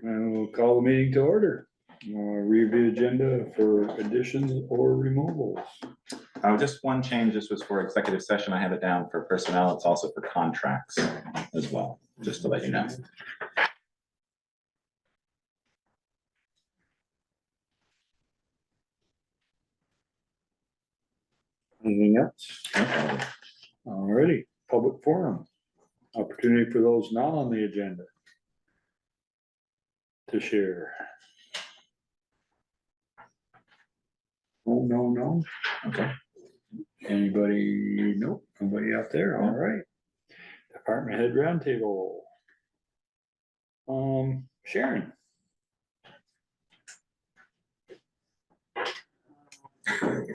And we'll call the meeting to order. Read the agenda for additions or removals. Just one change. This was for executive session. I have it down for personnel. It's also for contracts as well, just to let you know. Anything else? Okay. Alrighty, public forum. Opportunity for those not on the agenda to share. Oh, no. Okay. Anybody? Nope, nobody out there, all right. Department head roundtable. Sharon.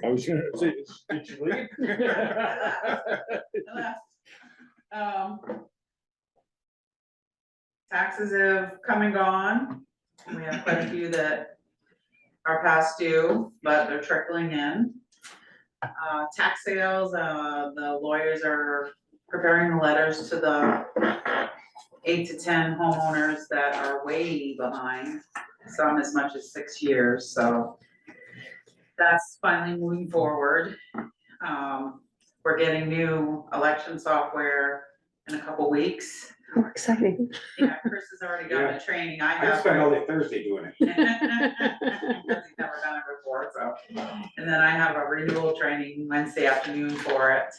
I was gonna say, did you leave? Taxes have come and gone. We have quite a few that are past due, but they're trickling in. Tax sales, the lawyers are preparing the letters to the 8 to 10 homeowners that are way behind, some as much as 6 years, so that's finally moving forward. We're getting new election software in a couple weeks. Oh, exciting. Yeah, Chris has already gotten the training. I have. spent all day Thursday doing it. Because he's never done it before, so. And then I have a renewal training Wednesday afternoon for it.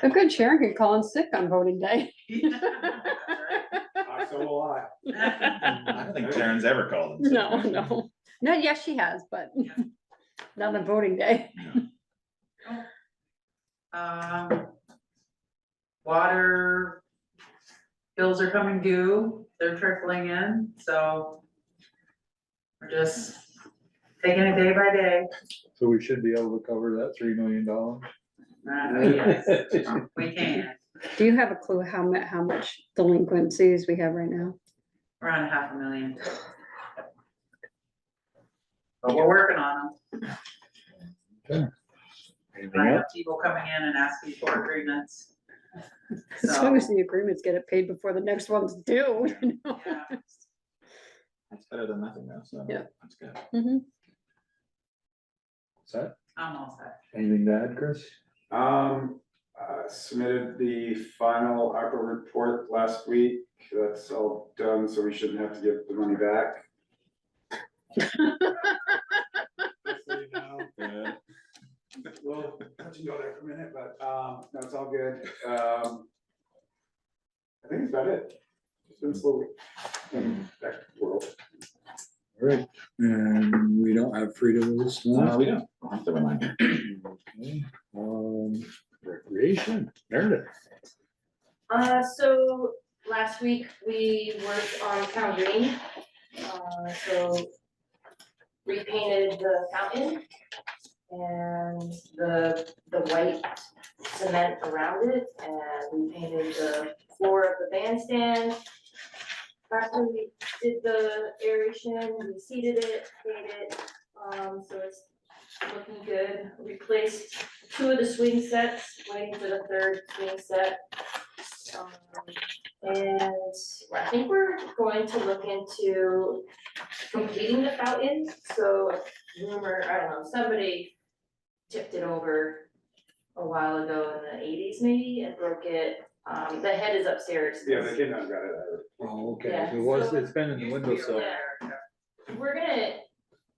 So good, Sharon can call in sick on voting day. So will I. I don't think Sharon's ever called him. No. No, yes, she has, but not on voting day. Water bills are coming due, they're trickling in, so we're just taking it day by day. So we should be able to cover that $3 million. Yes, we can. Do you have a clue how much delinquencies we have right now? Around $500,000. But we're working on them. Anything I have else? people coming in and asking for agreements. As long as the agreements get it paid before the next one's due, you know? Yeah. That's better than nothing though, so Yeah. that's good. Mhm. Set? I'm all set. Anything to add, Chris? Submitted the final ARPA report last week. That's all done, so we shouldn't have to give the money back. Well, let you go there for a minute, but, no, it's all good. I think that's about it. It's been slowly. Back to the world. All right, and we don't have freedom of this one. We don't. I'll have to remind you. Okay, recreation, Meredith. So last week we worked on town green. So repainted the fountain and the white cement around it, and we painted the floor of the bandstand. After we did the aeration, we seeded it, painted it, so it's looking good. Replaced 2 of the swing sets, waiting for the 3rd swing set. And I think we're going to look into completing the fountain. So rumor, I don't know, somebody tipped it over a while ago in the 80s maybe and broke it. The head is upstairs. Yeah, the kid has got it. Oh, okay, Yeah, it was, so- it's been in the windowsill. Yeah. We're gonna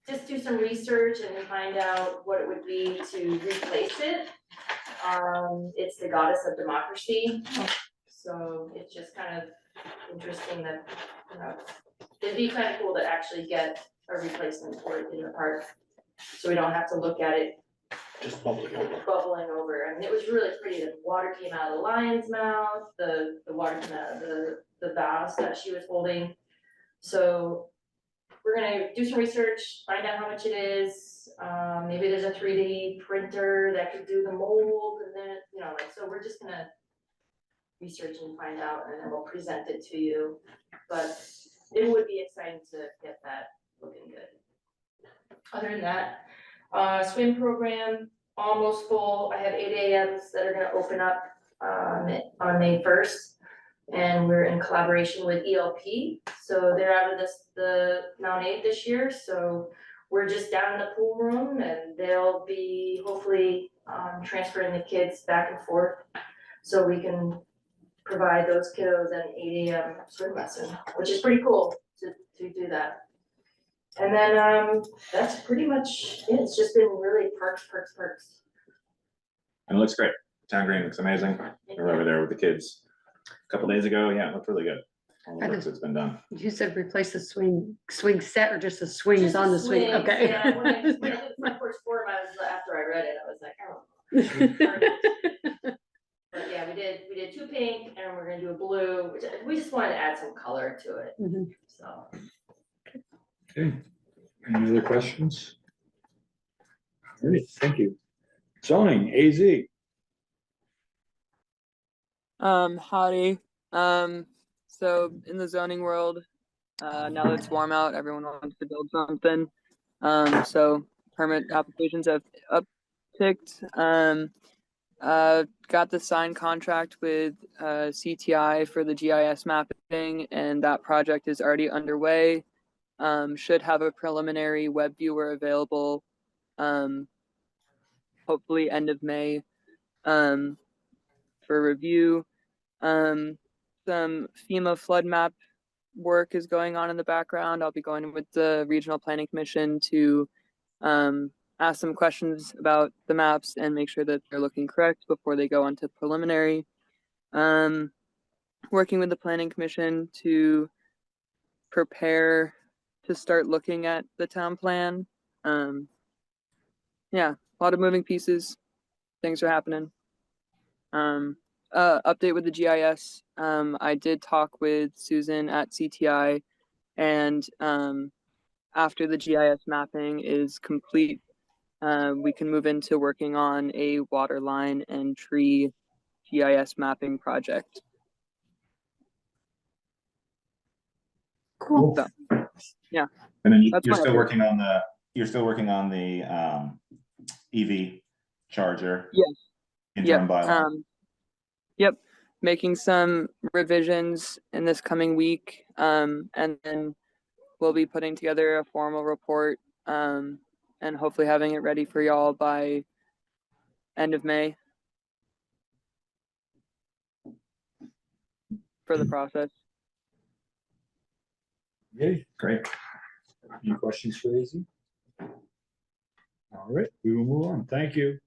just do some research and find out what it would be to replace it. It's the goddess of democracy, so it's just kind of interesting that, you know, it'd be kind of cool to actually get a replacement for it in the park. So we don't have to look at it Just bubbling over. bubbling over. I mean, it was really pretty. The water came out of the lion's mouth, the water came out of the vase that she was holding. So we're gonna do some research, find out how much it is. Maybe there's a 3D printer that could do the mold, and then, you know, like, so we're just gonna research and find out, and then we'll present it to you. But it would be exciting to get that looking good. Other than that, swim program, almost full. I have 8 AMs that are gonna open up on May 1st. And we're in collaboration with ELP, so they're out of the Mount 8 this year, so we're just down in the pool room and they'll be hopefully transferring the kids back and forth. So we can provide those kiddos an 8 AM swim lesson, which is pretty cool to do that. And then that's pretty much it. It's just been really perks. And it looks great. Town green looks amazing. We were over there with the kids a couple days ago. Yeah, it looked really good. All the work that's been done. You said replace the swing set or just the swings Just the on the swing, swings, okay. Yeah, when I did the front porch forum, after I read it, I was like, oh. But yeah, we did 2 pink and we're gonna do a blue, which we just wanted to add some color to it, Mhm. so. Okay, any other questions? All right, thank you. Zoning, AZ. Howdy. So in the zoning world, now that it's warm out, everyone wants to build something. So permit applications have upticked. Got the signed contract with CTI for the GIS mapping, and that project is already underway. Should have a preliminary web viewer available, hopefully end of May, for review. Some FEMA flood map work is going on in the background. I'll be going with the Regional Planning Commission to ask some questions about the maps and make sure that they're looking correct before they go on to preliminary. Working with the Planning Commission to prepare to start looking at the town plan. Yeah, a lot of moving pieces. Things are happening. Update with the GIS. I did talk with Susan at CTI, and after the GIS mapping is complete, we can move into working on a water line and tree GIS mapping project. Cool. So, yeah. And then That's you're my still update. working on the EV charger. Yes. Interim bylaw. Yep, making some revisions in this coming week, and then we'll be putting together a formal report, and hopefully having it ready for y'all by end of May for the process. Okay, Great. any questions for AZ? All right, we will move on. Thank you.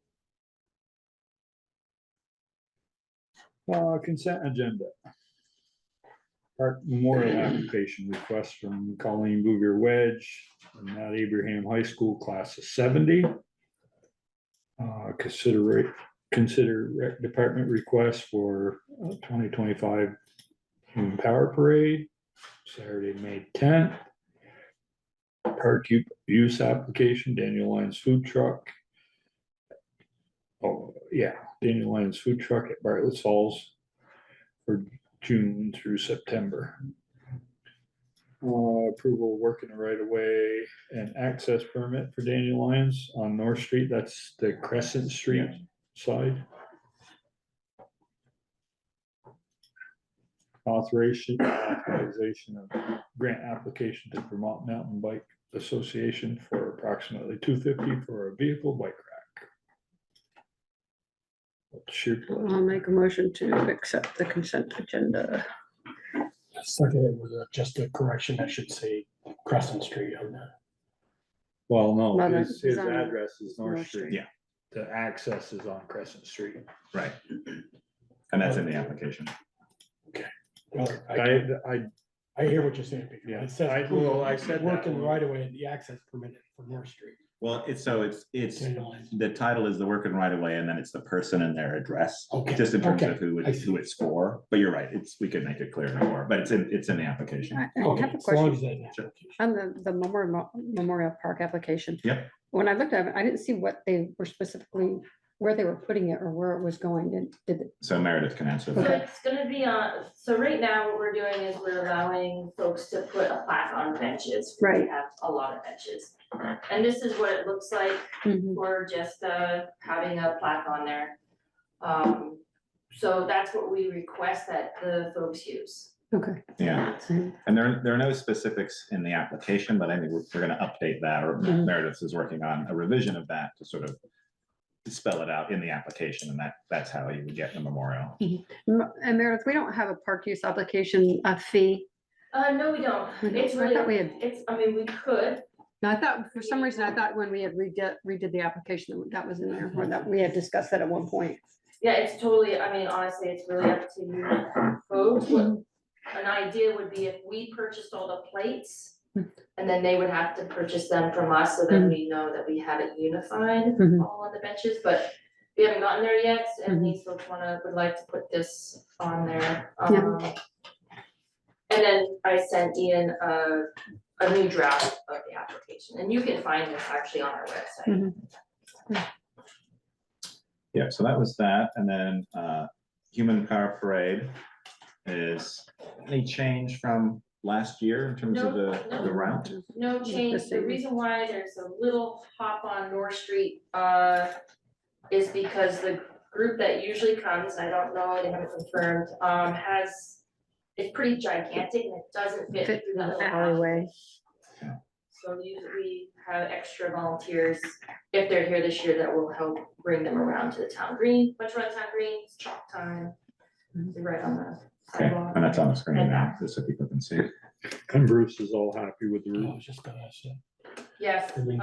Consent agenda. Park Memorial application request from Colleen Booger Wedge, Mount Abraham High School, class of 70. Consider rec department request for 2025 Human Power Parade, Saturday, May 10th. Park use application, Daniel Lyons Food Truck. Oh, yeah, Daniel Lyons Food Truck at Bartlett's Falls for June through September. Approval working right away and access permit for Daniel Lyons on North Street. That's the Crescent Street side. Authorization of grant application to Vermont Mountain Bike Association for approximately $250 for a vehicle bike rack. I'll make a motion to accept the consent agenda. Second, it was just a correction, that should say Crescent Street on that. Well, no, No, his it's on address is North North Street. Street. Yeah. The access is on Crescent Street. Right. And that's in the application. Well, I I hear what you're saying. because Yeah, it says I said that working one. right away, the access permit for North Street. Well, it's Daniel Lyons. the title is the working right away, and then it's the person and their address. Okay, Just in terms okay, of who I see. it's for, but you're right, we could make it clear more, but it's in the application. I Okay, have a as long as question that Sure. application. on the Memorial Park application. Yep. When I looked at it, I didn't see what they were specifically, where they were putting it or where it was going. Did it? So Meredith can answer So that. it's gonna be on, so right now what we're doing is we're allowing folks to put a plaque on benches. We Right. have a lot of benches. And this is what it looks like. Mhm. We're just having a plaque on there. So that's what we request that the folks use. Okay. Yeah, and there are no specifics in the application, but I think we're gonna update that, or Mhm. Meredith is working on a revision of that to sort of spell it out in the application, and that's how you would get the memorial. And Meredith, we don't have a park use application, a fee. No, we don't. It's I thought we really, had, it's, I mean, we could, no, I thought, for some reason, I thought when we had redid the application, that was in there, or that we had discussed that at one point. yeah, it's totally, I mean, honestly, it's really up to you folks. What an idea would be if we purchased all the plates, and then they would have to purchase them from us, so that we know that we have it unified Mhm. all on the benches, but we haven't gotten there yet, and these folks would like to put this on there. And then I sent Ian a new draft of the application, and you can find this actually on our website. Mhm. Yeah, so that was that, and then Human Power Parade is any change from last year in terms of No, the no. route? No change, the same. reason why there's a little hop on North Street, is because the group that usually comes, I don't know, they haven't confirmed, it's pretty gigantic and it doesn't fit Fit through that little alleyway. So usually we have extra volunteers, if they're here this year, that will help bring them around to the town green, much around town green, it's chalk time. They're right on the Okay, sidewalk. and that's on the screen now, just so people can see. And Bruce is all happy with the I route. was just gonna ask you. Yes, The link.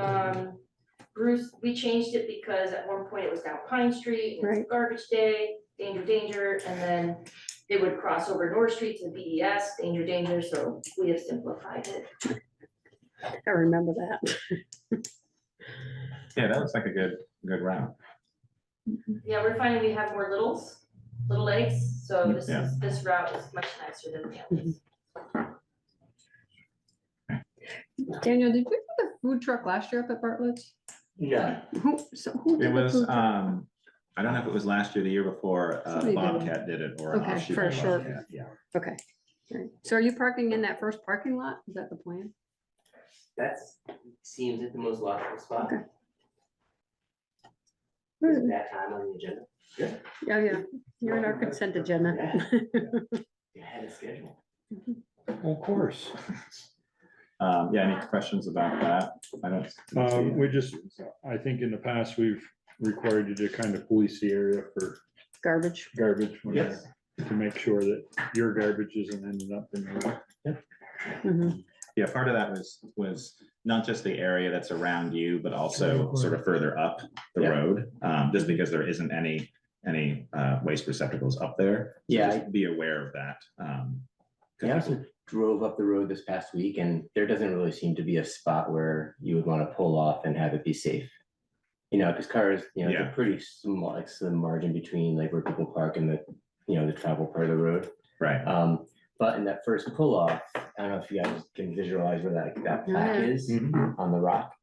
Bruce, we changed it because at one point it was down Pine Street, and it's Right. garbage day, danger, and then it would cross over North Street to BES, danger, so we have simplified it. I remember that. Yeah, that looks like a good route. Yeah, we're finding we have more little legs, so Yeah. this route is much nicer than the others. Daniel, did we put the food truck last year up at Bartlett's? No, Who It did the was, food truck? I don't know if it was last year, the year before, Somebody did it. Bobcat did it, or an Okay, offshoot for of sure. Bobcat, yeah. Okay. Alright. So are you parking in that first parking lot? Is that the plan? that's, seems like the most logical spot. Okay. Is it that time on the agenda? Yeah, yeah. You're in our consent agenda. You had a schedule. Of course. Yeah, any questions about that? I don't. We just, I think in the past, we've required you to kind of police the area for Garbage. garbage, whatever, Yes. to make sure that your garbage isn't ending up in the. Mhm. Yeah, part of that was not just the area that's around you, but also sort of further up the Yeah. road, just because there isn't any waste receptacles up there. So Yeah, just be aware of that. I also drove up the road this past week and there doesn't really seem to be a spot where you would want to pull off and have it be safe. You know, because cars, it's Yeah. a pretty small, like slim margin between like where people park and the travel part of the road. Right, But in that first pull off, I don't know if you guys can visualize where that plaque Yeah. is Mhm. on the rock.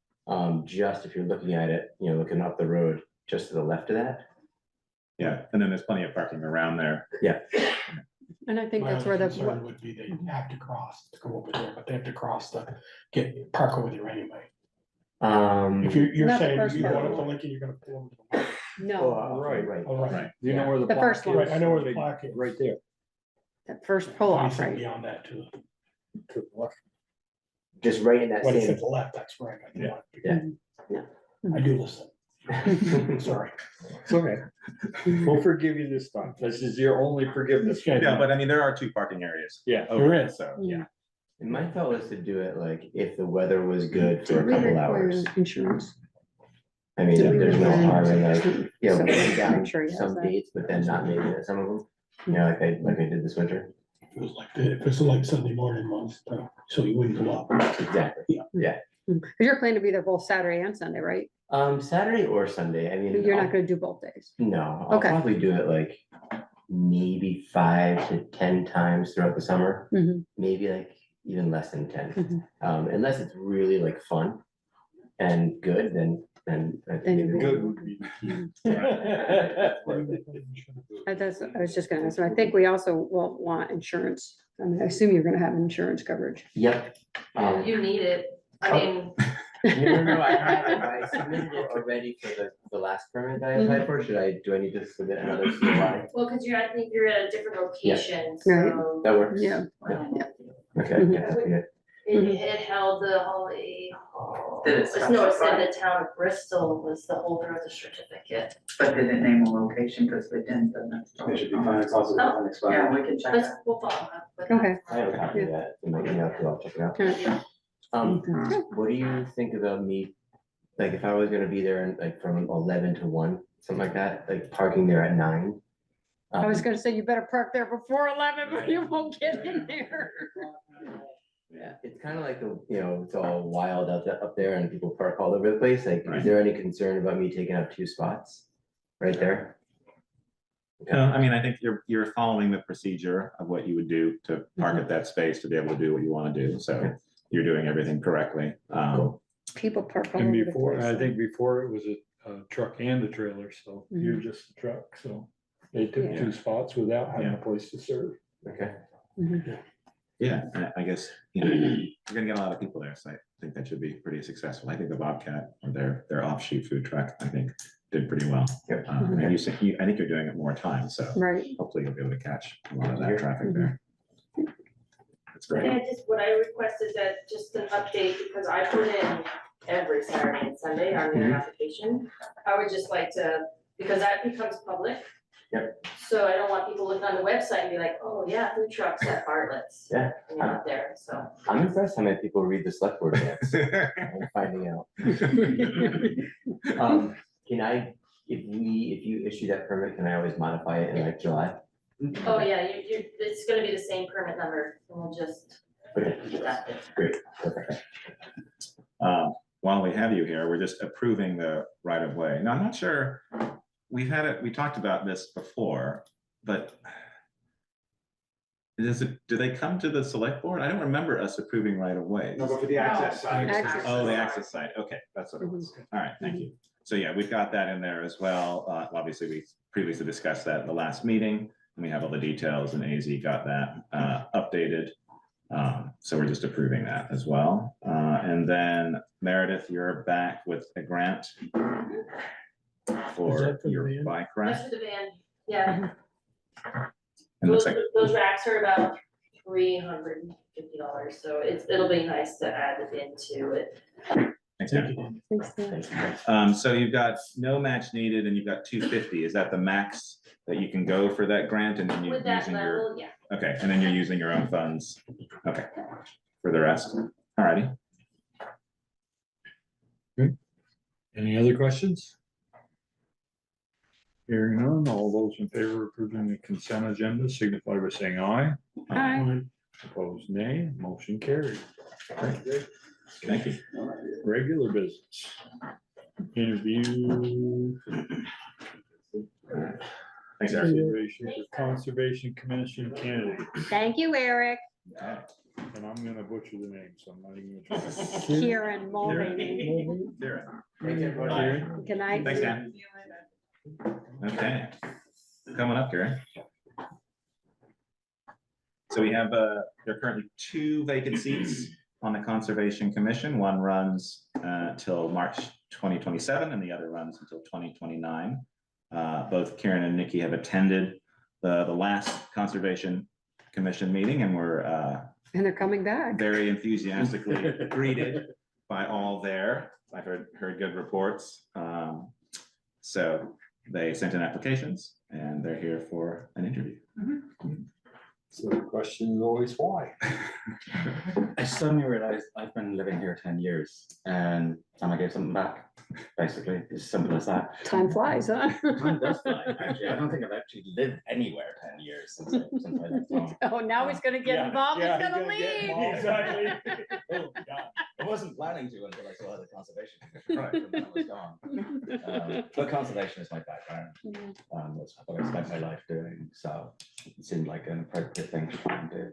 Just if you're looking at it, looking up the road, just to the left of that. yeah, and then there's plenty of parking around there. And I think My that's where only the, concern would be they have to cross to go over there, but they have to cross to park over there anyway. If you're Not the saying first you part. go up to Lincoln, you're gonna pull over to the left. no, Right. Right. All right. Right. Do you know where the The plaque first one. is? Right, I know where the plaque is. Right there. that first pull off, Anything right? beyond that too. To the left. Just right in that When it's same. at the left, that's where I got the Yeah. left. Yeah. I do listen. Sorry. It's okay. We'll forgive you this time. This is your only forgiveness. Okay. Yeah, but I mean, there are 2 parking areas. Yeah. over There is. So, yeah, And my thought was to do it like if the weather was good for Do a we couple require hours. Insurance. I mean, Do we there's no require harm in like, insurance? putting So down make sure he has some that. dates, but then not making it some of them. Like I did this winter. It was like Sunday morning month, so you wouldn't go up. Exactly. Because you're planning to be there both Saturday and Sunday, right? Saturday or Sunday, I mean. You're I'll- not gonna do both days. No, I'll Okay. probably do it like maybe 5 to 10 times throughout the summer, Mhm. maybe like even less than 10. Mhm. Unless it's really like fun and good, then. Then you Good would be. I was just gonna ask, and I think we also will want insurance. I mean, I assume you're gonna have insurance coverage. Yep. You need it, I mean, No, I submitted it already for the last permit I applied for. Do I need to submit another COI? Well, cause I think you're at a different location, Right. so. That works. Yeah. Okay, Mhm. yeah, that's good. It held the Holly. Did it It's no, it's in specify? the town of Bristol was the holder of the certificate. But they didn't name a location because they didn't, then that's. It should be fine, it's also Oh. unexpired. Yeah, we can check Let's, that. we'll follow up with that. Okay. I have a copy of that in my email too. I'll check it out. Alright. What do you think about me, like if I was gonna be there and like from 11 to 1, something like that, like parking there at 9? I was gonna say you better park there before 11, but you won't get in there. Yeah, it's kind of like, it's all wild up there and people park all over the place. Like, Right. is there any concern about me taking up 2 spots right there? I mean, I think you're following the procedure of what you would do to park at that space to be able to do what you want to do. So you're doing everything correctly. Cool. People park all And over the before, place. I think before it was a truck and a trailer, so you're just a truck, so they took Yeah. 2 spots without having Yeah. a place to serve. Okay. Mhm. Yeah, I guess, you're gonna get a lot of people there, so I think that should be pretty successful. I think the Bobcat or their offshoot food truck, I think, did pretty well. Yep. And you said, I think you're doing it more times, so Right. hopefully you'll be able to catch a lot of that Yeah. traffic there. That's great. And what I requested that just an update, because I put in every Saturday and Sunday on their application. I would just like to, because that becomes public. Yep. So I don't want people looking on the website and be like, oh yeah, food trucks at Bartlett's. Yeah. And you're not there, so. I'm impressed how many people read the select board minutes. I'm finding out. Can I, if you issue that permit, can I always modify it in like July? Oh yeah, it's gonna be the same permit number, and we'll just Okay, adapt it. great, perfect. While we have you here, we're just approving the right of way. Now, I'm not sure, we talked about this before, but do they come to the select board? I don't remember us approving right of way. No, but for the access side. Access. Oh, the access side. Okay, that's what it was. All right, thank you. So yeah, we've got that in there as well. Obviously, we previously discussed that in the last meeting. And we have all the details and AZ got that updated. So we're just approving that as well. And then Meredith, you're back with a grant for your bike That's rack. for the van, yeah. And looks like, Those racks are about $350, so it'll be nice to add it into it. thanks, Dan. Thanks, Dan. So you've got no match needed and you've got 250. Is that the max that you can go for that grant and then you're With that using your, level, yeah. okay, and then you're using your own funds? Okay, for the rest. All righty. Any other questions? Hearing none, all those in favor of approving the consent agenda signify by saying aye. Hi. Opposed, nay. Motion carried. Thank you. Regular business. Interview. Thanks, Eric. Conservation Commission candidate, Thank you, Eric. Okay. and I'm gonna butcher the name, so I'm not even gonna try. Kieran Mulvaney. Darren. Good night. Thanks, Dan. Okay, coming up here. So we have, there are currently 2 vacant seats on the Conservation Commission. One runs till March 2027 and the other runs until 2029. Both Karen and Nikki have attended the last Conservation Commission meeting and were And they're coming back. very enthusiastically greeted by all there. I've heard good reports. So they sent in applications and they're here for an interview. So the question is always why? I suddenly realized I've been living here 10 years and I gave something back, basically, as simple as that. Time flies, huh? Time does fly, actually. I don't think I've actually lived anywhere 10 years since I left home. Oh, now he's gonna get involved, he's gonna leave. Exactly. Oh, God. I wasn't planning to until I saw the conservation. Right, and then I was gone. But conservation is my background. That's what I spent my life doing, so it seemed like an appropriate thing to try and do.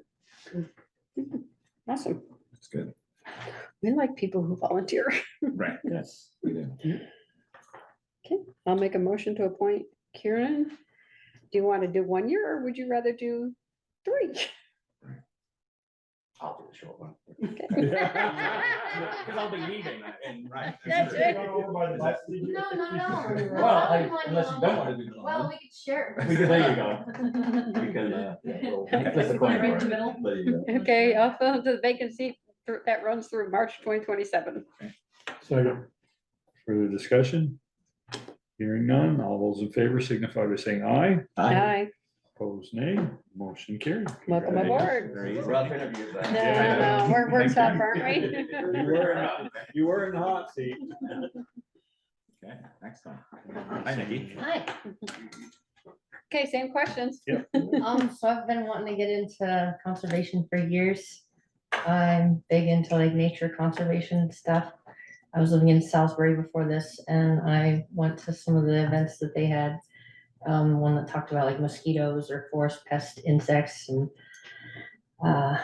Awesome. That's good. We like people who volunteer. Right, Yes. we do. Okay, I'll make a motion to appoint Kieran. Do you want to do 1 year or would you rather do 3? I'll do the short one. Okay. Because I'll be leaving and, right. That's it. No. Well, unless you don't want to do the long Well, one. we could share. There you go. We can, yeah, we'll flip the coin Right in for the it. middle. There you go. Okay, I'll fill into the vacancy that runs through March 2027. Second. Further discussion? Hearing none, all those in favor signify by saying aye. Aye, Opposed, nay. Motion carried. welcome aboard. Very easy. Rough interviews. No, huh? no, we're tough, aren't we? You were in the hot seat. Okay, excellent. Hi, Nikki. Hi, Okay, same questions. so I've been wanting to get into conservation for years. I'm big into like nature conservation stuff. I was living in Salisbury before this and I went to some of the events that they had. One that talked about like mosquitoes or forest pest insects and I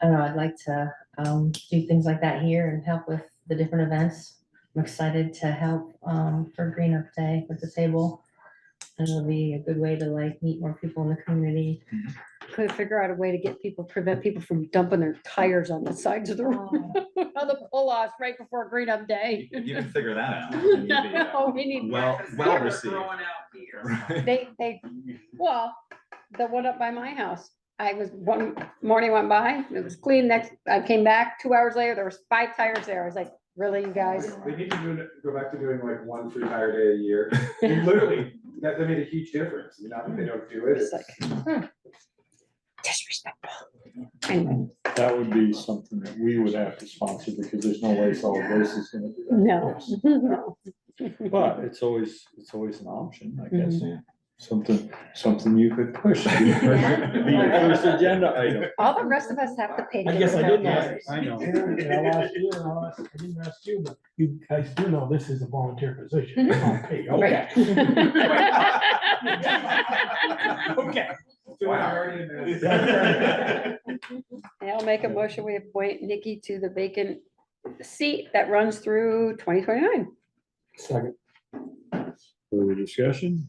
don't know, I'd like to do things like that here and help with the different events. I'm excited to help for Green Up Day with the table. And it'll be a good way to like meet more people in the community. Could figure out a way to prevent people from dumping their tires on the sides of the road. On the pull-offs right before Green Up Day. If you can figure that out, then you'd be, No, we need, well, Because well they were received. growing out here. well, the one up by my house. One morning went by, it was clean, I came back 2 hours later, there was 5 tires there. I was like, really, you guys? They need to go back to doing like one free tire day a year. And literally, that made a huge difference. Not that they don't do it. It's like, disrespectful. Anyway, That would be something that we would have to sponsor because there's no way solid waste is gonna do that. no, no. But it's always an option, I guess. Yeah. Something you could push. Be your first agenda item. All the rest of us have to pay. to I get guess I the didn't tires. ask. I know. And I'll ask you, and I didn't ask you, but you guys do know this is a volunteer position. It's not paid. Okay. Okay. I'll make a motion, we appoint Nikki to the vacant seat that runs through 2029. Second. Further discussion?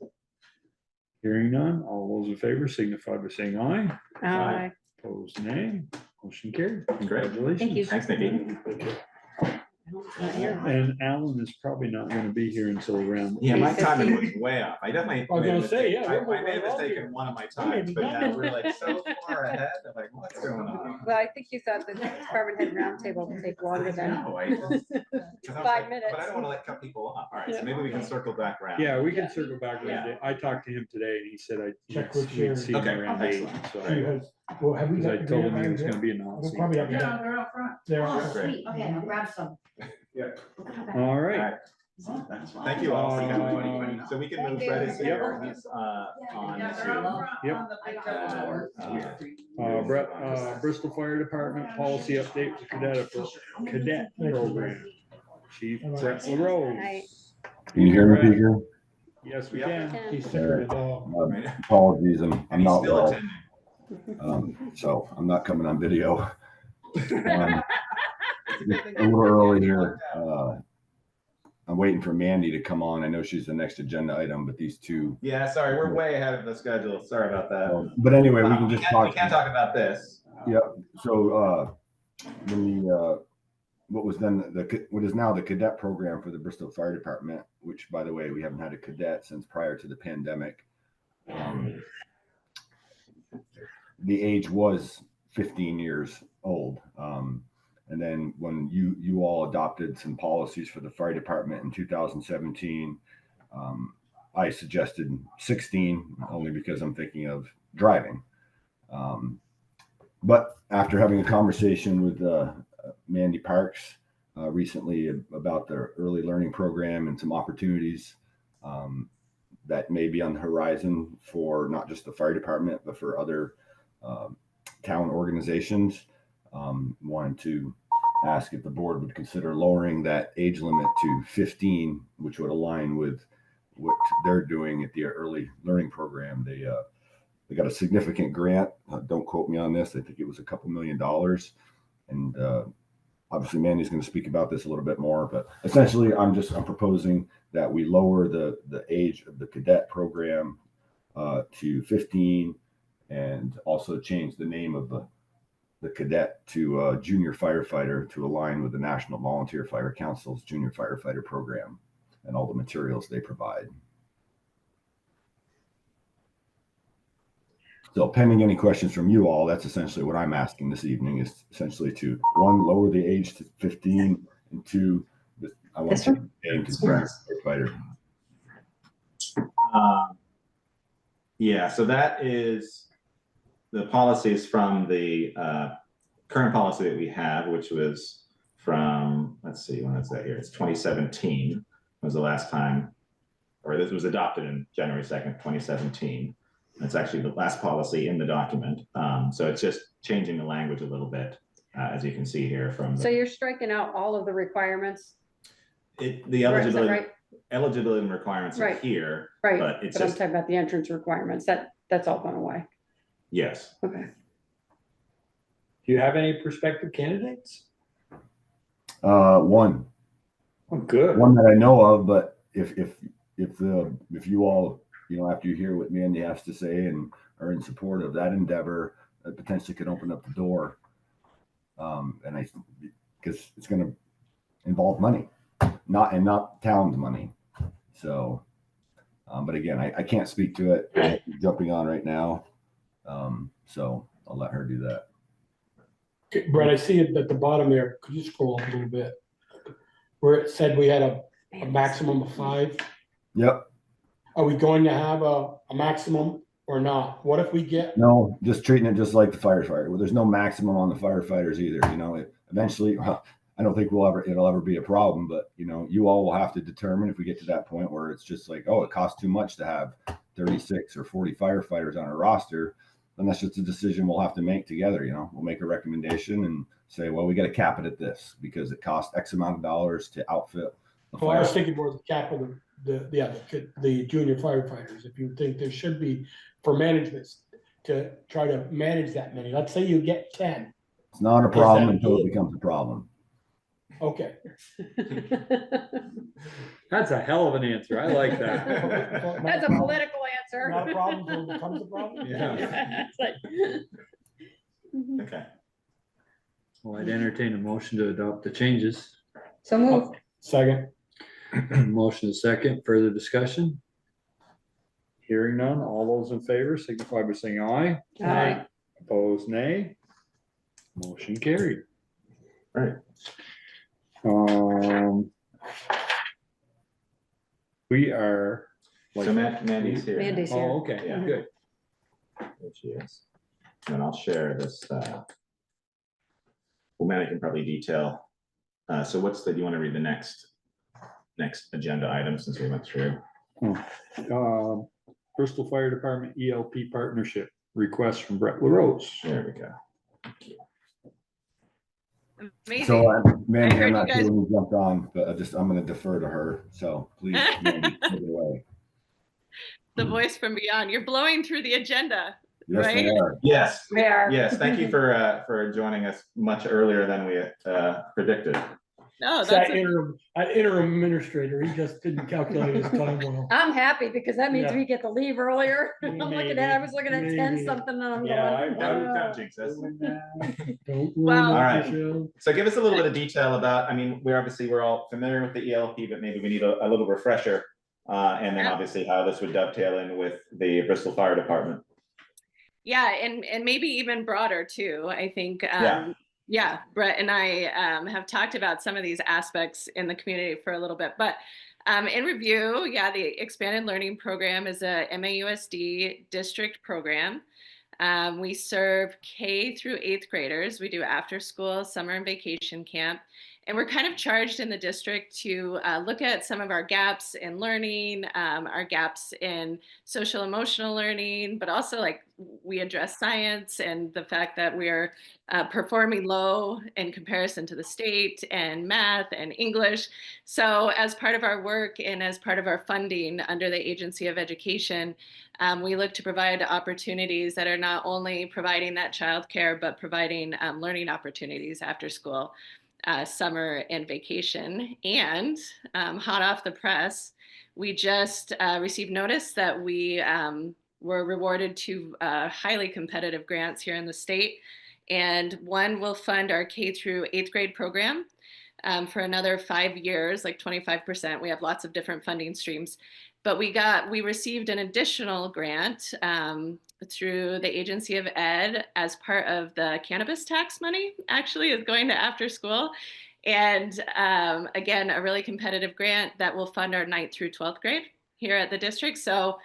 Hearing none, all those in favor signify by saying aye. Aye. Opposed, nay. Motion carried. Great. Congratulations. Thank you. Thanks, Nikki. Not here. And Alan is probably not gonna be here until around. Yeah, my 8:50. timing was way off. I definitely. I was gonna say, yeah, I we're may have right on mistaken here. one of my We may times, be but yeah, done. we're like so far ahead. I'm like, what's going on? Well, I think you thought the department head roundtable would take longer than No, 'cause I was 5 like, minutes. But I don't wanna like cut people off. All right, Yeah. so maybe we can circle back around. Yeah, we can circle back Yeah. around. I talked to him today and he said Check with Sherry. we'd see him Okay, around 8. excellent. So, So you guys- Well, have we? because I got the told him green he was light gonna be in the yet? hot We'll seat. probably have Yeah, that. they're out front. There. Oh, Great. sweet, okay, I'll grab some. All All right. right. Thank you all for coming. So we can move Fred is here. He's on Yeah, they're Zoom. out front Yep. on the big double door. Brett, Bristol Fire Department policy update for cadet program. Chief Brett LaRose. Aye. Can you hear me, Peter? Yes, we Yep. can. He's sicker than all. Right. Apologies, I'm And he's not still well, attending. so I'm not coming on video. A little early here. I'm waiting for Mandy to come on. I know she's the next agenda item, but these two. Yeah, sorry, we're way ahead of the schedule. Sorry about that. But anyway, we can just We talk. can't talk about this. So, what was then what is now the cadet program for the Bristol Fire Department, which, by the way, we haven't had a cadet since prior to the pandemic. The age was 15 years old. And then when you all adopted some policies for the fire department in 2017, I suggested 16, only because I'm thinking of driving. But after having a conversation with Mandy Parks recently about the early learning program and some opportunities that may be on the horizon for not just the fire department, but for other town organizations, wanted to ask if the board would consider lowering that age limit to 15, which would align with what they're doing at the early learning program. They got a significant grant. Don't quote me on this. I think it was a couple $1 million. And obviously Mandy's going to speak about this a little bit more, but essentially I'm proposing that we lower the age of the cadet program to 15 and also change the name of the the cadet to junior firefighter to align with the National Volunteer Fire Council's junior firefighter program and all the materials they provide. So pending any questions from you all, that's essentially what I'm asking this evening, is essentially to, one, lower the age to 15, and two, I want to name to junior firefighter. Yeah, so that is the policies from the current policy that we have, which was from, let's see, when is that here? It's 2017 was the last time, or this was adopted in January 2nd, 2017. That's actually the last policy in the document. So it's just changing the language a little bit, as you can see here from. So you're striking out all of the requirements? The eligibility and requirements are here, right? But it's I'm just, talking about the entrance requirements. That's all gone away. yes. Okay. Do you have any prospective candidates? One. Oh, good. One that I know of, but if you all, after you hear what Mandy has to say and are in support of that endeavor, that potentially could open up the door. Because it's going to involve money, not town's money. So, but again, I can't speak to it. I'm jumping on right now. So I'll let her do that. Okay, Brett, I see it at the bottom there. Could you scroll up a little bit? Where it said we had a maximum of 5. Yep. Are we going to have a maximum or not? What if we get? No, just treating it just like the firefighter. Well, there's no maximum on the firefighters either. Eventually, I don't think it'll ever be a problem, but you all will have to determine if we get to that point where it's just like, oh, it costs too much to have 36 or 40 firefighters on a roster. And that's just a decision we'll have to make together. We'll make a recommendation and say, well, we got to cap it at this because it costs X amount of dollars to outfit. Well, I was thinking more the cap of the junior firefighters. If you think there should be for management to try to manage that many, let's say you get 10. It's not a problem until it becomes a problem. Okay. That's a hell of an answer. I like that. That's a political answer. Not a problem until it becomes a problem. Yeah. It's like- Okay. Well, I'd entertain a motion to adopt the changes. So moved. Second. Motion is second. Further discussion? Hearing none. All those in favor signify by saying aye. Aye. Opposed, nay. Motion carried. All right. We are. So Mandy's here. Mandy's here. Oh, okay, Yeah. good. There she is. And I'll share this. Well, Mandy can probably detail. So do you want to read the next agenda item since we went through? Bristol Fire Department ELP partnership request from Brett LaRose. There we go. Amazing. So, Mandy, I heard I'm not you sure guys- when you jumped on, but I'm going to defer to her. So please, Mandy, take it away. The voice from beyond. You're blowing through the agenda. Yes, Right? they are. Yes. We are. Yes. Thank you for joining us much earlier than we predicted. No, That that's a, interim administrator, he just didn't calculate his time well. I'm happy because that means Yeah. we get to leave earlier. I'm looking at, I was looking at 10 Maybe. something and I'm Don't going. jinx us. Don't Well- worry, All right. Michelle. So give us a little bit of detail about, we're all familiar with the ELP, but maybe we need a little refresher. And then Yeah. obviously how this would dovetail in with the Bristol Fire Department. yeah, and maybe even broader too. I think, Yeah. yeah, Brett and I have talked about some of these aspects in the community for a little bit, but in review, yeah, the Expanded Learning Program is a MAUSD district program. We serve K through 8th graders. We do after school, summer and vacation camp. And we're kind of charged in the district to look at some of our gaps in learning, our gaps in social emotional learning, but also like we address science and the fact that we're performing low in comparison to the state, and math and English. So as part of our work and as part of our funding under the Agency of Education, we look to provide opportunities that are not only providing that childcare, but providing learning opportunities after school. Summer and vacation. And hot off the press, we just received notice that we were rewarded 2 highly competitive grants here in the state. And one will fund our K through 8th grade program for another 5 years, like 25%. We have lots of different funding streams. But we received an additional grant through the Agency of Ed as part of the cannabis tax money, actually, is going to after school. And again, a really competitive grant that will fund our 9th through 12th grade here at the district. So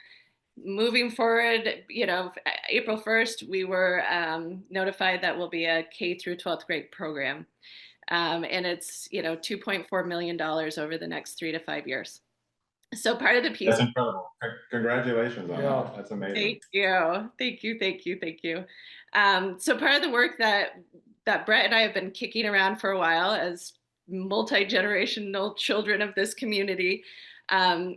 moving forward, April 1st, we were notified that will be a K through 12th grade program. And it's, $2.4 million over the next 3 to 5 years. So part of the piece. That's incredible. Congratulations on Yeah. that. That's amazing. Thank you. So part of the work that Brett and I have been kicking around for a while as multi-generational children of this community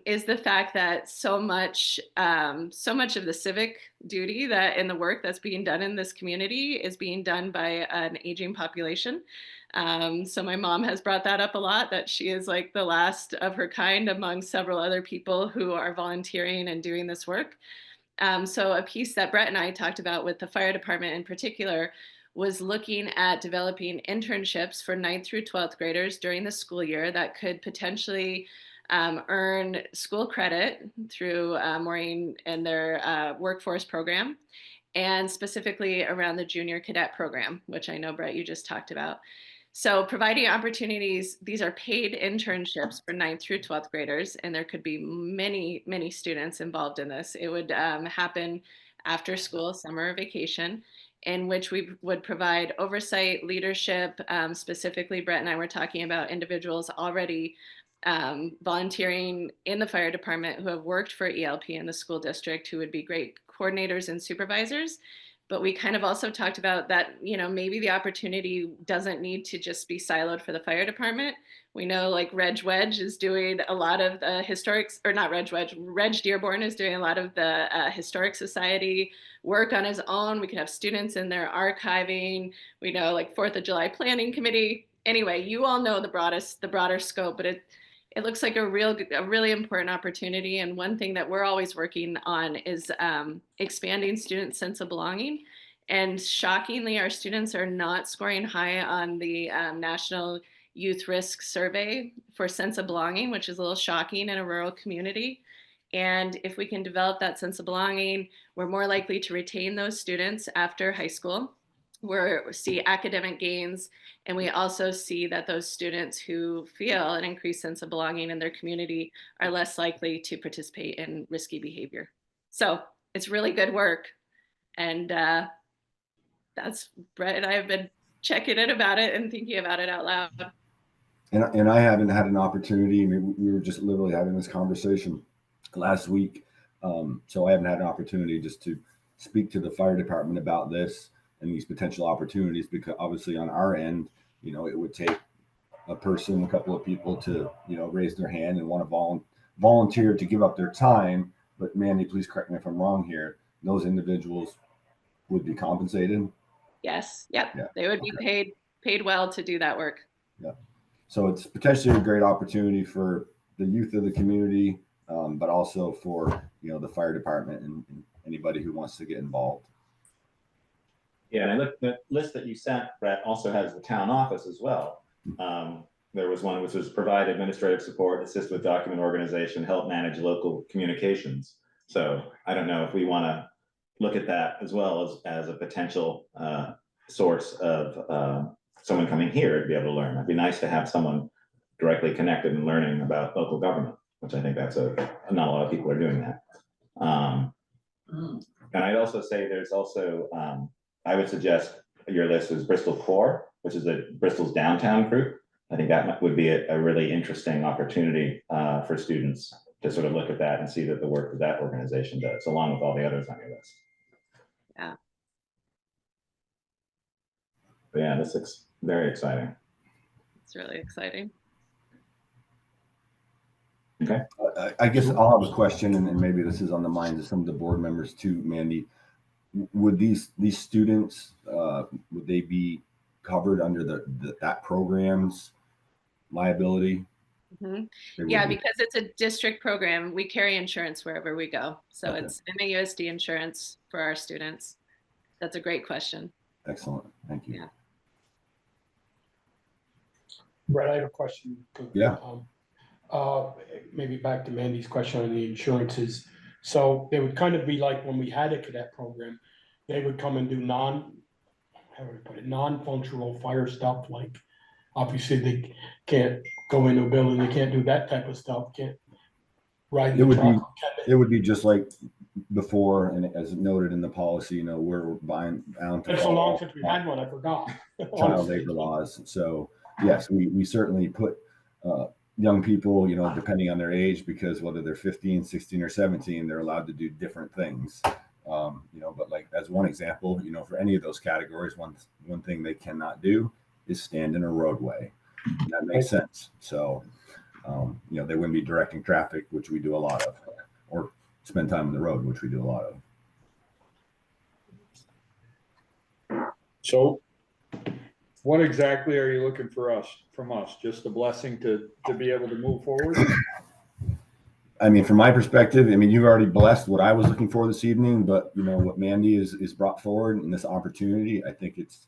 is the fact that so much of the civic duty that in the work that's being done in this community is being done by an aging population. So my mom has brought that up a lot, that she is like the last of her kind among several other people who are volunteering and doing this work. So a piece that Brett and I talked about with the fire department in particular was looking at developing internships for 9th through 12th graders during the school year that could potentially earn school credit through Maureen and their workforce program, and specifically around the junior cadet program, which I know, Brett, you just talked about. So providing opportunities, these are paid internships for 9th through 12th graders, and there could be many, many students involved in this. It would happen after school, summer vacation, in which we would provide oversight, leadership. Specifically, Brett and I were talking about individuals already volunteering in the fire department who have worked for ELP in the school district, who would be great coordinators and supervisors. But we kind of also talked about that, maybe the opportunity doesn't need to just be siloed for the fire department. We know like Reg Wedge is doing a lot of the historics, or not Reg Wedge, Reg Dearborn is doing a lot of the Historic Society work on his own. We can have students in there archiving. We know like 4th of July Planning Committee. Anyway, you all know the broader scope, but it looks like a really important opportunity. And one thing that we're always working on is expanding students' sense of belonging. And shockingly, our students are not scoring high on the National Youth Risk Survey for sense of belonging, which is a little shocking in a rural community. And if we can develop that sense of belonging, we're more likely to retain those students after high school. We see academic gains, and we also see that those students who feel an increased sense of belonging in their community are less likely to participate in risky behavior. So it's really good work. And that's Brett and I have been checking in about it and thinking about it out loud. And I haven't had an opportunity. We were just literally having this conversation last week. So I haven't had an opportunity just to speak to the fire department about this and these potential opportunities, because obviously on our end, it would take a couple of people to, raise their hand and want to volunteer to give up their time. But Mandy, please correct me if I'm wrong here. Those individuals would be compensated. Yes. Yep. Yeah. They would be paid well to do that work. Yeah. So it's potentially a great opportunity for the youth of the community, but also for, the fire department and anybody who wants to get involved. Yeah, and I looked, the list that you sent, Brett, also has the town office as well. There was one which was provide administrative support, assist with document organization, help manage local communications. So I don't know if we want to look at that as well as a potential source of someone coming here to be able to learn. It'd be nice to have someone directly connected and learning about local government, which I think that's not a lot of people are doing that. And I'd also say there's also, I would suggest your list is Bristol Core, which is Bristol's downtown group. I think that would be a really interesting opportunity for students to sort of look at that and see that the work that that organization does, along with all the others on your list. Yeah. But yeah, this looks very exciting. It's really exciting. Okay. I guess I'll have a question, and maybe this is on the minds of some of the board members too, Mandy. Would these students, would they be covered under that program's liability? Mm-hmm. Yeah, because it's a district program, we carry insurance wherever we go. So okay. It's MAUSD insurance for our students. That's a great question. Excellent. Thank you. Yeah. Brett, I have a question. Yeah. Maybe back to Mandy's question on the insurances. So they would kind of be like when we had a cadet program, they would come and do how would I put it, non-functional fire stuff, like obviously they can't go into a building, they can't do that type of stuff, can't ride It the would be, truck. it would be just like before, and as noted in the policy, you know, we're bound to It's so long follow since we had one, I forgot. child Honestly. labor laws. So yes, we certainly put young people, you know, depending on their age, because whether they're 15, 16, or 17, they're allowed to do different things. You know, but like as one example, you know, for any of those categories, one thing they cannot do is stand in a roadway. That makes sense. So, you know, they wouldn't be directing traffic, which we do a lot of, or spend time on the road, which we do a lot of. So what exactly are you looking from us? Just a blessing to be able to move forward? I mean, from my perspective, I mean, you've already blessed what I was looking for this evening, but you know, what Mandy is brought forward in this opportunity, I think it's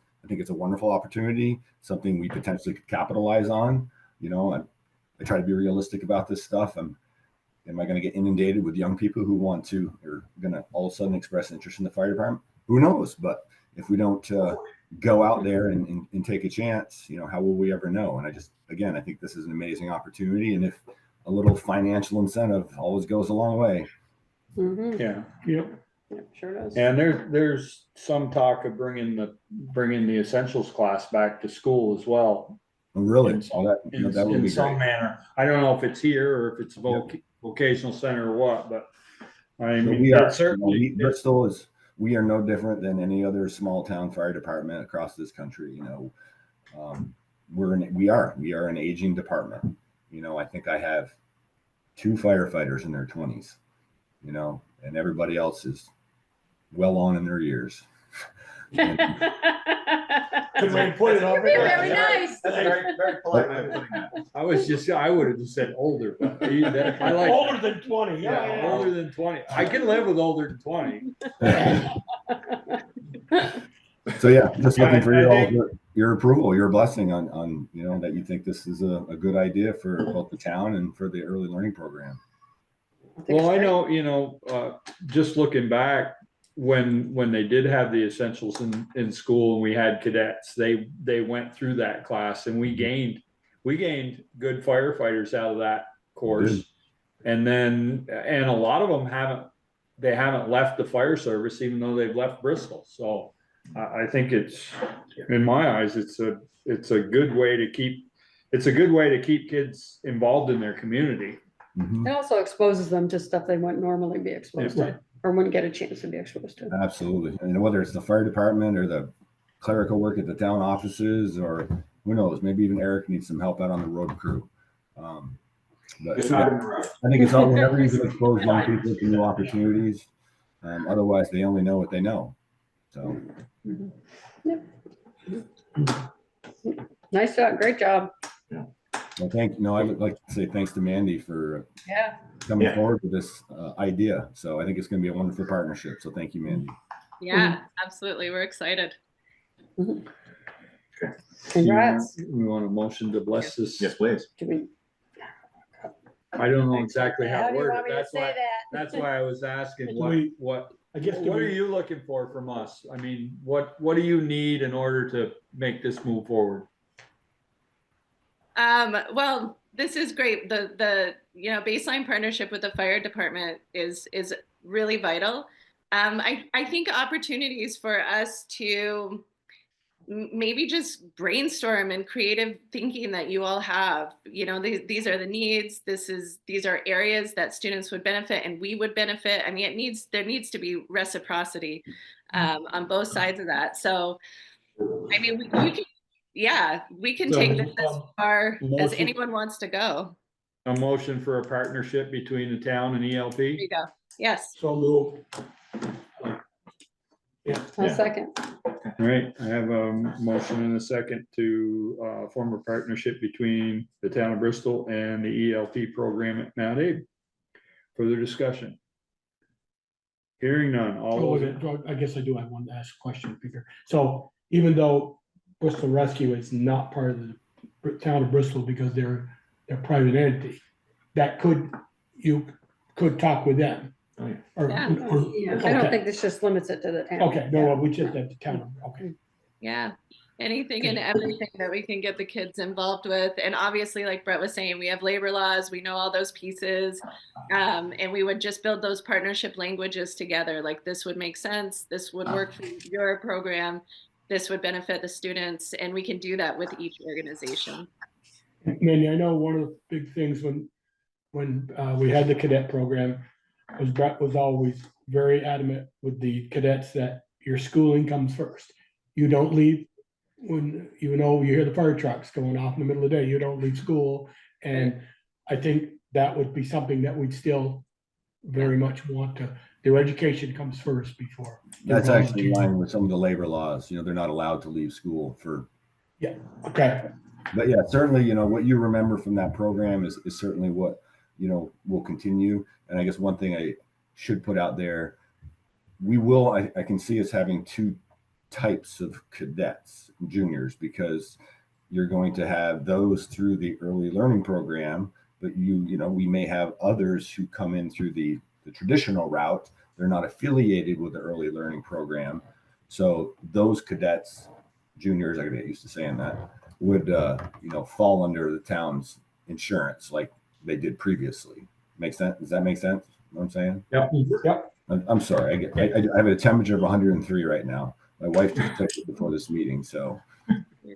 a wonderful opportunity, something we potentially could capitalize on. You know, I try to be realistic about this stuff. Am I going to get inundated with young people who want to, or going to all of a sudden express interest in the fire department? Who knows? But if we don't go out there and take a chance, you know, how will we ever know? And I think this is an amazing opportunity. And if a little financial incentive always goes a long way. Mhm. Yeah. Yep. Yeah, sure does. And there's some talk of bringing the essentials class back to school as well. Really? In some, Well, that would in be some great. manner. I don't know if it's here or if it's vocational center or what, but I So mean, we are, it certainly. Bristol is, we are no different than any other small town fire department across this country. You know, we are an aging department. You know, I think I have 2 firefighters in their 20s, you know, and everybody else is well on in their years. Good way to put it. You're being very nice. That's a very, very polite way of putting that. I would have just said older, but I like. Older than 20, yeah. Older than 20. I can live with older than 20. So yeah, just looking for I think, your approval, your blessing on, you know, that you think this is a good idea for both the town and for the early learning program. well, I know, you know, just looking back, when they did have the essentials in school and we had cadets, they went through that class and we gained good firefighters out of that course. And a lot of them haven't left the fire service, even though they've left Bristol. So I think in my eyes, it's a good way to keep kids involved in their community. Mm-hmm. It also exposes them to stuff they wouldn't normally be exposed to, or wouldn't get a chance to be exposed to. Absolutely. And whether it's the fire department or the clerical work at the town offices, or who knows, maybe even Eric needs some help out on the road crew. But It's not in the road. I think it's all whenever you can expose young people to new opportunities. Otherwise, they only know what they know. So. Yep. Nice job, great job. Well, I would like to say thanks to Mandy for coming forward with this idea. So I think it's going to be a wonderful partnership. So thank you, Mandy. Yeah, absolutely. We're excited. Mhm. Congrats. We want a motion to bless this. Yes, please. I don't know exactly how to do you word want it. me to say that? That's why I was asking what are you looking for from us? I mean, what do you need in order to make this move forward? Well, this is great. The baseline partnership with the fire department is really vital. I think opportunities for us to maybe just brainstorm and creative thinking that you all have. You know, these are the needs. These are areas that students would benefit and we would benefit. I mean, there needs to be reciprocity on both sides of that. So, I mean, we can take this as far as anyone wants to go. A motion for a partnership between the town and ELP? There you go. Yes. So moved. A second. All right, I have a motion and a second to form a partnership between the town of Bristol and the ELP program at Mount Abe. Further discussion? Hearing none, all those. I guess I do have one to ask a question, Peter. So even though Bristol Rescue is not part of the town of Bristol because they're a private entity, you could talk with them. Oh, yeah. Yeah. Or- I don't okay. think this just limits it to the town. Okay, no, we just at the town, okay. Yeah, anything and everything that we can get the kids involved with. And obviously, like Brett was saying, we have labor laws, we know all those pieces. And we would just build those partnership languages together. Like this would make sense, this would work for your program, this would benefit the students, and we can do that with each organization. Mandy, I know one of the big things when we had the cadet program was Brett was always very adamant with the cadets that your schooling comes first. You don't leave when, you hear the fire trucks going off in the middle of the day, you don't leave school. And I think that would be something that we'd still very much want to, their education comes first before. That's actually in line with some of the labor laws. They're not allowed to leave school for. Yeah, okay. But yeah, certainly, what you remember from that program is certainly what, will continue. And I guess one thing I should put out there, I can see us having two types of cadets, juniors, because you're going to have those through the early learning program, but we may have others who come in through the traditional route. They're not affiliated with the early learning program. So those cadets, juniors, I get used to saying that, would, fall under the town's insurance like they did previously. Make sense? Does that make sense? You know what I'm saying? Yep. I'm sorry. I have a temperature of 103 right now. My wife just took it before this meeting, so.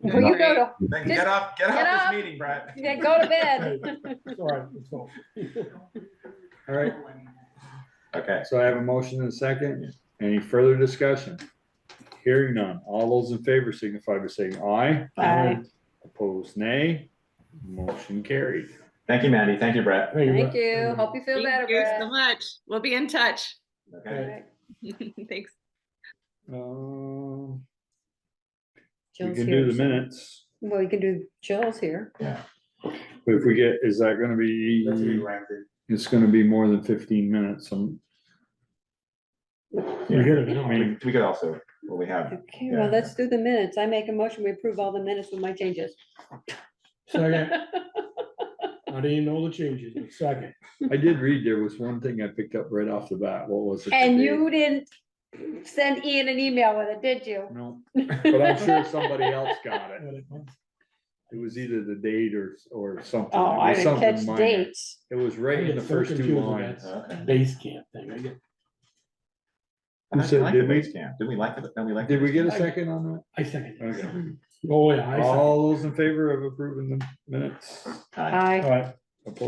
Well, you go to, Get off get this up. meeting, Brett. yeah, go to bed. All right, let's go. All right, Okay, so I have a motion and a second. Any further discussion? Hearing none. All those in favor signify by saying aye. Aye. Opposed, nay. Motion carried. thank you, Mandy. Thank you, Brett. Thank you. Hope you feel better, Thank you Brett. so much. We'll be in touch. Okay. Thanks. We Jill's can here, do the so- minutes. Well, you can do Jill's here. But if we get, is that gonna be, That's gonna be lengthy. it's gonna be more than 15 minutes. We're here now. We could also, we have, Okay, well, let's do the minutes. I make a motion, we approve all the minutes with my changes. Second, I didn't know the changes, but second. I did read, there was one thing I picked up right off the bat. What was it? And you didn't send Ian an email with it, did you? No, but I'm sure somebody else got it. It was either the date or something. Oh, It I was didn't something catch minor. dates. It was right in the first two Confused with lines. that okay. Base camp thing, I get, Who said, like the did we- base camp. Did we like it? Don't we like? Did we get a it? second on I second. that? Okay. Oh, yeah, I second. All those in favor of approving the minutes? All Aye. right,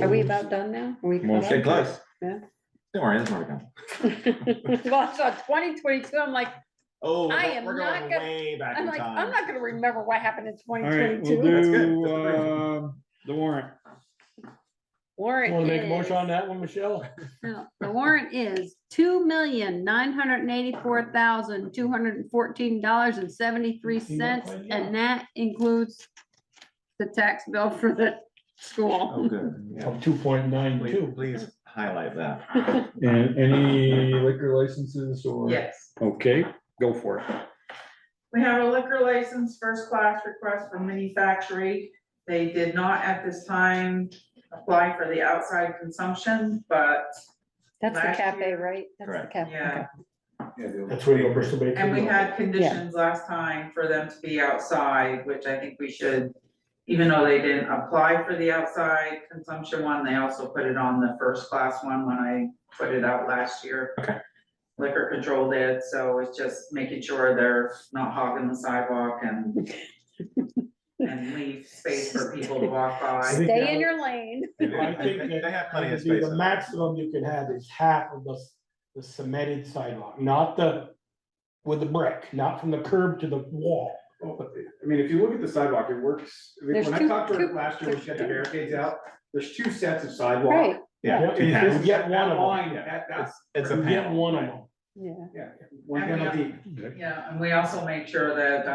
Are we Opposed? about done now? Are we caught Motion Stay up? close. Yeah. Don't worry, there's more to come. Well, I saw 2022, I'm like, Oh, I am we're not going gonna- way back I'm in like, I'm time. not gonna remember what happened in All right, we'll 2022. That's good. do, That's the the warrant. Warrant want to make a motion on is, that one, Michelle? no, the warrant is $2,984,214.73, and that includes the tax bill for the Oh, school. good. Yeah. Of 2.92. Please highlight that. And any liquor licenses or? Yes. Okay, go for it. We have a liquor license, first class request from Mini Factory. They did not at this time apply for the outside consumption, but That's the Last cafe, year- right? That's the Correct. cafe. yeah. That's where the Bristol Bakery. And we had conditions last time for them to be outside, which I think we should, even though they didn't apply for the outside consumption one, they also put it on the first class one when I put it out last year. Okay. Liquor control did, so it's just making sure they're not hogging the sidewalk and leave space for people to walk by. Stay in your lane. I think They that have plenty of would be space. the maximum you can have is half of the cemented sidewalk, not with the brick, not from the curb to the wall. Well, but, I mean, if you look at the sidewalk, it works. I mean, There's when I two- talked to her two- last year, when she had the there's- barricades out, there's two sets of sidewalk. Right, Yeah. Yep, two you paths. just get one of them. Line, that's. It's a You get panel. one of them. yeah. Yeah, one And we panel got- deep. Yeah, and we also make sure that,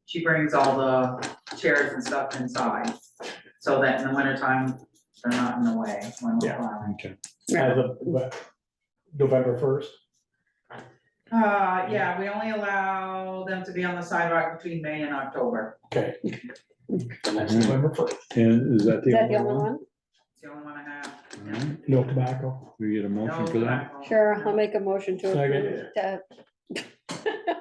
she brings all the chairs and stuff inside, so that in the wintertime, they're not in the way when we're Yeah. plowing. Okay. As of November 1st. Yeah, we only allow them to be on the sidewalk between May and October. Okay. And that's November first. And is that Is the that the only only one? one? It's the only one I have. All right. No tobacco. We get a motion No for that? tobacco. Sure, I'll make a motion to Second. approve.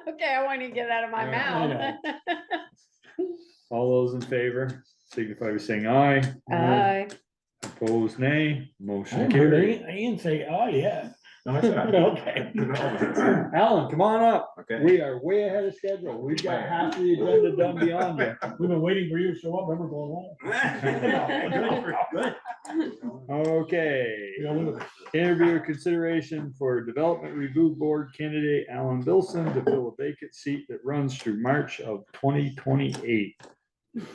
Okay, I want to get it out of my Yeah, mouth. All those in favor, signify by saying aye. Aye. Opposed, nay. I Motion haven't heard carried. Ian say, oh, yeah. No, it's not. Okay. Alan, come on up. Okay. We are way ahead of schedule. We've got half the agenda done beyond you. We've been waiting for you to show up, then we're going home. Good. Okay. We don't lose. Interview consideration for Development Review Board candidate Alan Wilson to fill a vacant seat that runs through March of 2028.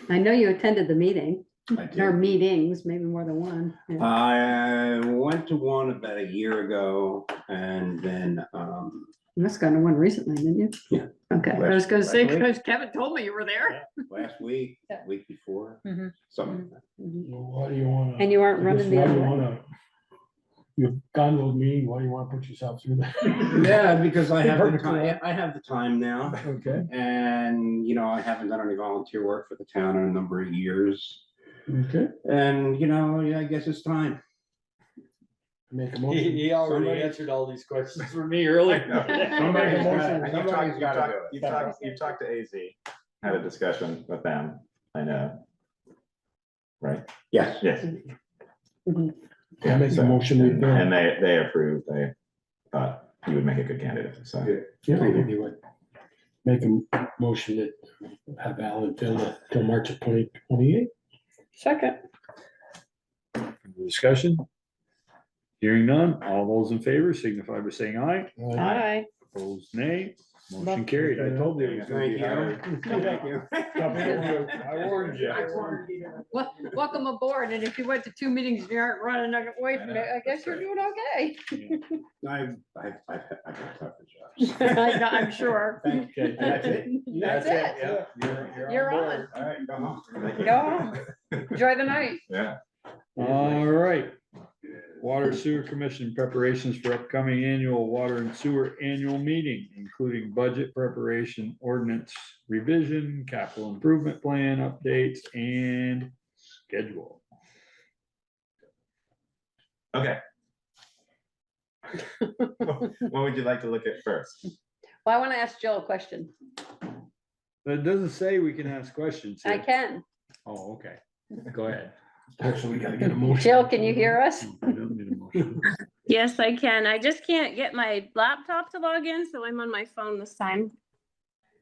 I know you attended the meeting, I did. or meetings, maybe more than one. Yeah. I went to one about a year ago and then, You must have gone to one recently, didn't you? Yeah. Okay, I Last- was gonna say, last week. because Kevin told me you were there. last week, Yeah. week before, Mhm. something like that. Mhm. Why do you wanna? And you weren't I guess running the why do other you way. wanna- You've gone to a meeting, why do you wanna put yourself through that? Yeah, because I have the Perfect. time, I have the time now. Okay, And, you know, I haven't done any volunteer work for the town in a number of years. okay. And, you know, yeah, I guess it's time. Make a motion. already Somebody- answered all these questions for me earlier. Somebody's gotta- And somebody's gotta do it. you've talked to AZ, had a discussion with them, I know. Right? Yes. Yes. Mhm. I make a so- motion, we And bill. they approved, they thought you would make a good candidate, so. Yeah, maybe what. Make a motion that have Alan till March of 2028. Second. Discussion? Hearing none, all those in favor signify by saying aye. Aye. Opposed, nay. Motion carried. I told you it was gonna Thank be you. hard. Thank you. I warned you. Well, welcome aboard, and if you went to 2 meetings, and you aren't running away from it, I guess you're doing okay. I've got tougher jobs. I'm sure. Okay, That's it? That's it. Yeah, You're board. on. All right, go home. Go home. Enjoy the night. Yeah. All right. Water Sewer Commission preparations for upcoming annual water and sewer annual meeting, including budget preparation, ordinance revision, capital improvement plan updates, and schedule. Okay. What would you like to look at first? Well, I want to ask Jill a question. But it doesn't say we can ask questions I here. can. Oh, okay. Go ahead. Actually, we gotta get a motion. Jill, can you hear us? We don't need a motion. Yes, I can. I just can't get my laptop to log in, so I'm on my phone this time.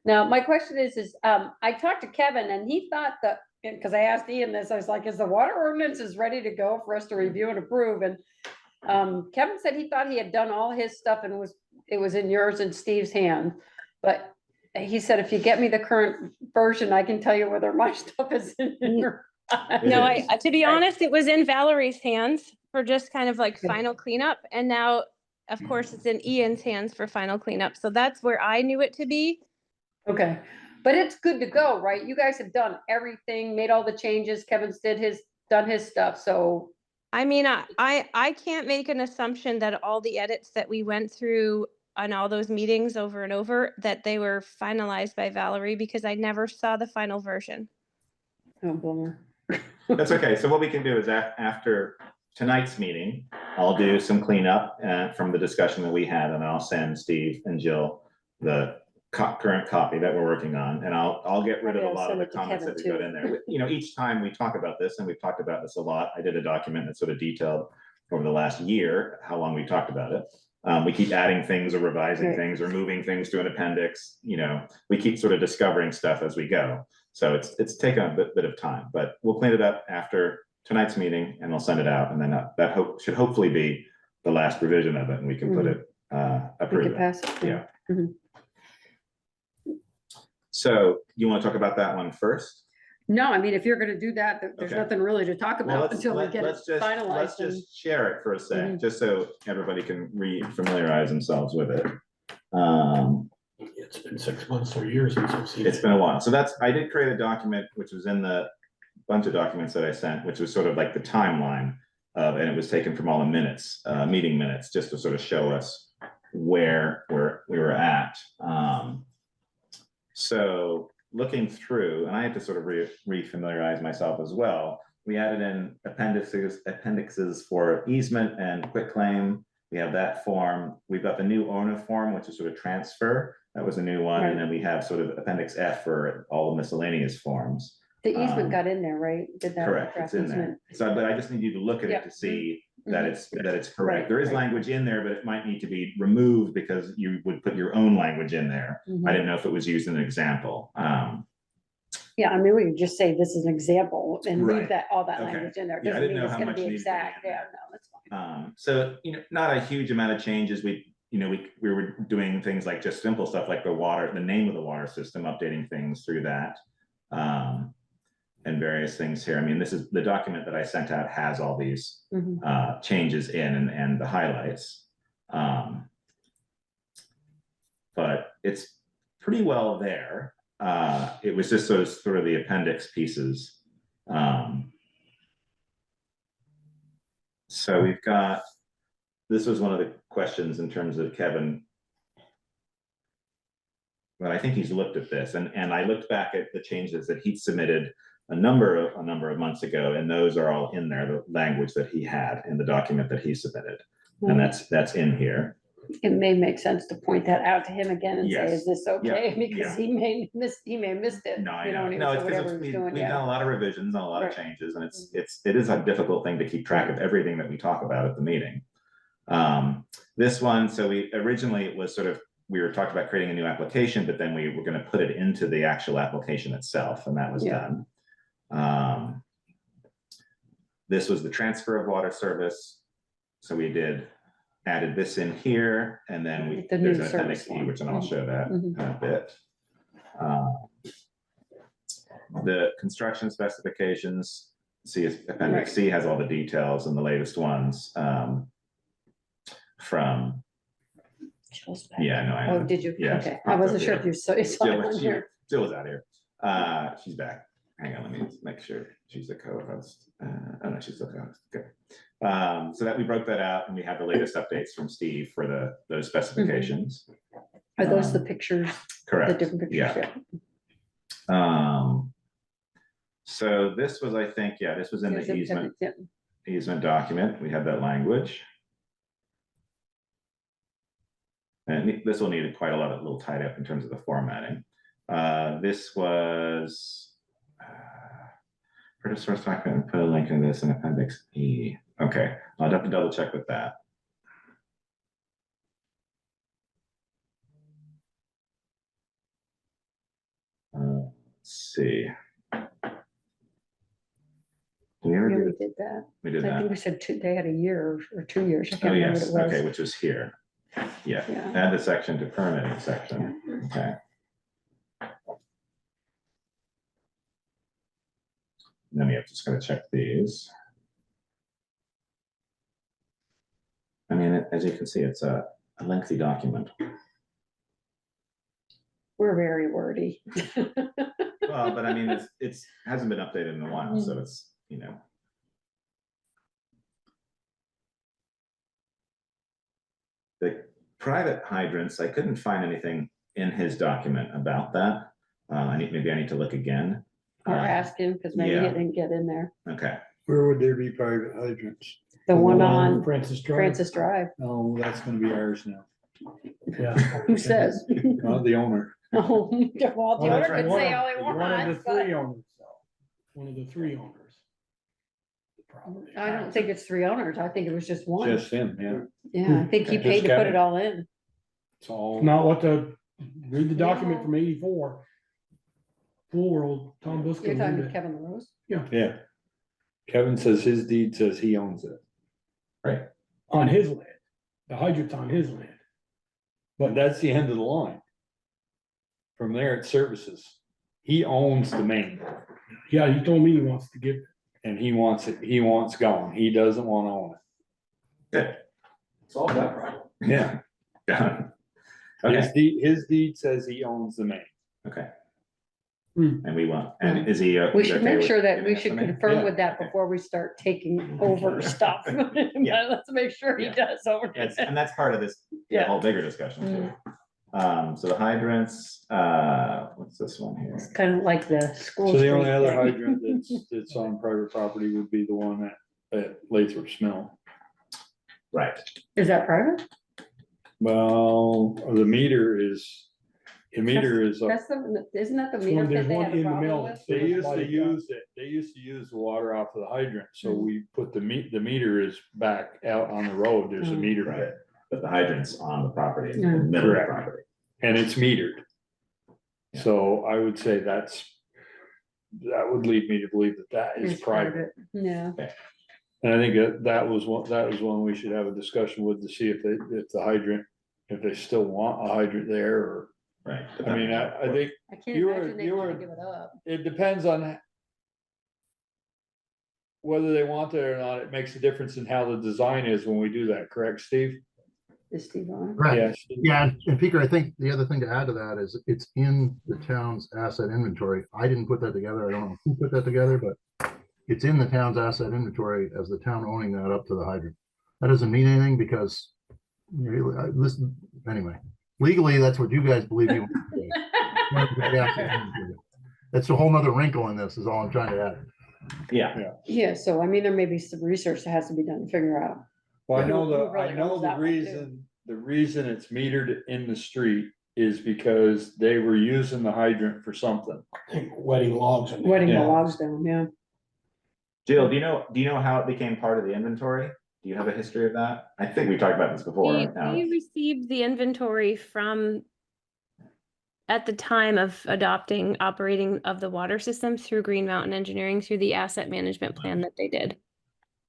Now, my question is, I talked to Kevin and he thought that, because I asked Ian this, I was like, is the water ordinance is ready to go for us to review and approve? And Kevin said he thought he had done all his stuff and it was in yours and Steve's hand. But he said, if you get me the current version, I can tell you whether my stuff is in there. No, to be honest, it was in Valerie's hands for just kind of like final cleanup. And now, of course, it's in Ian's hands for final cleanup. So that's where I knew it to be. Okay, but it's good to go, right? You guys have done everything, made all the changes. Kevin's done his stuff, so. I mean, I can't make an assumption that all the edits that we went through on all those meetings over and over, that they were finalized by Valerie, because I never saw the final version. Oh, bummer. That's okay. So what we can do is after tonight's meeting, I'll do some cleanup from the discussion that we had, and I'll send Steve and Jill the current copy that we're working on, and I'll get rid of a Maybe I'll lot of send the it to comments Kevin that we got too. in there. You know, each time we talk about this, and we've talked about this a lot, I did a document that sort of detailed over the last year how long we talked about it. We keep adding things or revising Right. things or moving things to an appendix. You know, we keep sort of discovering stuff as we go. So it's taken a bit of time, but we'll clean it up after tonight's meeting and we'll send it out, and then that should hopefully be the last revision of it, and we can put it We approve could it. pass it. Yeah. Mhm. So you want to talk about that one first? No, I mean, if you're gonna do that, there's Okay. nothing really to talk Well, about until we get it let's finalized. and- just share it for a sec, Mhm. just so everybody can familiarize themselves with it. It's been 6 months or years since I've seen it. It's been a while. So I did create a document, which was in the bunch of documents that I sent, which was sort of like the timeline and it was taken from all the minutes, meeting minutes, just to sort of show us where we were at. So looking through, and I had to sort of re-familiarize myself as well. We added in appendixes for easement and quitclaim. We have that form. We've got the new owner form, which is sort of transfer. That was a new one. Right. And then we have sort of appendix F for all the miscellaneous forms. The easement got in there, right? Did that Correct, draft it's in there. easement? So, but I just need you to look at it Yep. to see Mhm. that it's correct. Right, There is right. language in there, but it might need to be removed because you would put your own language in there. Mhm. I didn't know if it was used in an example. Yeah, I mean, we could just say this is an example and leave Right. that, all that Okay. language in there. Yeah, I Doesn't didn't mean know it's how gonna much be needed to be in exact. Yeah, there. no, that's fine. So, not a huge amount of changes. We were doing things like just simple stuff like the name of the water system, updating things through that. And various things here. I mean, this is the document that I sent out has all these Mhm. changes in and the highlights. But it's pretty well there. It was just sort of the appendix pieces. So we've got, this was one of the questions in terms of Kevin. Well, I think he's looked at this, and I looked back at the changes that he submitted a number of months ago, and those are all in there, the language that he had in the document that he submitted. And that's in here. It may make sense to point that out to him again and say, Yes. is this okay? Yeah. Because he may have missed it. No, I you know. and he No, was- it's whatever because he was we've doing, done yeah. a lot of revisions and a lot of Right. changes, and it is a difficult thing to keep track of everything that we talk about at the meeting. This one, so originally it was we were talking about creating a new application, but then we were going to put it into the actual application itself, and that was Yeah. done. This was the transfer of water service. So we added this in here, and then The new there's an appendix service E, one. which and I'll show that Mhm. in a bit. The construction specifications, see appendix C has all the details and the latest ones from. Jill's back. Yeah, no, I know. Oh, did you? Yeah, Okay, I wasn't sure if you saw it on here. Jill was out here. She's back. Hang on, let me make sure she's the co-host. Oh no, she's the co-host. Okay. So that we broke that out, and we have the latest updates from Steve for those specifications. Are those the pictures? Correct. The different pictures, yeah. So this was, I think, this was in There's the a- easement yeah. easement document. We have that language. And this will need quite a little tied up in terms of the formatting. This was British source document, put a link in this in appendix E. Okay, I'll have to double check with that. Let's see. Did we ever Yeah, do we this? did that. We did I think that. we said they had a year or 2 years. I Oh, can't remember yes, what it was. okay, which was here. Yeah, Yeah. add the section to permitting section, okay. Then we have just gotta check these. I mean, as you can see, it's a lengthy document. We're very wordy. Well, but I mean, it's hasn't been updated in a while, so it's, The private hydrants, I couldn't find anything in his document about that. Maybe I need to look again. Or ask him, because maybe he yeah. didn't get in there. Okay. Where would there be private hydrants? The one on Francis Drive. Francis Drive. Oh, that's gonna be ours now. Yeah. Who says? Well, the owner. Oh, well, the Well, owner that's right. could say all he One of wants, the but three owners, though. One of the three owners. The property. I don't think it's 3 owners. I think it was just one. Just him, yeah. Yeah, I think he Just paid to put Kevin. it all in. It's all. Not what read the document from 84. Full world, Tom Busco. You're talking did to it. Kevin LaRose? Yeah. Kevin says his deed says he owns it. Right. On his land. The hydrant's on his land. But that's the end of the line. From there, it services. He owns the main. Yeah, he told me he wants to give it. And he wants it, he wants gone. He doesn't want to own it. Good. Solve that problem. Yeah. Done. Okay. His deed says he owns the main. Okay. And we want, and is he? We he's should okay make with sure that we giving us should the name? confirm Yeah, with that okay. before we start taking over stuff. But let's make sure he Yeah. does own it. And that's part of this, the Yeah. whole bigger discussion too. So the hydrants, what's this one here? It's kind of like the school. So the only street other thing. hydrant that's on private property would be the one at Lathrop's Mill. Right. Is that private? Well, the meter is up. That's the, isn't that the meter There's pit they one had a in the problem mill. with? They used to use it, they used to use the water off of the hydrant, so we put the meter is back out on the road, there's a meter Right. pit. But the hydrant's on the property, in the middle of the Correct. property. And it's metered. Yeah. So I would say that would lead me to believe that is It's private. Yeah. And I think that was one we should have a discussion with to see if the hydrant, if they still want a hydrant there, or, Right. I mean, I think I can't You imagine they were- want to give it up. it depends on whether they want it or not. It makes a difference in how the design is when we do that, correct, Steve? Is Steve on? Right. Yes. Yeah, and Peter, I think the other thing to add to that is it's in the town's asset inventory. I didn't put that together. I don't know who put that together, but it's in the town's asset inventory as the town owning that up to the hydrant. That doesn't mean anything because listen, anyway, legally, that's what you guys believe you want to do. That's a whole nother wrinkle in this is all I'm trying to add. Yeah. Yeah, so I mean, there may be some research that has to be done to figure out. Well, I Who know really owns that one, too? the reason it's metered in the street is because they were using the hydrant for something. I think wetting logs. in there. Wetting the Yeah. logs down, yeah. Jill, do you know how it became part of the inventory? Do you have a history of that? I think we talked about this before. We received the inventory from, at the time of adopting operating of the water system through Green Mountain Engineering through the asset management plan that they did.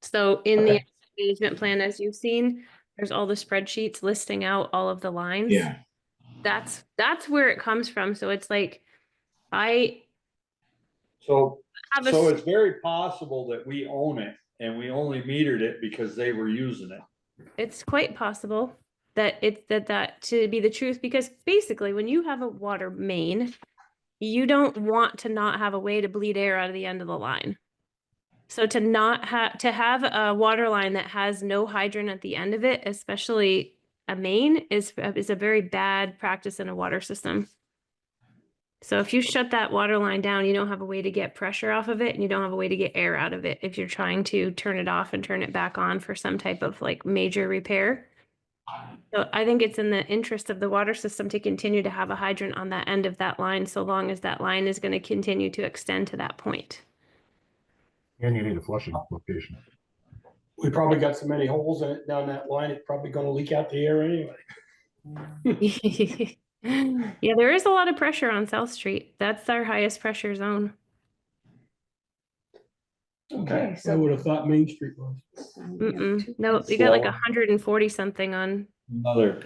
So in the Okay. asset management plan, as you've seen, there's all the spreadsheets listing out all of the lines. Yeah. That's where it comes from. So it's like, I So, have a. so it's very possible that we own it and we only metered it because they were using it. It's quite possible that that to be the truth, because basically when you have a water main, you don't want to not have a way to bleed air out of the end of the line. So to have a water line that has no hydrant at the end of it, especially a main, is a very bad practice in a water system. So if you shut that water line down, you don't have a way to get pressure off of it, and you don't have a way to get air out of it if you're trying to turn it off and turn it back on for some type of like major repair. So I think it's in the interest of the water system to continue to have a hydrant on that end of that line, so long as that line is going to continue to extend to that point. And you need a flushing location. We probably got so many holes in it down that line, it's probably gonna leak out the air anyway. Yeah, there is a lot of pressure on South Street. That's our highest pressure zone. Okay, I so. would have thought Main Street was. No, you got like 140 something on. Another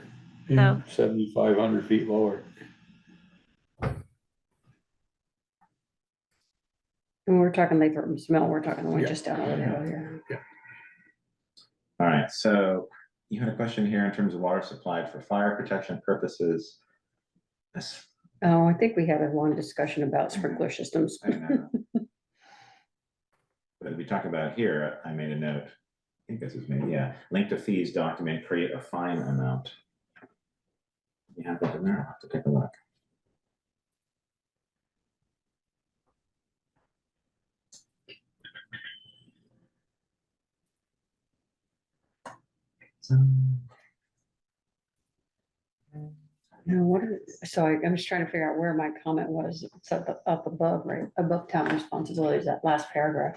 So 7,500 feet lower. And we're talking Lathrop's Mill, we're talking the one just down over there. All right, so you had a question here in terms of water supplied for fire protection purposes. This, Oh, I think we had a long discussion about sprinkler systems. I know. But we talk about here, I made a note. I think this is maybe, yeah, link to fees document, create a fine amount. You have that in there, I'll have to take a look. No, I'm just trying to figure out where my comment was. It's up above, right, above town responsibilities, that last paragraph,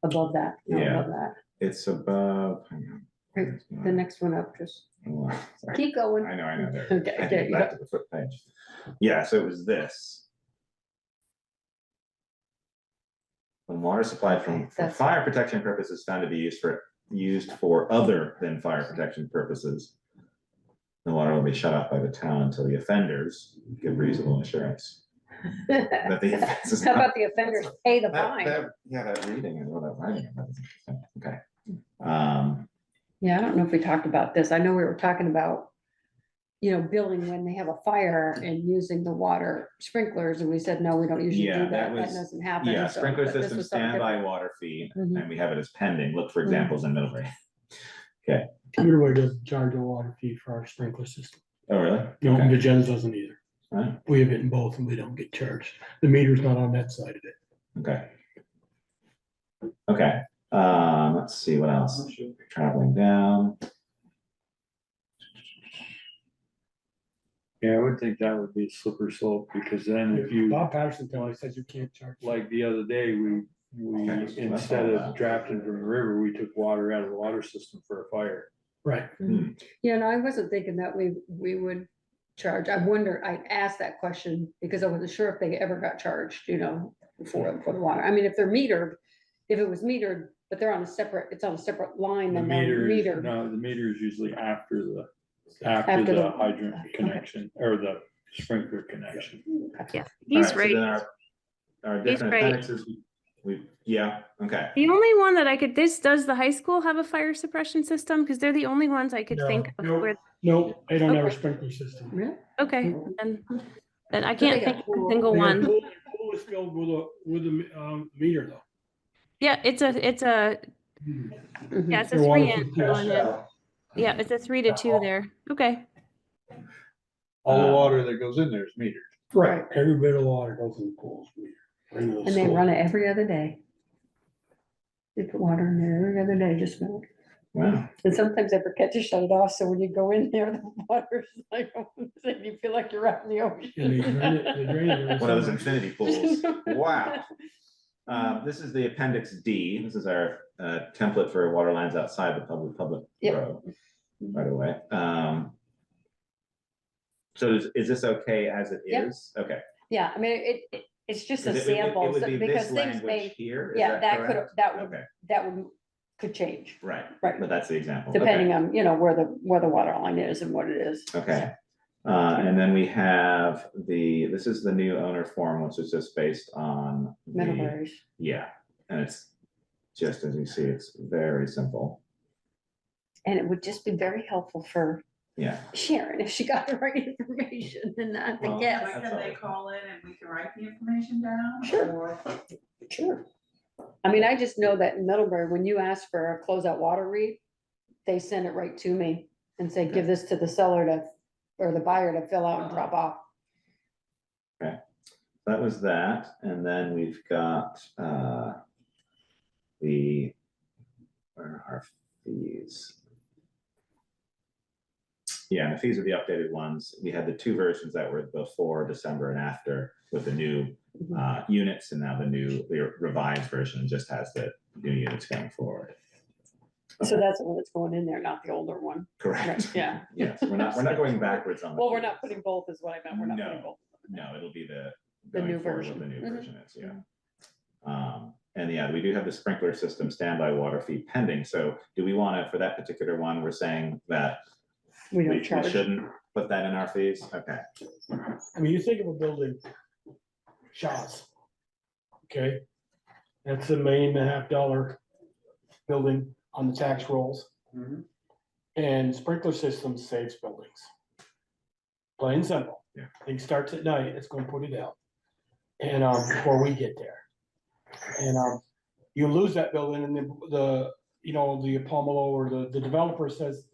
above that, no, Yeah. above that. It's above, hang on. Right, the next one up, just Oh, sorry. keep going. I know, there. Okay, I okay, think back to the foot page. Yeah, so it was this. When water supplied for That's- fire protection purposes found to be used for other than fire protection purposes, the water will be shut off by the town until the offenders give reasonable assurance. That the offense is How not- about the offenders pay the fine? Yeah, that reading and all that writing, that was interesting. Okay. Yeah, I don't know if we talked about this. I know we were talking about billing when they have a fire and using the water sprinklers, and we said, no, we don't usually Yeah, do that that, that was- doesn't happen. Yeah, so- sprinkler but this system, was something standby different. water fee, Mhm. and we have it as pending. Look for Mhm. examples in Middlebury. Middlebury doesn't charge a water fee for our sprinkler system. Oh, really? No, Okay. the Gens doesn't either. Right. We have it in both and we don't get charged. The meter's not on that side of it. Okay. Okay, let's see what else. Traveling down. Yeah, I would think that would be a slippery slope, because then if you, Bob Patterson told me, says you can't charge. like the other day, we, Okay, so that's instead all of that. drafting from the river, we took water out of the water system for a fire. Right. Yeah, no, I wasn't thinking that we would charge. I wonder, I asked that question because I wasn't sure if they ever got charged, for the water. I mean, if they're metered, if it was metered, but they're on a separate, it's on a separate line The than they're meter is, metered. no, the meter is usually after After the the- hydrant connection, or the sprinkler connection. Yeah, All he's so right. then our He's different right. appendixes, yeah, okay. The only one that I could, does the high school have a fire suppression system? Because they're the only ones I could think of where, No, they don't have a Okay. sprinkler system. Really? okay, then I But they can't got think of a single They got one. Pool is filled with a meter though. Yeah, it's a, Mhm. yeah, it's a Their water 3 amp system going in. out. Yeah, it's a 3 to 2 there. Okay. All the water that goes in there is metered. Right, every bit of water goes in the pools. And they run it every other day. They put water in there every other day, just milk. Wow. And sometimes I forget to shut it off, so when you go in there, the water's like, you feel like you're out in the ocean. And they drain it. One of those infinity pools. Wow. This is the appendix D. This is our template for water lines outside the public Yep. road right away. So is this okay as it Yep. is? Okay. Yeah, I mean, it's just a Because it would- sample, It would so- be because this things language may, here, is yeah, that that could, correct? Okay, that could change, right, right, but that's the example. depending Okay. on, where the water line is and what it is. Okay, and then we have this is the new owner form, which is just based on Middlebury's. yeah, and it's just, as you see, it's very simple. And it would just be very helpful for Yeah, Sharon if she got the right information and not the Well, guess. Can they call in and we can write the information down? Sure. Or- Sure. I mean, I just know that in Middlebury, when you ask for a closeout water read, they send it right to me and say, give this to the seller or the buyer to fill out and drop off. that was that, and then we've got where are our fees? Yeah, and the fees are the updated ones. We had the two versions that were before December and after with the new units, and now the revised version just has the new units going forward. So that's the one that's going in there, not the older one. Correct. Right, yeah. Yes, we're not going backwards on the. Well, we're fees. not putting both is what I meant. We're not putting both. No, it'll be the The going new forward version. what The new Mhm. version is, yeah. And yeah, we do have the sprinkler system standby water fee pending. So do we want to, for that particular one, we're saying that We we don't charge. shouldn't put that in our fees? Okay. I mean, you think of a building, Shaw's. Okay, that's $1.5 million building on the tax rolls. And sprinkler system saves buildings. Plain and simple. Yeah. Thing starts at night, it's gonna put it out. And, before we get there. And, you lose that building and the Pomelo or the developer says,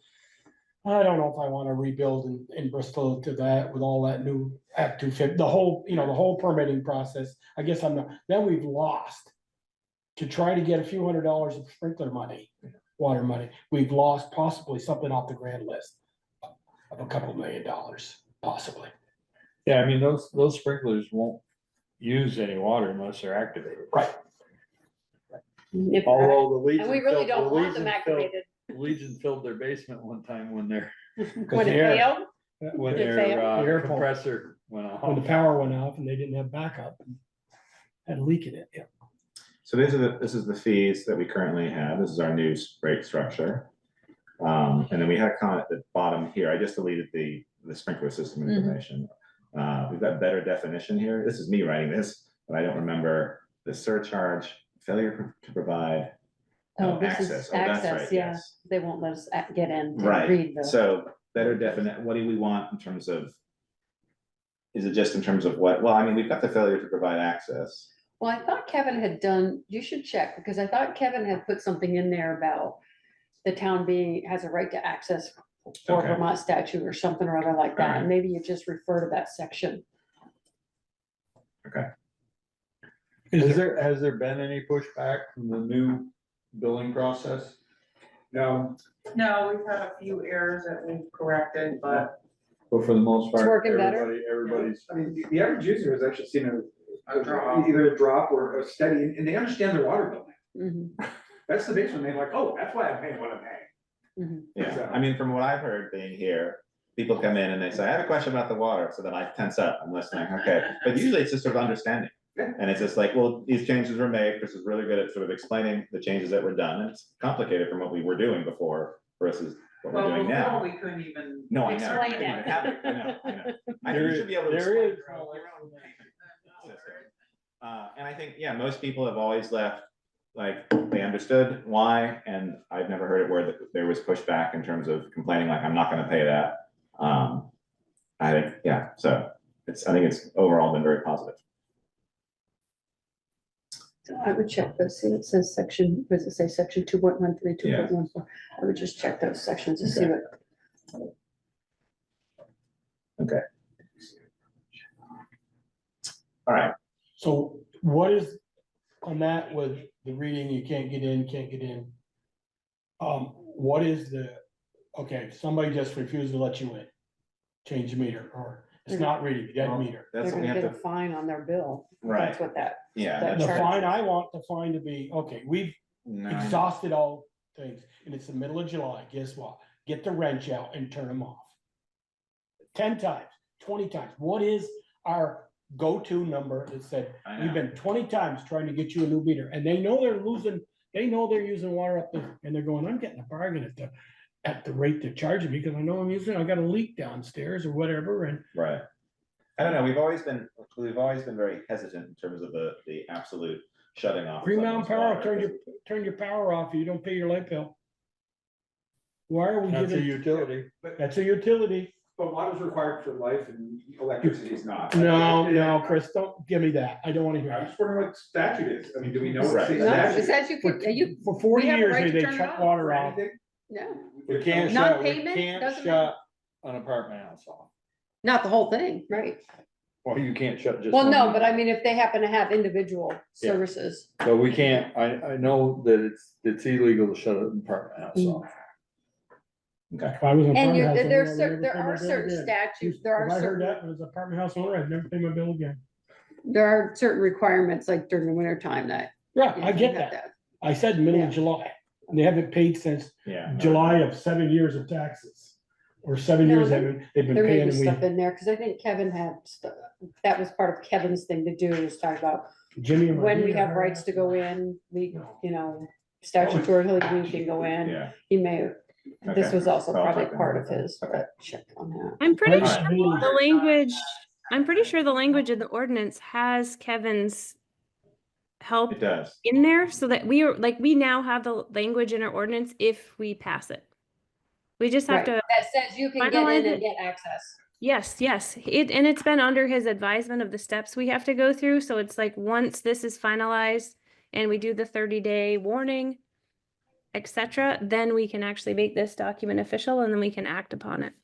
I don't know if I wanna rebuild in Bristol to that with all that new Act 250, the whole permitting process. I guess then we've lost. To try to get a few $100s of sprinkler money, water money, we've lost possibly something off the grand list of a couple $1 million, possibly. Yeah, I mean, those sprinklers won't use any water unless they're activated. Right. Although the Legion. And we really filled- don't the want them Legion activated. Legion filled their basement one time when their When it failed, when Did it fail? their Air pump. compressor went off. When the power went off and they didn't have backup, had a leak in it, yeah. So this is the fees that we currently have. This is our new rate structure. And then we had a comment at the bottom here. I just deleted the sprinkler system information. We've got better definition here. This is me writing this, but I don't remember the surcharge, failure to provide. Oh, this is access. Oh, that's access, right, yeah. yes. They won't let us get in to Right, read the. so better definite, what do we want in terms of? Is it just in terms of what, well, I mean, we've got the failure to provide access. Well, I thought Kevin had done, you should check, because I thought Kevin had put something in there about the town has a right to access for Okay. Vermont statute or something or other like that, Alright. and maybe you just refer to that section. Okay. Has there been any pushback from the new billing process? No, No, we've had a few errors that we've corrected, but But for the most It's part, working better? everybody's, I mean, the average user has actually seen A drop. either a drop or a steady, and they understand their water bill. Mhm, That's the big one. They're like, oh, that's why I'm paying what I'm paying. mhm. Yeah, I mean, from what I've heard being here, people come in and they say, I have a question about the water, so then I tense up, I'm listening, okay, but usually it's just sort of understanding. Yeah. And it's just like, well, these changes were made, Chris is really good at sort of explaining the changes that were done, and it's complicated from what we were doing before versus what we're well, doing before now. we couldn't even. No, I know. explain I didn't it. even have it. I know. I think There you should be able to there explain is- your own system. And I think, yeah, most people have always left, like, they understood why, and I've never heard it where there was pushback in terms of complaining, like, I'm not gonna pay that. I think, yeah, so I think it's overall been very positive. So I would check those, see, it says section, what does it say, section 2.13, 2.14, I would just check those sections to see Okay. what. Okay. All right, So what is on that with the reading, you can't get in? What is okay, somebody just refused to let you in, change the meter, or it's not reading, dead meter. They're that's what we gonna have get a to, fine on their bill. Right. That's what that, yeah. that The that's- charge- fine, I want the fine to be, okay, we've No, exhausted all things, and it's the middle of July, guess what? Get the wrench out and turn them off. 10 times, 20 times, what is our go-to number that said, I we've know. been 20 times trying to get you a new meter, and they know they're losing, they know they're using water up there, and they're going, I'm getting a bargain at the rate they're charging me, because I know I'm using, I got a leak downstairs or whatever, and Right. I don't know, we've always been very hesitant in terms of the absolute shutting off. of Green Mountain someone's Power, water, turn your power off, you don't pay your light bill. Why are we that's a giving, utility. that's a utility. But water's required for life and electricity is not. No, Chris, don't give me that, I don't wanna hear I'm that. just wondering what statute is. I mean, do we know what Right. state no, statute? it says you could, you, For 40 we have a years, right to they turn it shut off water For off. anything? yeah, We can't shut, we Non-payment can't doesn't shut an apartment house off. not the whole thing, right? Well, you can't shut just. Well, one no, unit. but I mean, if they happen to have individual Yeah. services, But we can't, I know that it's illegal to shut an apartment house Mm. off. Okay, If I was an and apartment you, house owner, I there's, would cer- never there pay my are bill certain again. statutes, there are If I heard certain, that as an apartment house owner, I'd never pay my bill again. there are certain requirements, like during the winter time that. Yeah, you I know, get you have that. to- I said middle Yeah. of July, and they haven't paid since yeah. no, July of 7 years of taxes. Or 7 No, years there- they've been There may paying, be and we, stuff in there, cause I think Kevin had stuff, that was part of Kevin's thing to do, was talk about Jimmy and my. when we have rights to go in, we, you know, statutorily, we can go in. Yeah, He may, this Okay. was also Well, I'll probably talk to him part about of that. his, Okay. but check on that. I'm pretty Alright. sure the language, I'm pretty sure the language in the ordinance has Kevin's help it does. in there so that we now have the language in our ordinance if we pass it. We just have Right, to, that says you can get finalize in and it. get access. yes, and it's been under his advisement of the steps we have to go through. So it's like, once this is finalized and we do the 30-day warning, etc., then we can actually make this document official and then we can act upon it.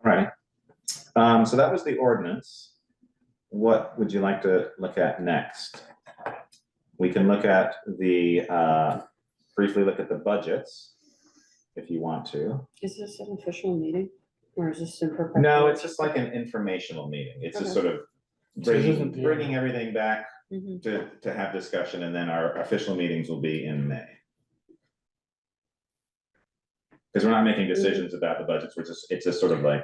Right. So that was the ordinance. What would you like to look at next? We can look at briefly look at the budgets, if you want to. Is this an official meeting, or is this in No, preparation? it's just like an informational meeting. It's just Okay. sort of So this isn't the- bringing everything back Mhm. to have discussion, and then our official meetings will be in May. Because we're not making decisions about the budgets, it's just sort of like,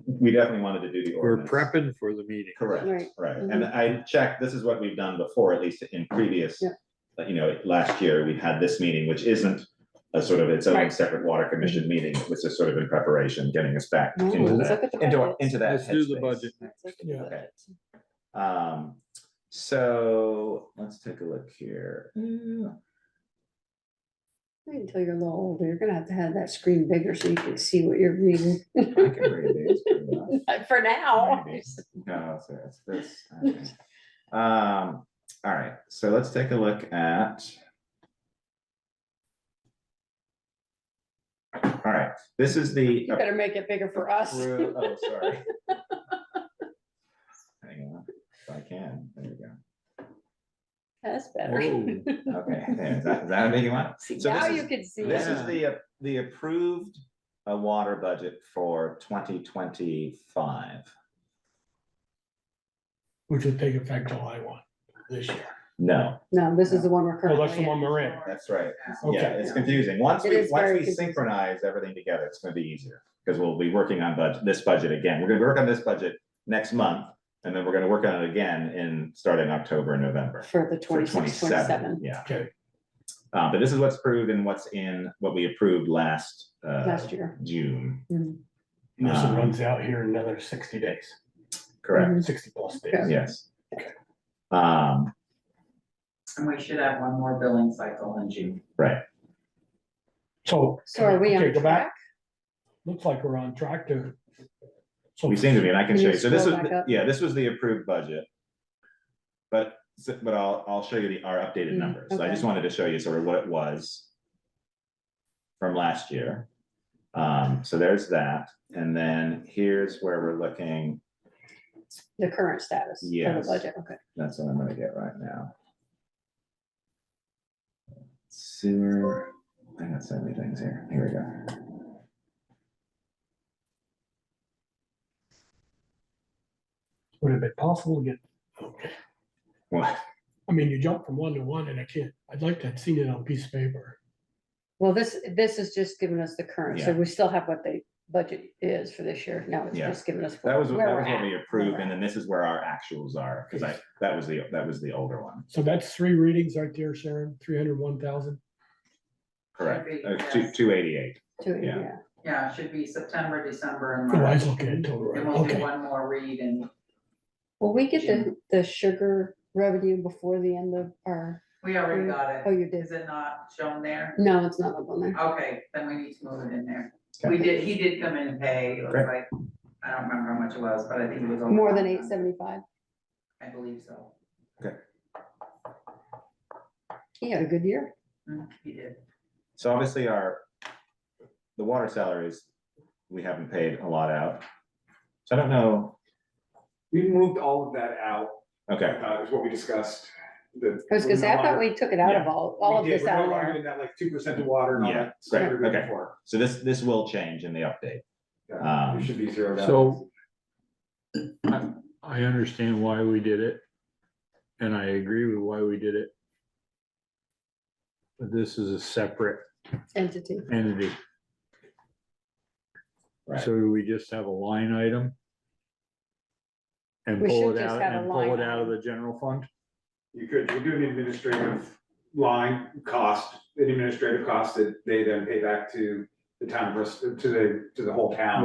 we definitely wanted to do the We're ordinance. prepping for the meeting. Correct, Right. right. Mhm. And I checked, this is what we've done before, at least in previous, Yeah. Last year, we've had this meeting, which isn't a sort of its own Right. separate water commission meeting, which is sort of in preparation, getting us back No, into let's that, look at the budgets. into that Let's do the headspace. budget. Let's look at Yeah. the Okay. budgets. So let's take a look here. Wait until you're a little older, you're gonna have to have that screen bigger so you can see what you're reading. I can read these pretty well. For now. Maybe. No, it's this. Okay. All right, so let's take a look at. All right, this is the. You better make it bigger for us. Oh, sorry. Hang on, if I can, there we go. That's better. Okay, there, is that how big you want? See, So now this you is- can see. This it. is the approved water budget for 2025. Which would take effect July 1 this year. No, No, this is the one we're Oh, currently that's the one we're in. that's right. Okay. Yeah, it's confusing. Once It we is very confusing. synchronize everything together, it's gonna be easier. Because we'll be working on this budget again. We're gonna work on this budget next month. And then we're gonna work on it again starting October and November. For the 26, 27. Yeah. Okay. But this is what's approved and what's in what we approved last year. June. And this one runs out here in another 60 days, Correct. 60 plus days. Okay. Yes. Okay. And we should have one more billing cycle in June. Right. So. So are we okay, on go back. track? Looks like we're on track to. So We seem to be, and I can Can show you you. So this was, scroll back up? yeah, this was the approved budget. But I'll show you our updated numbers. So I just okay. wanted to show you sort of what it was from last year. So there's that. And then here's where we're looking. The current status of the Yes. budget, okay. That's what I'm gonna get right now. Sewer, I got so many things here. Here we go. would it be possible to get, okay. What? I mean, you jump from one to one and I can't, I'd like to have seen it on a piece of paper. Well, this is just giving us the current, so Yeah. we still have what the budget is for this year. Now it's Yeah. just giving us. That was where we're what at. we approved, and then this is where our actuals are, because that was the older one. So that's 3 readings right there, Sharon, 301,000. Correct. Should be, yes. 288. Yeah. Yeah. Yeah, it should be September, December and Oh, I March. was looking at total, And right, we'll do okay. one more read and Will we get the sugar revenue before the end of our, we already got oh, it. you did? Is it not shown there? No, it's not up on there. Okay, then we need to move it in there. Okay. He did come in and pay, it was Great. like, I don't remember how much it was, but I think it was over. More than 500. 875. I believe so. He had a good year. He did. So obviously the water salaries, we haven't paid a lot out. So I don't know. We moved all of that out, Okay, is what we discussed. I was gonna say, I thought we took it out of all of this We're no out longer there. doing that like 2% of water and all Yeah, that stuff great, we did okay. before. so this will change in the update. Yeah, it should be zeroed out. So I understand why we did it. And I agree with why we did it. But this is a separate Entity. entity. Right. So do we just have a line item? And We pull should it just out have a and pull line it out of item. the general fund? You could do an administrative line cost, an administrative cost that they then pay back to the town of Bristol, to the whole town.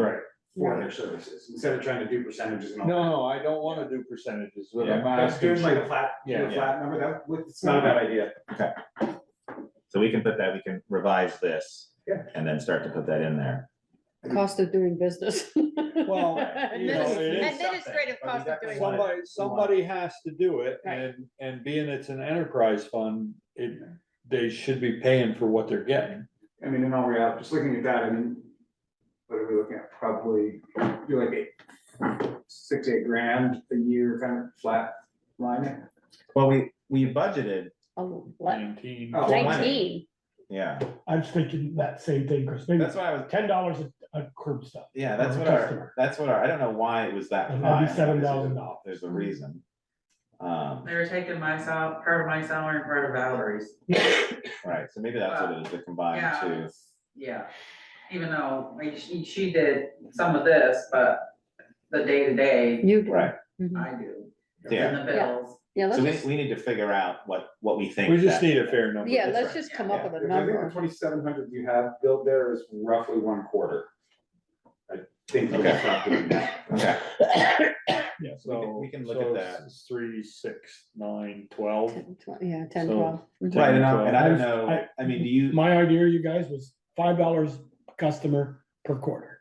For their services, instead of trying to do percentages and all. that. No, I don't wanna do percentages, but I'm That's asking. doing like a flat, Yeah. flat number, it's not a bad idea. Okay. So we can revise this. Yeah. And then start to put that in there. Cost of doing business. Well, you know, it is Administrative something, cost of but we doing. definitely Somebody has to do it, Right. and being it's an enterprise fund, they should be paying for what they're getting. I mean, in all reality, just looking at that, I mean, what are we looking at? Probably do like 6-8 grand a year kind of flat line. Well, we budgeted, Oh, what? 19. Oh, 19. yeah, I was thinking that same thing, Chris, maybe that's why I was, $10 a curb stop. yeah, that's For a what customer. I don't know why it was that And high. that'd be $7,000. There's a reason. They were taking part of my salary and part of Valerie's. Right, so maybe that's what it is, the combined Yeah, two. yeah, even though she did some of this, but the day-to-day, You do. Right, Mhm. I do. Yeah. And the bills. Yeah, so let's just, we need to figure out what we think. We just that- need a fair number. yeah, that's let's right. just come Yeah, up with a I think the number. 2,700 you have billed there is roughly 1/4. I think. Okay. Not doing that. Okay, Yeah, we can look so at that. it's 3, 6, 9, 12. 10, So- 12. Mhm. Right, and I don't I- know, I mean, do you, My idea, you guys, was $5 a customer per quarter.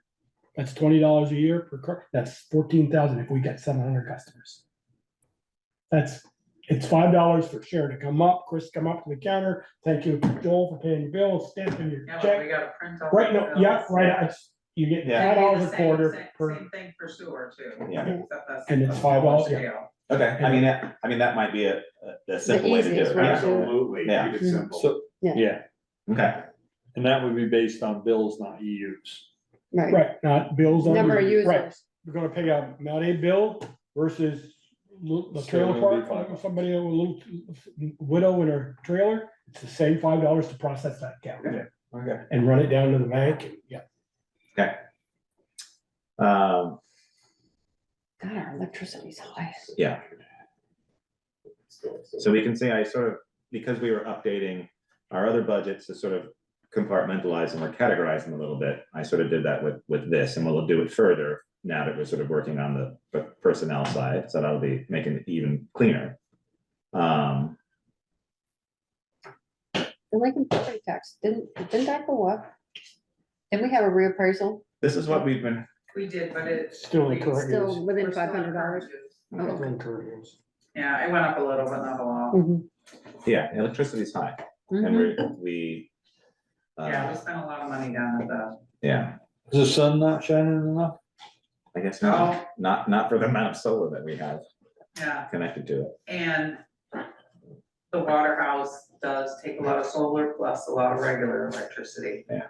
That's $20 a year that's 14,000 if we get 700 customers. It's $5 for Sharon to come up, Chris come up to the counter, thank you, Joel, for paying your bill, stamping your Yeah, but check. we gotta print out. Right, the no, yeah, bills. right, you get Yeah. $5 The a same- quarter same- per, Same thing for sewer too. Yeah. Except that's And it's a $5, smaller yeah. scale. okay, I mean, that might be a simple way to do easiest it. way to Yeah. do it. Absolutely, Yeah. keep it simple. So, Yeah. yeah, Okay, and that would be based on bills, not EUs. Right, right, not bills on. number of right. users. We're gonna pay a Mount bill versus the Still trailer gonna be park, $5. somebody, a little widow in her trailer, it's the same $5 to process that account. okay. And run it down to the bank, and, yeah. Okay. God, our electricity's high. Yeah. So we can say because we were updating our other budgets to sort of compartmentalize them or categorize them a little bit, I sort of did that with this, and we'll do it further now that we're sort of working on the personnel side, so that'll be making it even cleaner. The Lincoln property tax, didn't that go up? Didn't we have a reappraisal? This is what we've been, We did, but it's. Still in we- current Still use. within we're still in $500? current use. Oh, Still in current use. Yeah, it went up a little, but not a lot. Mhm. yeah, electricity's high, and we. Yeah, we spent a lot of money down at the. Yeah, Is the sun not shining enough? I guess not for the amount of solar that we have Yeah, connected to it. and the water house does take a lot of solar plus a lot of regular electricity. Yeah.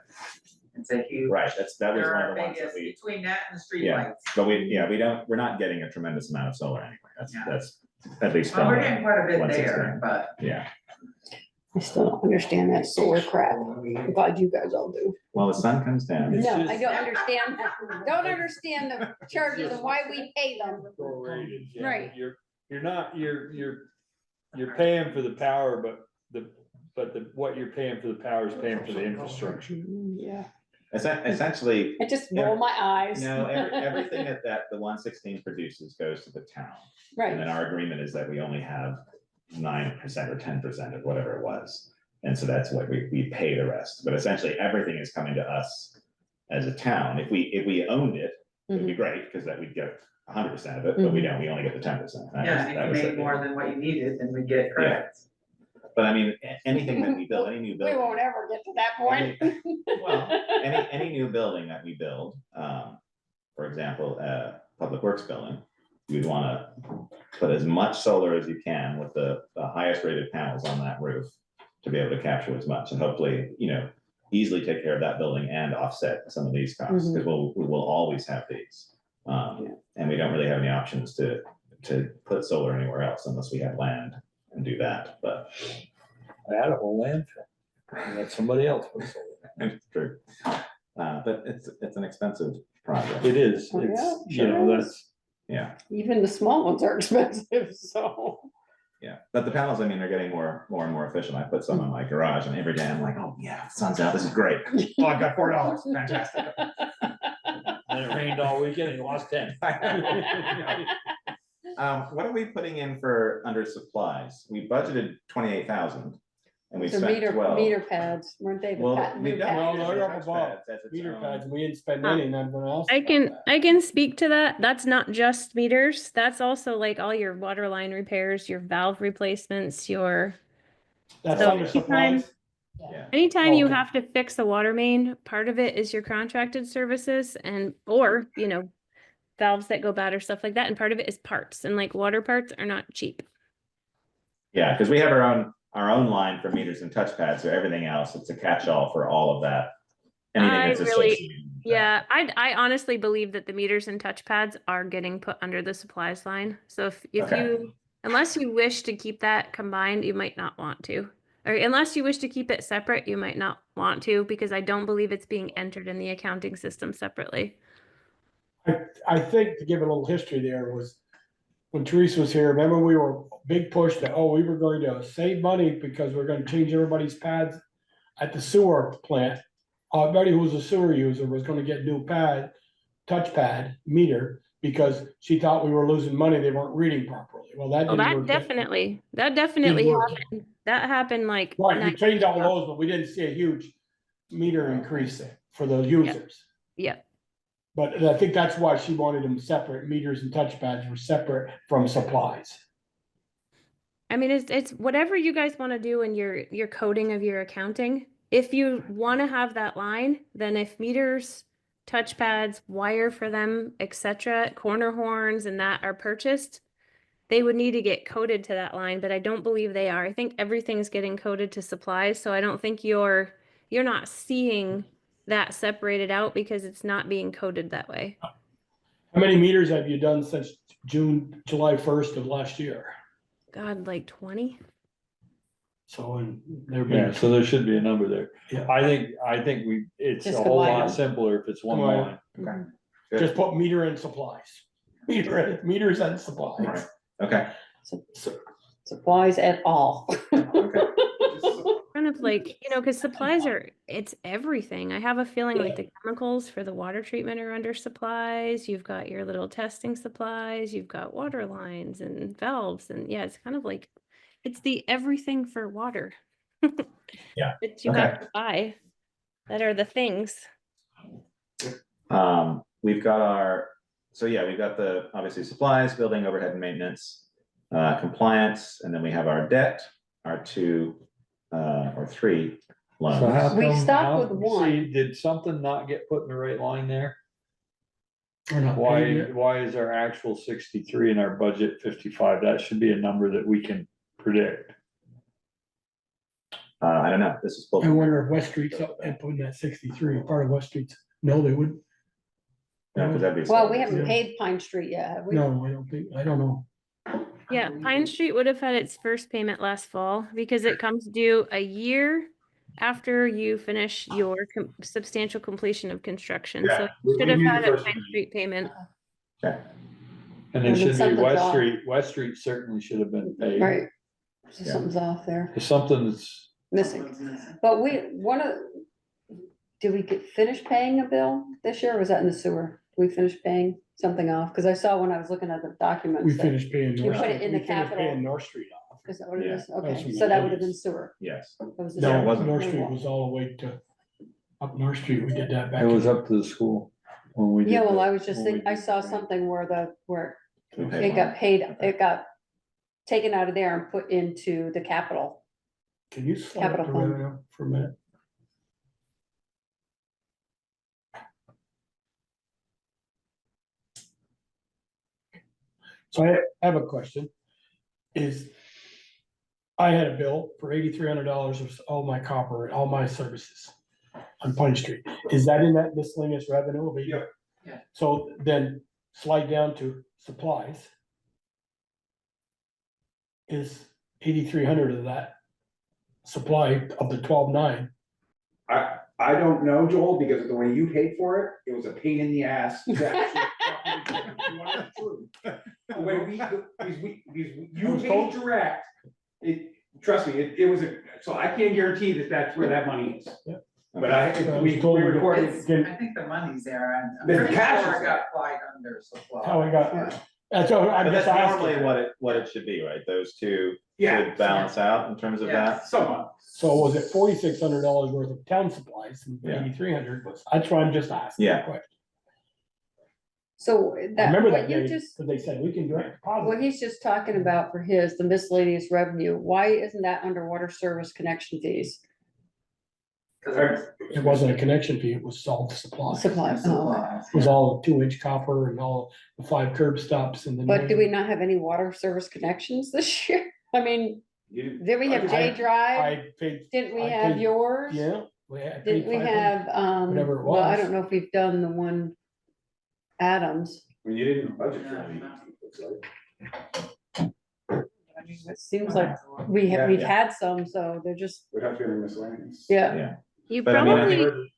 It's a huge. Right, that was They're one our of the ones that biggest, we, between that and the street Yeah. lights. but we're not getting a tremendous amount of solar anyway, Yeah. that's at least Well, from. we're getting quite a bit 116. there, but Yeah, I still don't understand that solar crap. I'm glad you guys all do. well, the sun comes down. It's No, just- I don't understand that. Don't understand the charges and why we pay them. Prorated, yeah, Right. You're not, you're paying for the power, but what you're paying for the power is paying for the infrastructure. Yeah, Essentially, I just roll my eyes. everything that the 116 produces goes to the town. And Right, then our agreement is that we only have 9% or 10% of whatever it was. And so that's what we pay the rest, but essentially everything is coming to us as a town. If we owned it, it'd be great, because that we'd get 100% of it, but we don't, we only get the 10%. That yeah, was- if that you was made the more deal. than what you needed, then we get credits. But I mean, anything that we build, any new we building. won't ever get to that point. Well, any new building that we build, for example, a public works building, you'd wanna put as much solar as you can with the highest rated panels on that roof to be able to capture as much, and hopefully, easily take care of that building and offset some of these costs, because we will always have these. And we don't really have any options to put solar anywhere else unless we have land and do that, but. I had a whole landfill, and let somebody else put solar. It's true. But it's an expensive project. It is, Oh, it's, yeah, sure is. that's, Yeah, Even the small ones are expensive, so. yeah. But the panels, I mean, they're getting more and more efficient. I put some in my garage, and every day I'm like, oh yeah, the sun's out, this is great. Oh, I've got $4, fantastic. and it rained all weekend and you lost 10. What are we putting in for under supplies? We budgeted 28,000 and we The spent meter 12. pads, weren't they? The Well, pat- we've new got pads? Well, meters they're and up touch above. pads, that's its Meter own- pads, we didn't spend any, and everyone else. I can speak to that. That's not just meters. That's also like all your water line repairs, your valve replacements, your That's So under supplies. Yeah. anytime you Okay. have to fix a water main, part of it is your contracted services or valves that go bad or stuff like that. And part of it is parts, and like water parts are not cheap. Yeah, because we have our own line for meters and touchpads, so everything else, it's a catch-all for all of that. Anything I that's really- associated with that. Yeah, I honestly believe that the meters and touchpads are getting put under the supplies line. So if Okay. you, unless you wish to keep that combined, you might not want to. Or unless you wish to keep it separate, you might not want to, because I don't believe it's being entered in the accounting system separately. I think to give a little history there was when Teresa was here, remember we were big push that, we were going to save money because we're gonna change everybody's pads at the sewer plant. Everybody who was a sewer user was gonna get new touchpad meter, because she thought we were losing money, they weren't reading properly. Well, that Well, didn't that work. definitely work. happened. That happened like. Right, we 9 changed all years ago. those, but we didn't see a huge meter increase for the users. Yeah. But I think that's why she wanted them separate, meters and touchpads were separate from supplies. I mean, it's whatever you guys want to do in your coding of your accounting. If you want to have that line, then if meters, touchpads, wire for them, etc., corner horns and that are purchased, they would need to get coded to that line, but I don't believe they are. I think everything's getting coded to supplies, so I don't think you're not seeing that separated out because it's not being coded that way. How many meters have you done since July 1st of last year? God, like 20? So, and there Yeah, so there should be a number there. Yeah. I think it's a Just whole combine lot them. simpler if it's one Combine. line. Okay. just put meter and supplies. Meters and supplies. Right. Okay. Supplies at all. Okay. Kind of like, because supplies it's everything. I have a feeling like the chemicals for the water treatment are under supplies. You've got your little testing supplies, you've got water lines and valves, and yeah, it's kind of like, it's the everything for water. Yeah. That you have to buy, that are the things. We've got we've got the, obviously, supplies, building, overhead and maintenance, compliance, and then we have our debt, our two, or three loans. So how We come- stopped how- with one. see, did something not get put in the right line there? We're not paid yet. Why is our actual 63 and our budget 55? That should be a number that we can predict. I don't know, this is. I wonder if West Street's up and putting that 63, part of West Street's, no, they wouldn't. No, because that'd be. Well, we haven't Yeah. paid Pine Street yet, have we? No, I don't know. Yeah, Pine Street would have had its first payment last fall because it comes due a year after you finish your substantial completion of construction. So Yeah, you we should have need the had a first Pine payment. Street payment. Okay. And Well, it should be something's West off. Street. West Street certainly should have been paid. Right. So Yeah. something's off there, There's something that's, missing. But did we finish paying a bill this year, or was that in the sewer? We finished paying something off, because I saw when I was looking at the documents. We that- finished paying You North put it Street. in the We finished capital. paying North Street off. Is that what it Yeah. is? That was Okay, from so the that would have 80s. been sewer. Yes. That was the No, sewer. it wasn't. North Street was all the way to, up North Street, we did that back. it was in- up to the school when we did. Yeah, well, the- I was just when we thinking, I did saw the- something where We paid it one. got paid, it got taken out of there and put into the capital. Can you slide up Capital the fund. revenue for a minute? So I have a question, I had a bill for $8,300 of all my copper, and all my services on Pine Street. Is that in that miscellaneous revenue? Yep. Yeah. So then slide down to supplies. Is 8,300 of that supply of the 12,900? I don't know, Joel, because the way you paid for it, it was a pain in the ass. to actually- You want it true. The way you paid direct, trust me, it was so I can't guarantee that that's where that money is. Yeah. But we recorded. I think the money's there, and I'm The pretty cash sure is it got applied under supply. How I got, that's all, I'm But just that's normally asking. what it should be, right? Those two Yeah. should balance out in terms of Yeah. that. Somewhat. So was it $4,600 worth of town supplies and Yeah. 8,300 was, that's why I'm just asking. the Yeah. question. So I that, remember what that you day, just, because they said we can direct what deposit. he's just talking about for his, the miscellaneous revenue, why isn't that under water service connection fees? It wasn't a connection fee, it was all the supplies. Supplies, oh, okay. It was all 2-inch copper and all the 5 curb stops and the. But do we not have any water service connections this year? I mean, did we have J Drive? I paid, Didn't we I have paid- yours? yeah. I paid Didn't we 500. have, whatever it well, I was. don't know if we've done the one Adams. When you didn't budget for any, it looks like. I mean, it seems like we've Yeah. had some, so they're just, We'd have to be miscellaneous. yeah. Yeah. You But I mean, I probably, think-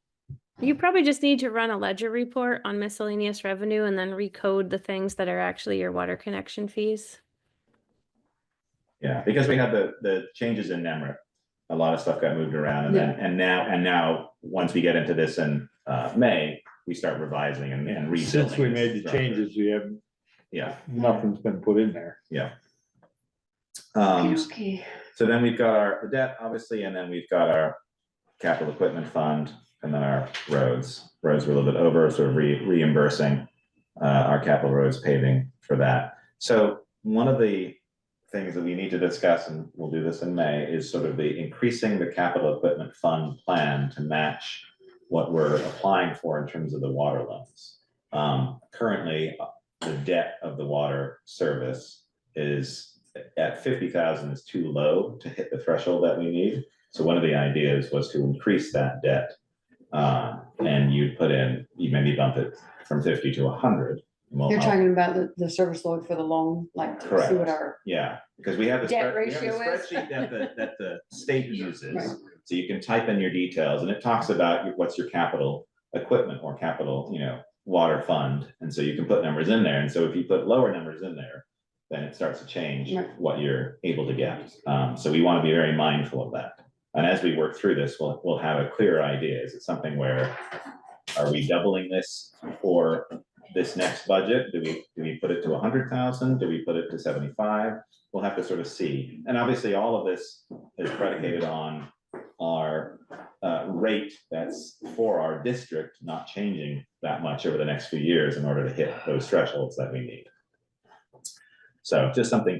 you probably just need to run a ledger report on miscellaneous revenue and then recode the things that are actually your water connection fees. Yeah, because we had the changes in NEMRIC, a lot of stuff got moved around and then, and now, once we get into this in May, we start revising and rebuilding. Since we this made the structure. changes, we have, Yeah, nothing's been put in there. yeah. Okay. So then we've got the debt, obviously, and then we've got our capital equipment fund, and then our roads. Roads were a little bit over, sort of reimbursing our capital roads paving for that. So one of the things that we need to discuss, and we'll do this in May, is sort of the increasing the capital equipment fund plan to match what we're applying for in terms of the water loans. Currently, the debt of the water service is at 50,000 is too low to hit the threshold that we need. So one of the ideas was to increase that debt. And you maybe bump it from 50 to 100. You're talking about the service load for the loan, like to see what Correct. our Yeah, because we have the debt spreadsheet ratio is. that the state uses. Right. So you can type in your details, and it talks about what's your capital equipment or capital, water fund. And so you can put numbers in there. And so if you put lower numbers in there, then it starts to change Right. what you're able to get. So we want to be very mindful of that. And as we work through this, we'll have a clear idea. Is it something where, are we doubling this for this next budget? Do we put it to 100,000? Do we put it to 75? We'll have to sort of see. And obviously, all of this is predicated on our rate that's for our district not changing that much over the next few years in order to hit those thresholds that we need. So just something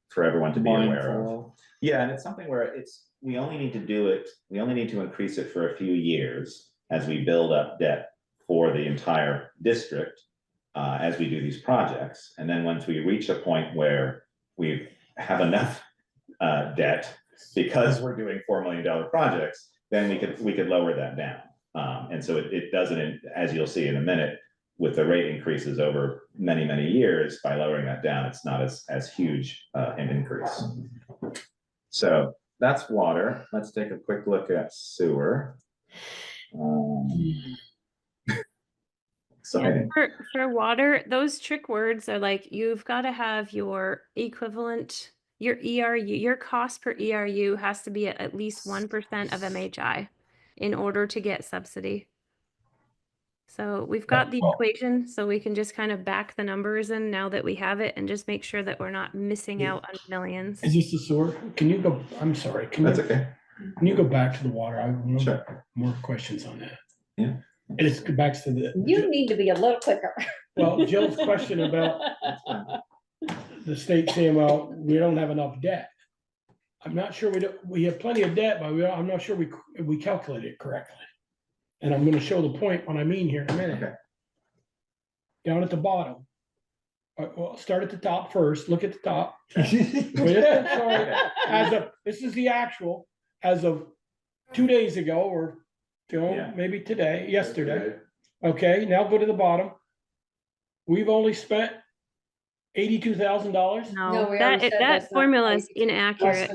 for everyone to be aware of. Yeah, and it's something where we only need to increase it for a few years as we build up debt for the entire district as we do these projects. And then once we reach a point where we have enough debt because we're doing $4 million projects, then we could lower that down. And so it doesn't, as you'll see in a minute, with the rate increases over many, many years, by lowering that down, it's not as huge an increase. So that's water. Let's take a quick look at sewer. Yeah, for water, those trick words are like, you've got to have your equivalent, your ERU, your cost per ERU has to be at least 1% of MHI in order to get subsidy. So we've got the equation, so we can just kind of back the numbers in now that we have it and just make sure that we're not missing out on millions. Is this the sewer? Can you go, I'm sorry. That's okay. Can you go back to the water? I have Sure. more questions on that. Yeah. And it's back to the. You need to be a little quicker. Well, Jill's question about the state saying, well, we don't have enough debt. I'm not sure we have plenty of debt, but I'm not sure we calculated it correctly. And I'm gonna show the point what I mean here in a minute. Okay. Down at the bottom. Well, start at the top first, look at the top. Sorry. This is the actual, as of 2 days ago, or maybe yesterday. Okay, now go to the bottom. We've only spent $82,000. No, that formula is inaccurate.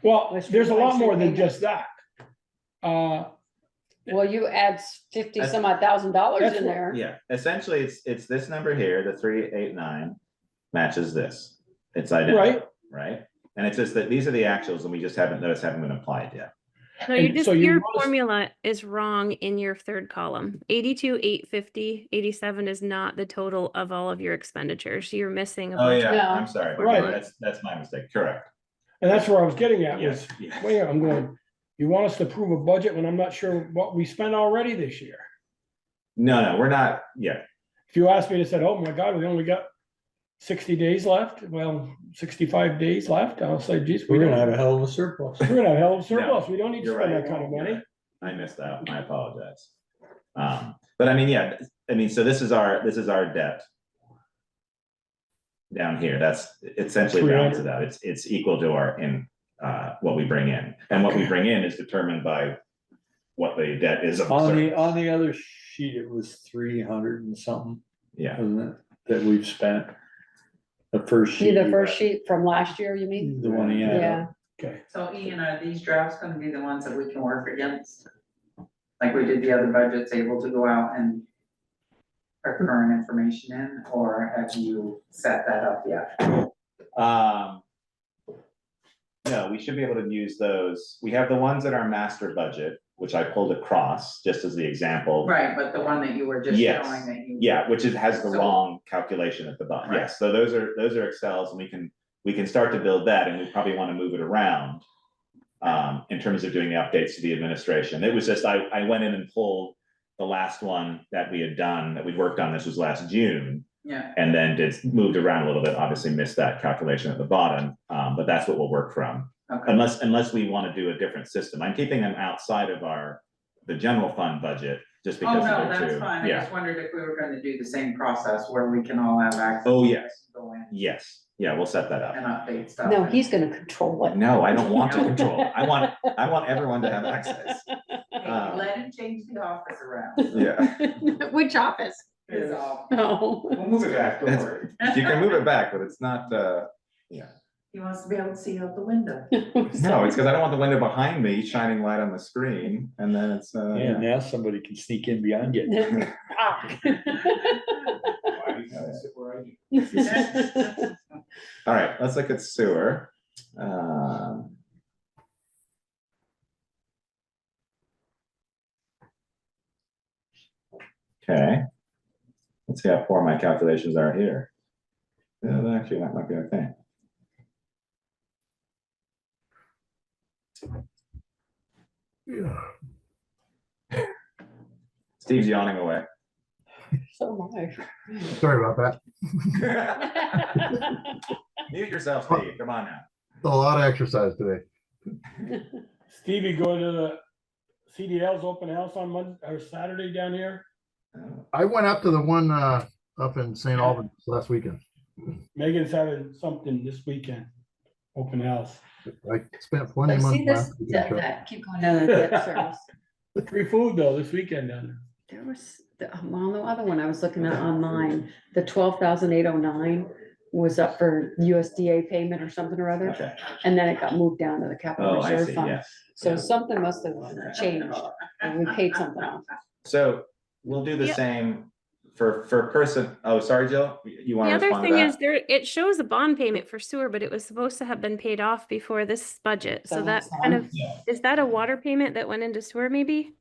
Well, there's a lot more than just that. Well, you add 50 some odd $1,000 in there. Yeah, essentially, it's this number here, the 389 matches this. It's identical, right? And it's just that these are the actuals, and we just haven't been applied yet. No, your formula is wrong in your third column. 82,850, 87 is not the total of all of your expenditures. You're missing a bunch. Oh yeah, I'm sorry. Right. That's my mistake. Correct. And that's where I was getting at. Yes. Wait, I'm going. You want us to approve a budget when I'm not sure what we spent already this year? No, we're not yet. If you asked me to say, oh my God, we only got 60 days left, well, 65 days left, I'll say, geez, We're gonna have a hell of a surplus. We're gonna have a hell of a surplus. No, We don't need to you're spend right. that kind of money. I missed that. I apologize. But I mean, so this is our debt down here. That's essentially balances out. It's equal to what we bring in, and what we bring in is determined by what the debt is of the service. On the other sheet, it was 300 and something. Yeah. Wasn't it, that we've spent? The first sheet. The first sheet from last year, you mean? The one he had. Yeah. Okay. So Ian, are these drafts gonna be the ones that we can work against? Like we did the other budgets, able to go out and our current information in, or have you set that up yet? No, we should be able to use those. We have the ones in our master budget, which I pulled across just as the example. Right, but the one that you were just Yes. showing that you. Yeah, which has the So- wrong calculation at the bottom. Right. Yes, so those are Excels, and we can start to build that, and we probably want to move it around in terms of doing the updates to the administration. It was just, I went in and pulled the last one that we had done, that we'd worked on, this was last June. Yeah. And then moved around a little bit, obviously missed that calculation at the bottom, but that's what we'll work from. Okay. Unless we want to do a different system. I'm keeping them outside of the general fund budget, just Oh, because no, of that's the two. fine. I Yeah. just wondered if we were gonna do the same process where we can all have access. Oh, yes. to Go in Yes, yeah, we'll set that up. and update stuff. No, he's gonna control it. No, I don't want to control. I want everyone to have access. Hey, let him change the office around. Yeah. Which office? His office. No. We'll move it back, don't It's- worry. You can move it back, but it's not, yeah. He wants to be able to see out the window. No, it's because I don't want the window behind me shining light on the screen, and then it's, Yeah, now somebody can sneak in behind you. Why do you sit where I do? All right, let's look at sewer. Okay. Let's see how poor my calculations are here. Yeah, actually, that might be okay. Steve's yawning away. So am I. Sorry about that. Mute yourself, Steve. Come on now. A lot of exercise today. Stevie, going to the CDL's open house on Monday or Saturday down here? I went up to the one up in St. Albans last weekend. Megan's having something this weekend, open house. I spent plenty of money. last weekend. Keep going down to that service. Free food though, this weekend down there. There was, well, the other one I was looking at online, the 12,809 was up for USDA payment or something or other. Okay. And then it got moved down to the capital Oh, I reserve see, fund. yes. So something must have changed, and we paid something off. So we'll do the Yeah. same for person. Oh, sorry, Jill, you want The to other respond to thing that? is there, it shows a bond payment for sewer, but it was supposed to have been paid off before this budget. So So that that's kind on. of, is that a water payment that went into sewer maybe?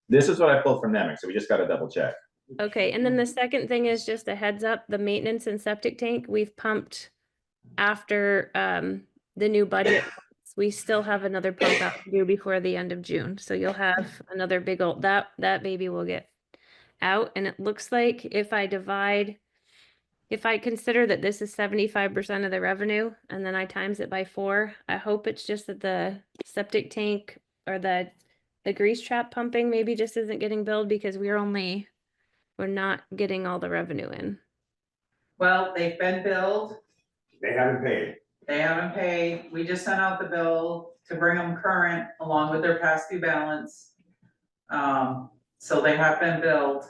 This is what I pulled from Nemec, so we just got to double check. Okay, and then the second thing is just a heads up, the maintenance and septic tank, we've pumped after the new budget. We still have another pump out to do before the end of June. So you'll have another big old, that baby will get out. And it looks like if I consider that this is 75% of the revenue and then I times it by 4, I hope it's just that the septic tank or the grease trap pumping maybe just isn't getting billed because we're not getting all the revenue in. Well, they've been billed. They haven't paid. They haven't paid. We just sent out the bill to bring them current along with their past due balance. So they have been billed.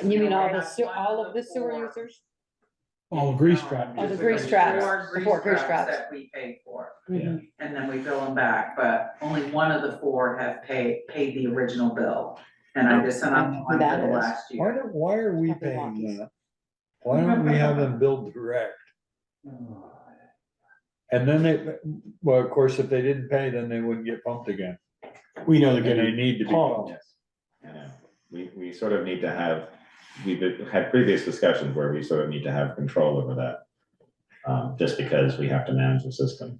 You mean all They the have one all of of the the sewer four. users? All the grease trap. Oh, the grease traps, the four grease traps. That we paid for, Mhm. and then we bill them back, but only one of the 4 have paid the original bill. And I just sent out the Who one that for the is. last year. Why are we Happy paying Walkies. that? Why don't we have them billed direct? And then well, of course, if they didn't pay, then they wouldn't get pumped again. We know they're And they getting need to be pumped. pumped. I know. We sort of need to have, we've had previous discussions where we sort of need to have control over that. Just because we have to manage the system.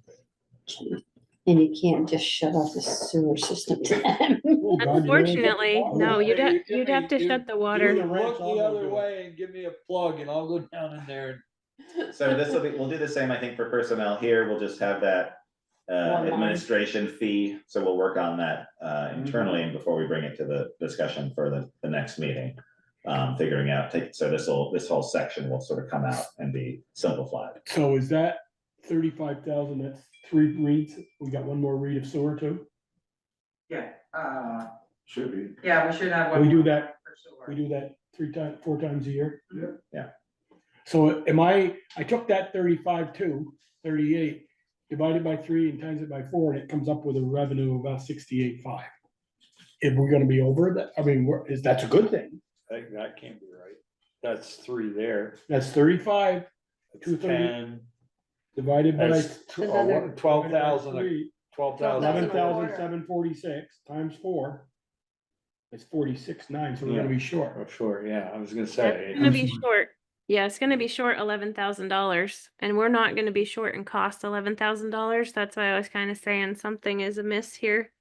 And you can't just shut off the sewer system to them. Oh, God, you don't get Unfortunately, the water. no, you'd Hey, have to you- shut the You water. look the other way and give me a plug and I'll go down in there. So we'll do the same, I think, for personnel here. We'll just have that line. administration fee. So we'll work on that internally and before we bring it to the discussion for the next meeting. Figuring out, so this whole section will sort of come out and be simplified. So is that 35,000, that's 3 reads? We got one more read of sewer too? Yeah, Should be. yeah, we should have one. We do more that, for sure. we do that 4 times a year? Yeah. So I took that 38, divided by 3 and times it by 4, and it comes up with a revenue of about 68.5. If we're gonna be over that, I mean, that's a good thing. That can't be right. That's 3 there. That's 35 That's 230. 10. divided by. That's 12,000 3. 11,746 times 4. It's 46,900, so we're gonna be short. Oh, sure, yeah, I was gonna It's say. gonna be short. Yeah, it's gonna be short $11,000, and we're not gonna be short in cost $11,000. That's why I was kind of saying something is amiss here.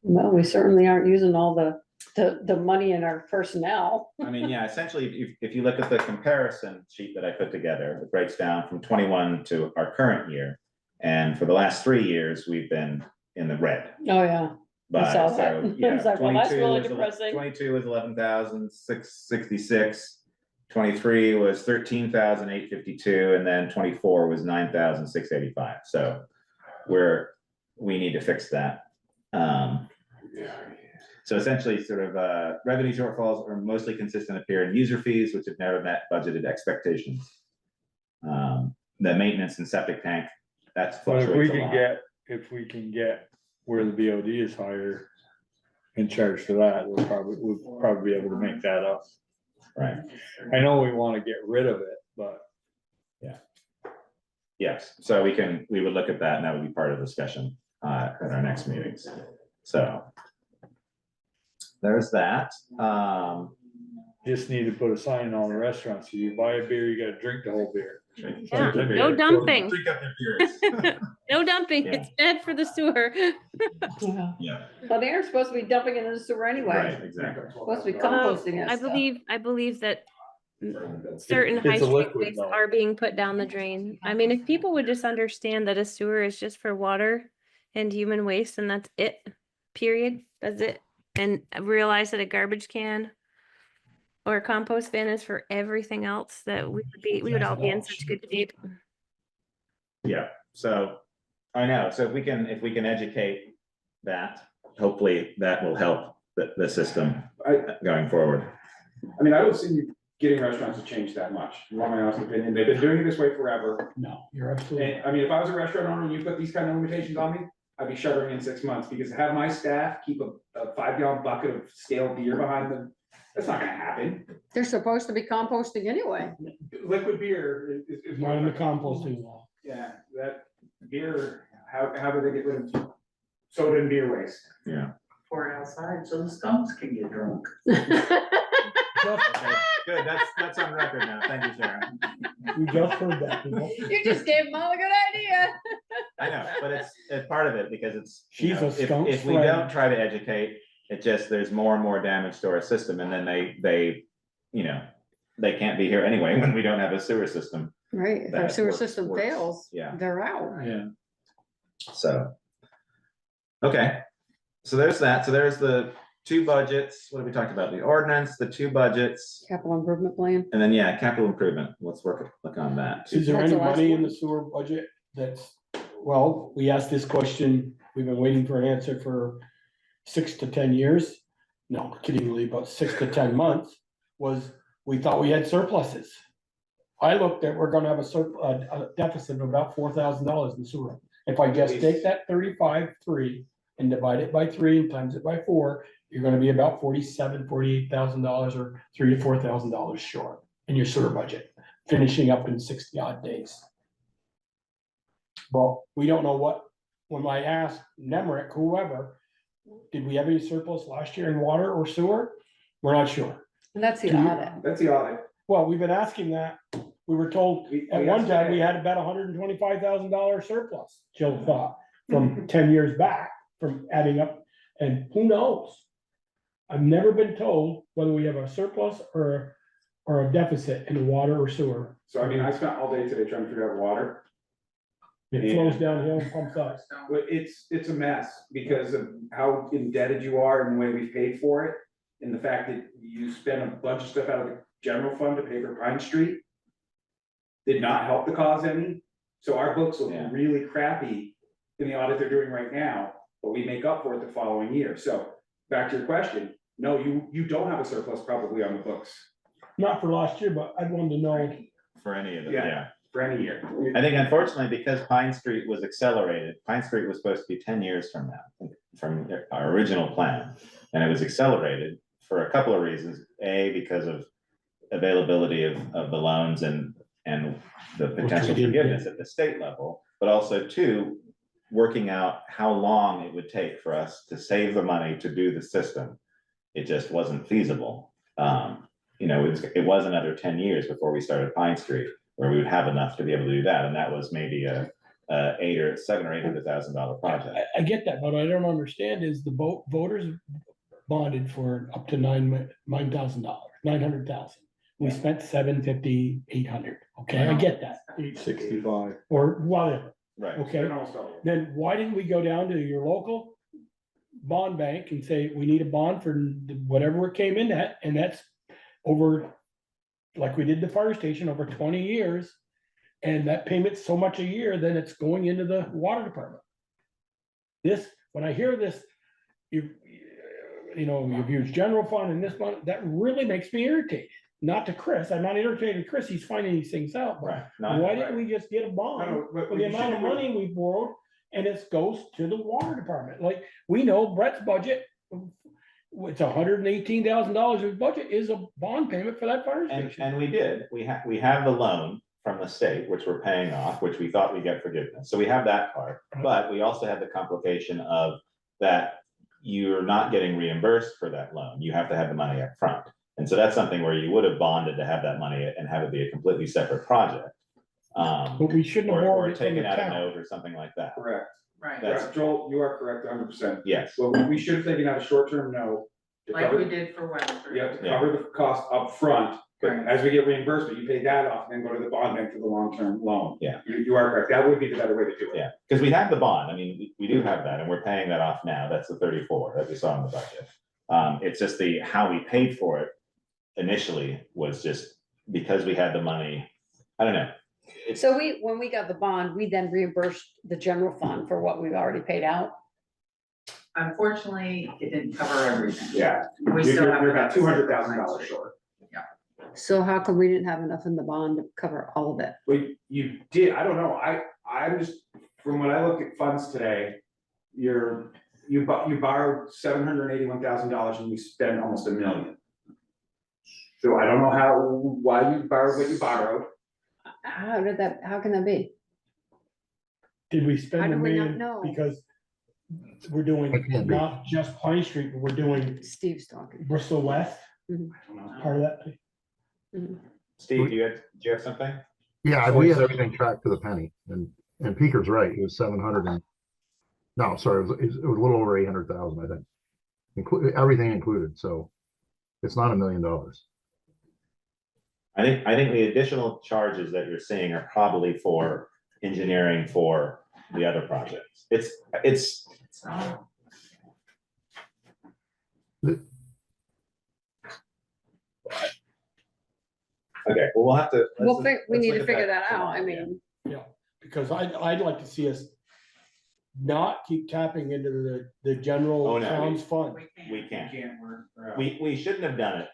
Well, we certainly aren't using all the money in our personnel. I mean, yeah, essentially, if you look at the comparison sheet that I put together, it breaks down from 21 to our current year. And for the last 3 years, we've been in the red. Oh, yeah. But saw so, that. yeah, It's like, well, that's 22 really was depressing. 22 was 11,666. 23 was 13,852, and then 24 was 9,685. So we need to fix that. So essentially, sort of revenue shortfalls are mostly consistent appear in user fees, which have never met budgeted expectations. The maintenance and septic tank, that's But if fluctuates a lot. if we can get where the BOD is higher and charge for that, we'll probably be able to make that up. Right. I know we want to get rid of it, but. Yeah. Yes, so we would look at that, and that would be part of the discussion at our next meetings. So there's that. Just need to put a sign on the restaurant, so you buy a beer, you gotta drink the whole beer. Yeah, no dumping. No dumping. Yeah. It's bad for the sewer. Yeah. Well, they aren't supposed to be dumping it in the sewer anyway. Right, exactly. Supposed to be composting it. I believe that certain It's high a street liquid, waste though. are being put down the drain. I mean, if people would just understand that a sewer is just for water and human waste, and that's it, period, that's it, and realize that a garbage can or a compost bin is for everything else, that we would all be in such good shape. Yeah, so I know, so if we can educate that, hopefully that will help the system going forward. I mean, I don't see you getting restaurants to change that much, in my honest opinion. They've been doing it this way forever. No, you're absolutely. And I mean, if I was a restaurant owner and you put these kind of limitations on me, I'd be shuttering in 6 months, because to have my staff keep a 5-gallon bucket of stale beer behind them, that's not gonna happen. They're supposed to be composting anyway. Liquid beer is. Not in the composting law. Yeah, that beer, how do they get rid of soda and beer waste? Yeah. Pour it outside so the skunks can get drunk. Okay, good, that's on record now, thank you, Sharon. We just heard that, people. You just gave them all a good idea. I know, but it's part of it, because it's, you She's know, a skunk if we friend. don't try to educate, it just, there's more and more damage to our system, and then they, you know, they can't be here anyway when we don't have a sewer system. Right, if our That sewer works- system works, fails, yeah. they're out. Yeah. So. Okay, so there's that, so there's the 2 budgets, what have we talked about, the ordinance, the 2 budgets, Capital improvement plan. and then, yeah, capital improvement, let's look on that. Is there That's any the last money in one. the sewer budget that's, well, we asked this question, we've been waiting for an answer for 6 to 10 years. No, kiddingly, but 6 to 10 months, was we thought we had surpluses. I looked at, we're gonna have a deficit of about $4,000 in the sewer. If I just take that 35.3 and divide it by 3 and times it by 4, you're gonna be about $48,000 or $3,000 to $4,000 short in your sewer budget, finishing up in 60 odd days. Well, we don't know what, when I asked Nemrick, whoever, did we have any surplus last year in water or sewer? We're not sure. And that's the Do you- audit. That's the audit. Well, we've been asking that. We were told at We one asked time that. we had about $125,000 surplus, Jill thought, from 10 years back, from adding up, and who knows? I've never been told whether we have a surplus or a deficit in water or sewer. So I mean, I spent all day today trying to figure out water. It flows downhill and pumps up. But it's a mess because of how indebted you are and the way we paid for it. And the fact that you spent a bunch of stuff out of the general fund to pay for Pine Street. Did not help the cause any. So our books look Yeah. really crappy in the audit they're doing right now, but we make up for it the following year. So back to your question, no, you don't have a surplus probably on the books Not for last year, but I wanted to know. For any of them, Yeah. yeah. for any year. I think unfortunately, because Pine Street was accelerated, Pine Street was supposed to be 10 years from now, from our original plan. And it was accelerated for a couple of reasons. A, because of availability of the loans and and the we potential didn't forgiveness do. at the state level, but also two, working out how long it would take for us to save the money to do the system. It just wasn't feasible. You know, it was another 10 years before we started Pine Street, where we would have enough to be able to do that, and that was maybe a $700,000 or $800,000 project. I get that, but I don't understand is the voters bonded for up to $9,000, 900,000. We spent 750, 800. Okay, I get that. 65. Or whatever. Right. Okay, then why didn't we go down to your local bond bank and say, we need a bond for whatever it came in at, and that's over, like we did the fire station, over 20 years. And that payment's so much a year, then it's going into the water department. This, when I hear this, you know, you've used general fund and this one, that really makes me irritated. Not to Chris, I'm not irritated with Chris, he's finding these things out, but why didn't we just get a bond for the amount of money we borrowed and it goes to the water department? Like, we know Brett's budget, it's $118,000 of budget is a bond payment for that fire station. And we did, we have the loan from the state, which we're paying off, which we thought we'd get forgiveness. So we have that part, but we also have the complication of that you're not getting reimbursed for that loan. You have to have the money up front. And so that's something where you would have bonded to have that money and have it be a completely separate project. But we shouldn't have Or borrowed it from taken the out a town. note or something like that. Correct. Right, That's- Joel, you are correct 100%. Yes. Well, we should have taken out a short-term note. to like cover we the- did for Webster. Yep, to cover the cost up front. But Right. as we get reimbursement, you pay that off and then go to the bond bank for the long-term loan. Yeah. You are correct. That would be the better way to do it. Yeah, because we have the bond. I mean, we do have that and we're paying that off now. That's the 34 that we saw in the budget. It's just how we paid for it initially was just because we had the money. I don't know. So when we got the bond, we then reimbursed the general fund for what we've already paid out. Unfortunately, it didn't cover everything. Yeah. We still have You're about to- $200,000 short. So how come we didn't have enough in the bond to cover all of it? Well, you did, I don't know, I'm just, from when I look at funds today, you borrowed $781,000 and we spent almost $1 million. So I don't know why you borrowed what you borrowed. How can that be? Did we How spend do $1 we not million? know? Because we're doing It can't be. not just Pine Street, but we're doing Steve's talking. Bristol West, Mhm. part of that. Steve, do you have something? Yeah, we had everything tracked to the penny, and Peaker's right, it was 700 and, no, sorry, it was a little over 800,000, I think. Everything included, so it's not $1 million. I think the additional charges that you're seeing are probably for engineering for the other projects. It's okay, well, we'll have to. We need to look at figure that out. I tomorrow, yeah. mean, Yeah, because I'd like to see us not keep tapping into the Oh, general no, town's fund. We can't. We're out. We shouldn't have done it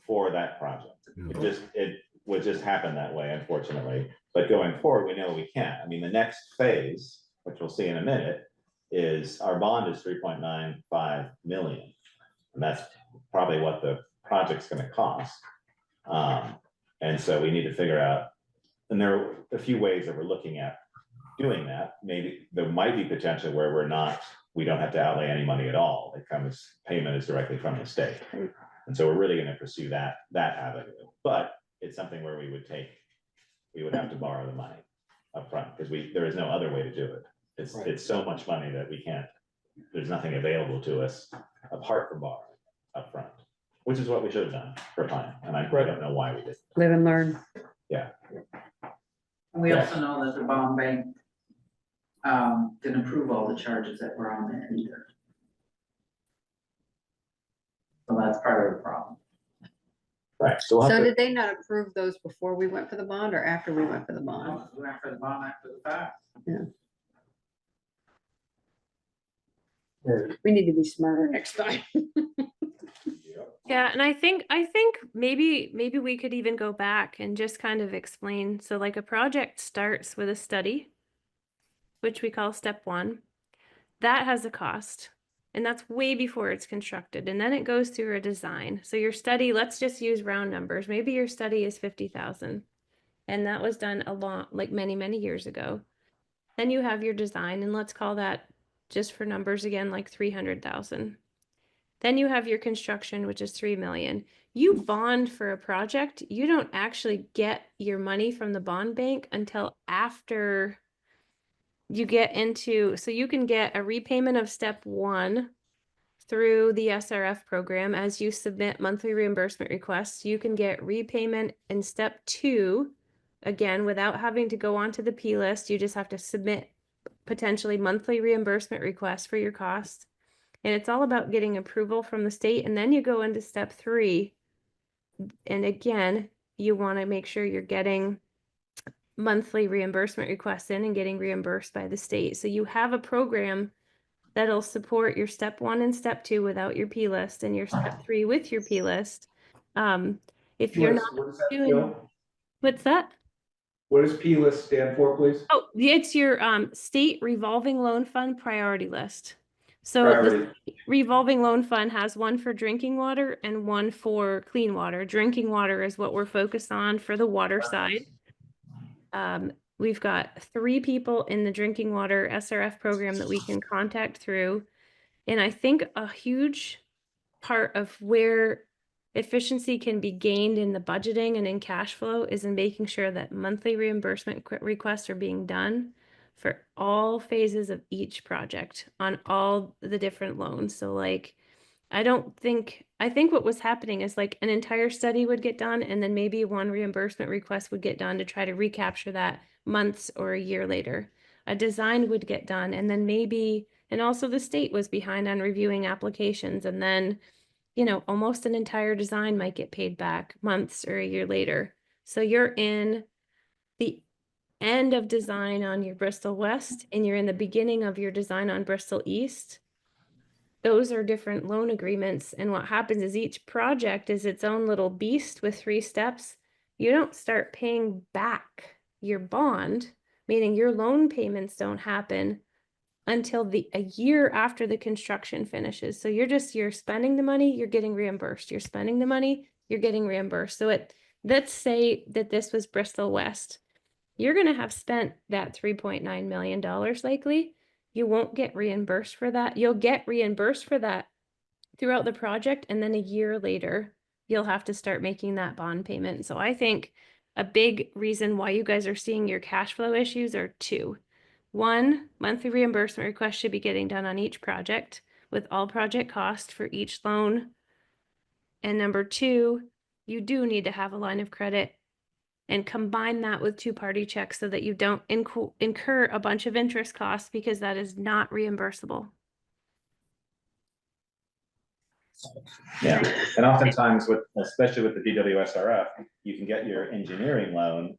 for that project. It would just happen that way, unfortunately. But going forward, we know we can. I mean, the next phase, which we'll see in a minute, is our bond is 3.95 million. And that's probably what the project's gonna cost. And so we need to figure out, and there are a few ways that we're looking at doing that. Maybe there might be potential where we don't have to outlay any money at all. Payment is directly from the state. And so we're really gonna pursue that avenue. But it's something where we would have to borrow the money up front because there is no other way to do it. It's so much money that there's nothing available to us apart from borrowing up front, which is what we should have done for Pine. And I don't know why we did. live and learn. Yeah. We also know that the bond bank didn't approve all the charges that were on there either. So that's part of the problem. Right. So we'll have So to- did they not approve those before we went for the bond or after we went for the bond? We went for the bond after the fact. We need to be smarter next time. Yeah, and I think maybe we could even go back and just kind of explain. So like a project starts with a study, which we call step 1. That has a cost. And that's way before it's constructed. And then it goes through a design. So your study, let's just use round numbers. Maybe your study is 50,000. And that was done a lot, like many years ago. Then you have your design, and let's call that, just for numbers again, like 300,000. Then you have your construction, which is 3 million. You bond for a project, you don't actually get your money from the bond bank until after you get into, so you can get a repayment of step 1 through the SRF program. As you submit monthly reimbursement requests, you can get repayment in step 2, again, without having to go onto the P list. You just have to submit potentially monthly reimbursement requests for your costs. And it's all about getting approval from the state. And then you go into step 3. And again, you want to make sure you're getting monthly reimbursement requests in and getting reimbursed by the state. So you have a program that'll support your step 1 and step 2 without your P list, and your step 3 with your P list. If you're not doing, what's that? What does P list stand for, please? Oh, it's your state revolving loan fund priority list. So the revolving loan fund has one for drinking water and one for clean water. Drinking water is what we're focused on for the water side. We've got 3 people in the drinking water SRF program that we can contact through. And I think a huge part of where efficiency can be gained in the budgeting and in cash flow is in making sure that monthly reimbursement requests are being done for all phases of each project on all the different loans. So like, I think what was happening is like an entire study would get done, and then maybe one reimbursement request would get done to try to recapture that months or a year later. A design would get done, and then maybe, and also the state was behind on reviewing applications, and then, you know, almost an entire design might get paid back months or a year later. So you're in the end of design on your Bristol West, and you're in the beginning of your design on Bristol East. Those are different loan agreements. And what happens is each project is its own little beast with 3 steps. You don't start paying back your bond, meaning your loan payments don't happen until a year after the construction finishes. So you're spending the money, you're getting reimbursed. You're spending the money, you're getting reimbursed. So let's say that this was Bristol West. You're going to have spent that $3.9 million likely. You won't get reimbursed for that. You'll get reimbursed for that throughout the project, and then a year later, you'll have to start making that bond payment. So I think a big reason why you guys are seeing your cash flow issues are 2. 1, monthly reimbursement requests should be getting done on each project with all project costs for each loan. And number 2, you do need to have a line of credit and combine that with 2-party checks so that you don't incur a bunch of interest costs, because that is not reimbursable. Yeah, and oftentimes especially with the DWSRF, you can get your engineering loan,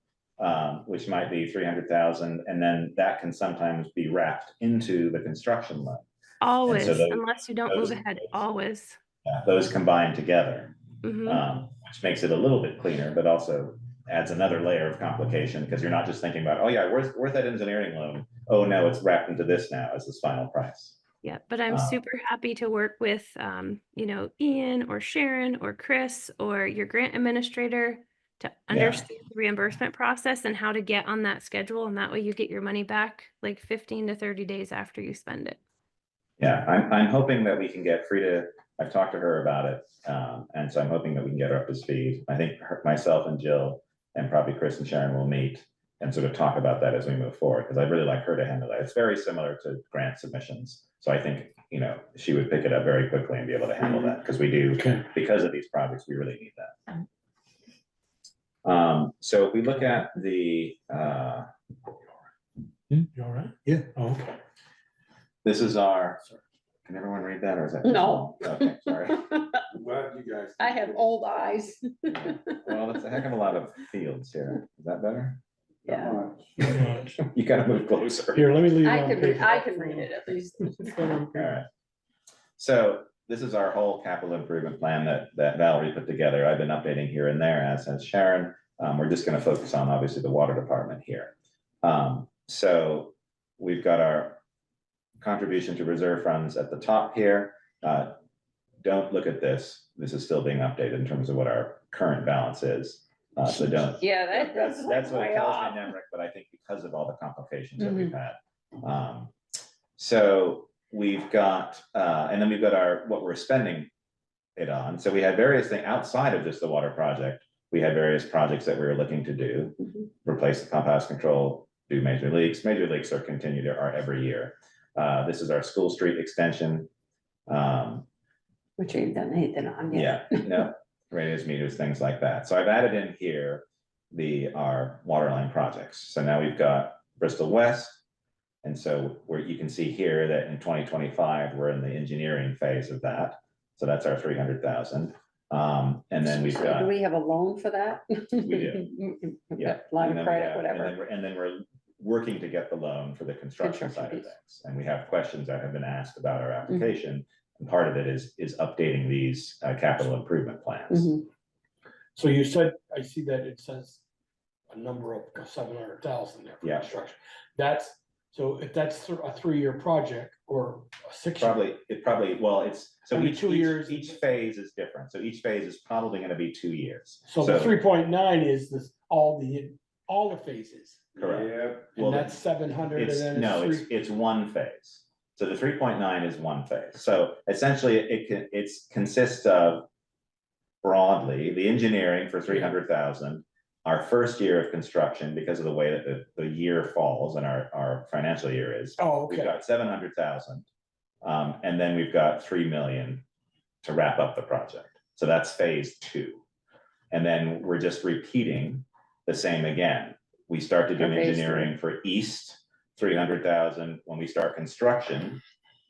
which might be 300,000, and then that can sometimes be wrapped into the construction loan. Always, so unless you don't move ahead, always. Yeah, those combine together, which makes it a little bit cleaner, but also adds another layer of complication, because you're not just thinking about, oh yeah, where's that engineering loan? Oh no, it's wrapped into this now as this final price. Yeah, but I'm super happy to work with, you know, Ian or Sharon or Chris or your grant administrator to understand the reimbursement process and how to get on that schedule. And that way you get your money back like 15 to 30 days after you spend it. Yeah, I'm hoping that we can get Frida. I've talked to her about it. And so I'm hoping that we can get her up to speed. I think myself and Jill and probably Chris and Sharon will meet and sort of talk about that as we move forward, because I'd really like her to handle that. It's very similar to grant submissions. So I think, you know, she would pick it up very quickly and be able to handle that, because we do, because of these projects, we really need that. So if we look at the, You all right? Yeah. Oh, okay. this is our, can everyone read that, or is that? No. Okay, sorry. I'm glad you guys. I have old eyes. Well, it's a heck of a lot of fields here. Is that better? Yeah. You gotta move closer. Here, let me leave. I can read it at least. All right. So this is our whole capital improvement plan that Valerie put together. I've been updating here and there, as has Sharon. We're just gonna focus on obviously the water department here. So we've got our contribution to reserve funds at the top here. Don't look at this. This is still being updated in terms of what our current balance is. So don't, Yeah, that's what it way tells off. me, Nemrick, but I think because of all the complications that we've had. So we've got, and then we've got what we're spending it on. So we had various things outside of just the water project. We had various projects that we were looking to do, replace the pump house control, do major leaks. Major leaks are continued every year. This is our School Street extension. Which ain't done anything on Yeah, yet. no, radius meters, things like that. So I've added in here our water line projects. So now we've got Bristol West. And so where you can see here that in 2025, we're in the engineering phase of that. So that's our 300,000. And then we've So got. do we have a loan for that? We do. Yeah. Line And of then credit, whatever. And then we're working to get the loan for the construction side of piece. things. And we have questions that have been asked about our application. And part of it is updating these capital improvement plans. So you said, I see that it says a number of 700,000 there for Yeah. construction. So if that's a 3-year project or a 6-year. Well, it's, so Every each 2 years. each phase is different. So each phase is probably gonna be 2 years. So the 3.9 is this, all the phases. Correct. And that's 700 and then it's It's one phase. So the 3.9 is one phase. So essentially it consists of broadly, the engineering for 300,000, our first year of construction, because of the way that the year falls and our financial year is. Oh, okay. We've got 700,000. And then we've got 3 million to wrap up the project. So that's phase 2. And then we're just repeating the same again. We start to do For phase engineering for east, 300,000. When we start construction,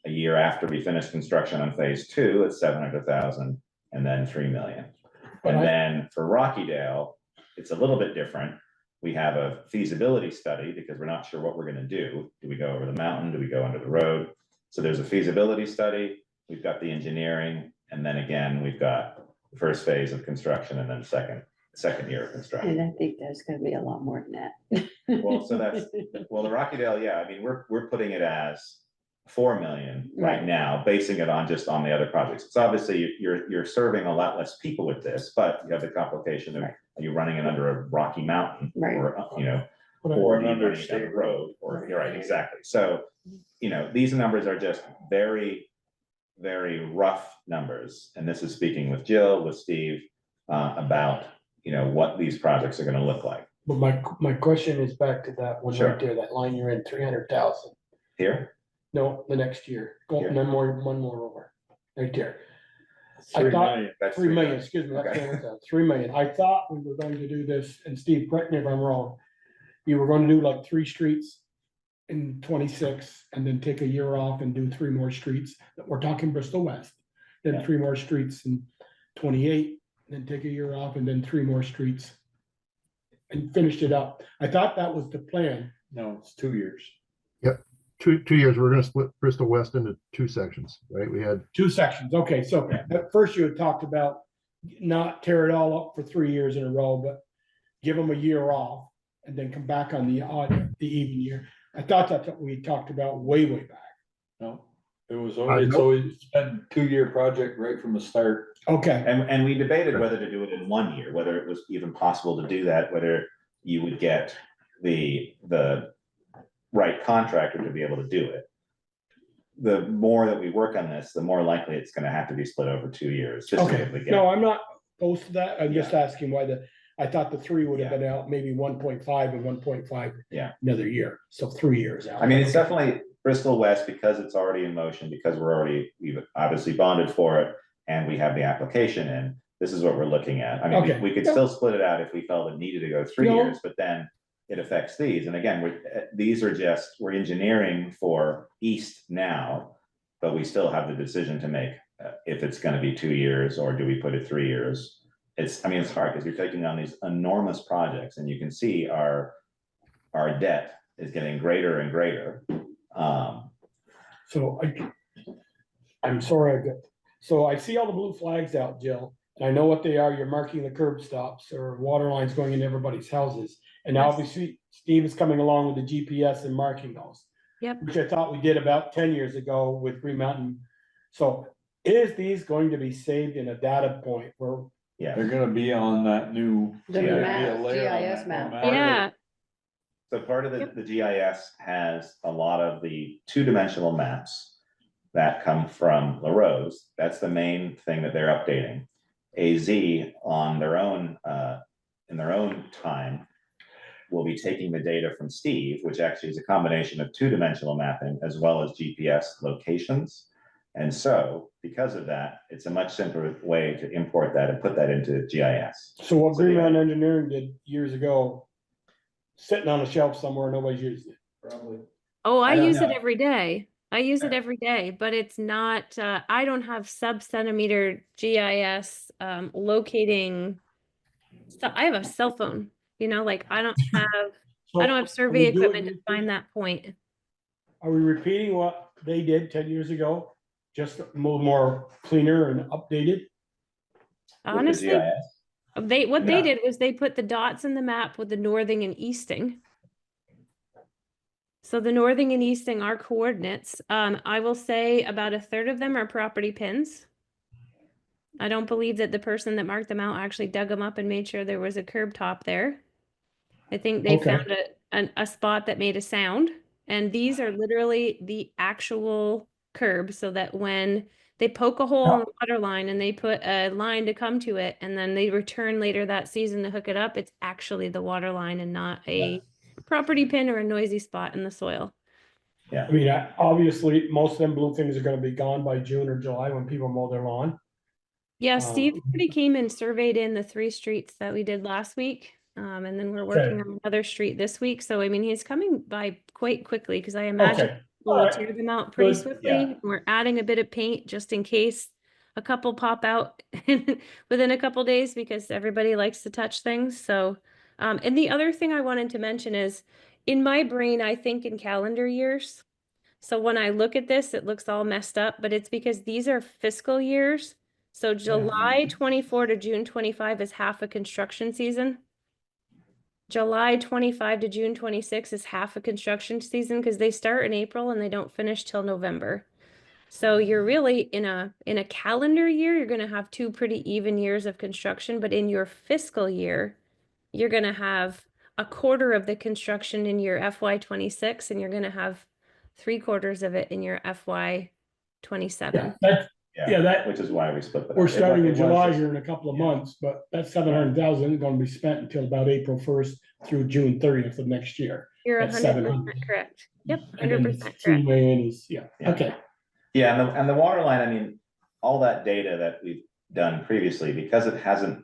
a year after we finish construction on phase 2, it's 700,000 and then 3 million. And then for Rockydale, it's a little bit different. We have a feasibility study because we're not sure what we're gonna do. Do we go over the mountain? Do we go under the road? So there's a feasibility study. We've got the engineering. And then again, we've got the first phase of construction and then second year of construction. And I think there's gonna be a lot more than that. Well, so the Rockydale, yeah, I mean, we're putting it as 4 million right now, basing it on the other projects. It's obviously you're serving a lot less people with this, but you have the complication of, are you running it under a rocky mountain? Or, or are you running it down a road, or you're right, exactly. So, these numbers are just very, very rough numbers. And this is speaking with Jill, with Steve, about, what these projects are gonna look like. But my question is back to that one right there, that line you're in, 300,000. Here? No, the next year. Go, Here. and then one more over, right there. 3 I thought, million. That's 3 million, excuse me, Okay. that's 3 million. I thought we were going to do this, and Steve, correct me if I'm wrong. You were gonna do like 3 streets in 26 and then take a year off and do 3 more streets. We're talking Bristol West. Then Yeah. 3 more streets in 28, then take a year off and then 3 more streets. And finished it up. I thought that was the plan. No, it's 2 years. Yep, 2 years, we're gonna split Bristol West into 2 sections, right? We had 2 sections, okay, so at first you had talked about not tear it all up for 3 years in a row, but give them a year off and then come back on the even year. I thought that's what we talked about way back. No, it's always been 2-year project right from the start. Okay. And we debated whether to do it in 1 year, whether it was even possible to do that, whether you would get the right contractor to be able to do it. The more that we work on this, the more likely it's gonna have to be split over 2 years. Just to be able to get. No, I'm not opposed to that. I'm just asking why I thought the 3 would have been out, maybe 1.5 and 1.5. Yeah. Another year, so 3 years out. I mean, it's definitely Bristol West because it's already in motion, because we've obviously bonded for it and we have the application in. This is what we're looking at. I mean, Okay. we could still split it out if we felt it needed to go 3 No. years, but then it affects these. And again, we're engineering for east now, but we still have the decision to make if it's gonna be 2 years or do we put it 3 years? It's hard because you're taking on these enormous projects and you can see our debt is getting greater and greater. So I'm sorry, so I see all the blue flags out, Jill, and I know what they are. You're marking the curb stops or water lines going in everybody's houses. And obviously Steve is coming along with the GPS and marking those. Yep. Which I thought we did about 10 years ago with Green Mountain. So is these going to be saved in a data point where Yeah. They're gonna be on that new. The Yeah. map, layer on GIS that map. map. Yeah, So part of the GIS has a lot of the two-dimensional maps that come from LaRose. That's the main thing that they're updating. AZ on their own, in their own time, will be taking the data from Steve, which actually is a combination of two-dimensional mapping as well as GPS locations. And so because of that, it's a much simpler way to import that and put that into GIS. So what So Green the- Mountain Engineering did years ago, sitting on a shelf somewhere, nobody's used it, probably. oh, I I don't use it know. every day. I use it every day, but it's not, I don't have sub-centimeter GIS, locating. So I have a cell phone, like I don't have survey Are we doing equipment to find that point. Are we repeating what they did 10 years ago? Just a little more cleaner and updated? Honestly, GIS? what they No. did was they put the dots in the map with the northing and easting. So the northing and easting are coordinates. I will say about a third of them are property pins. I don't believe that the person that marked them out actually dug them up and made sure there was a curb top there. I think they Okay. found a spot that made a sound, and these are literally the actual curb, so that when they poke a hole in the water line and they put a line to come to it, and then they return later that season to hook it up, it's actually the water line and not a property pin or a noisy spot in the soil. I mean, obviously, most of them blue things are gonna be gone by June or July when people mow their lawn. Yeah, Steve already came and surveyed in the 3 streets that we did last week. And then we're working on another street this week. So, I mean, he's coming by quite quickly because I imagine Okay. we'll All right. tear them out pretty Good. swiftly. Yeah. We're adding a bit of paint just in case a couple pop out within a couple days because everybody likes to touch things. So, and the other thing I wanted to mention is in my brain, I think in calendar years. So when I look at this, it looks all messed up, but it's because these are fiscal years. So July 24 to June 25 is half a construction season. July 25 to June 26 is half a construction season because they start in April and they don't finish till November. So you're really in a calendar year, you're going to have 2 pretty even years of construction, but in your fiscal year, you're going to have a quarter of the construction in your FY26 and you're going to have 3/4 of it in your FY27. Which is why we split that. We're starting in It was July just- here in a couple of months, but that 700,000 isn't gonna be spent until about April 1st through June 30th of next year. You're That's 100% correct. Yep, And then 100% 3 correct. million is, okay. Yeah, and the water line, I mean, all that data that we've done previously, because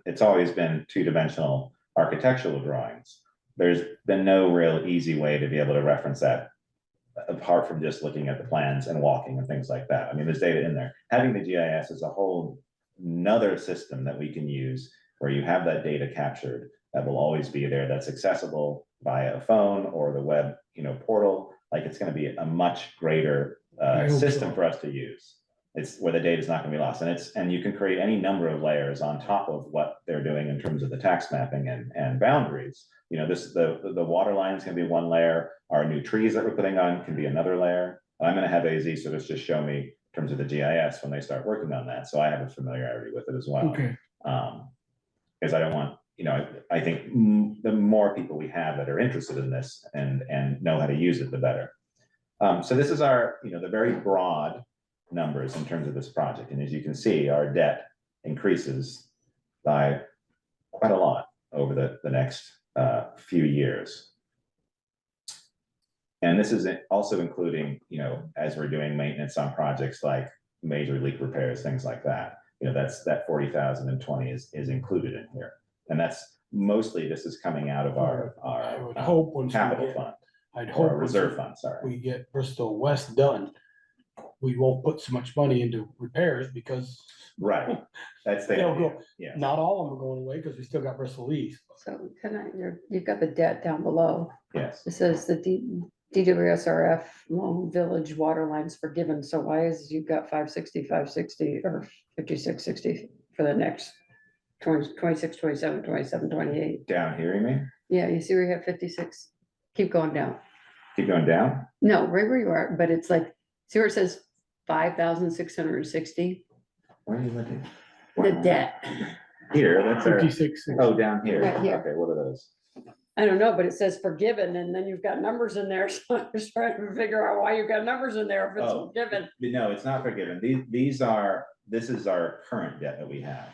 it's always been two-dimensional architectural drawings. There's been no real easy way to be able to reference that apart from just looking at the plans and walking and things like that. I mean, there's data in there. Having the GIS is a whole another system that we can use where you have that data captured that will always be there, that's accessible via a phone or the web, portal. Like it's going to be a much greater system for us to use. It's where the data is not going to be lost, and you can create any number of layers on top of what they're doing in terms of the tax mapping and boundaries. The water line is going to be one layer. Our new trees that we're putting on can be another layer. I'm going to have AZ sort of just show me in terms of the GIS when they start working on that, so I have a familiarity with it as well. Okay. Because I don't want, I think the more people we have that are interested in this and know how to use it, the better. So this is our, the very broad numbers in terms of this project. And as you can see, our debt increases by quite a lot over the next few years. And this is also including, as we're doing maintenance on projects like major leak repairs, things like that. That's that 40,020 is included in here. And that's mostly, this is coming out of our hope once we capital get- fund. I'd or hope our once reserve fund, sorry. we get Bristol West done, we won't put so much money into repairs because. Right, that's the They'll idea. go, Yeah. not all of them are going away because we still got Bristol East. So you've got the debt down below. Yes. It says the DWSRF Long Village water lines forgiven. So why is you've got 560, 560 or 5660 for the next 26, 27, 27, 28? Down here, you mean? Yeah, you see where you have 56? Keep going down. Keep going down? No, right where you are, but it's like, see where it says 5,660? Where are you looking? The debt. Here, that's our, 56. oh, down here. Right here. Okay, what are those? I don't know, but it says forgiven, and then you've got numbers in there, so I was trying to figure out why you've got numbers in there if it's Oh. forgiven. No, it's not forgiven. These are, this is our current debt that we have.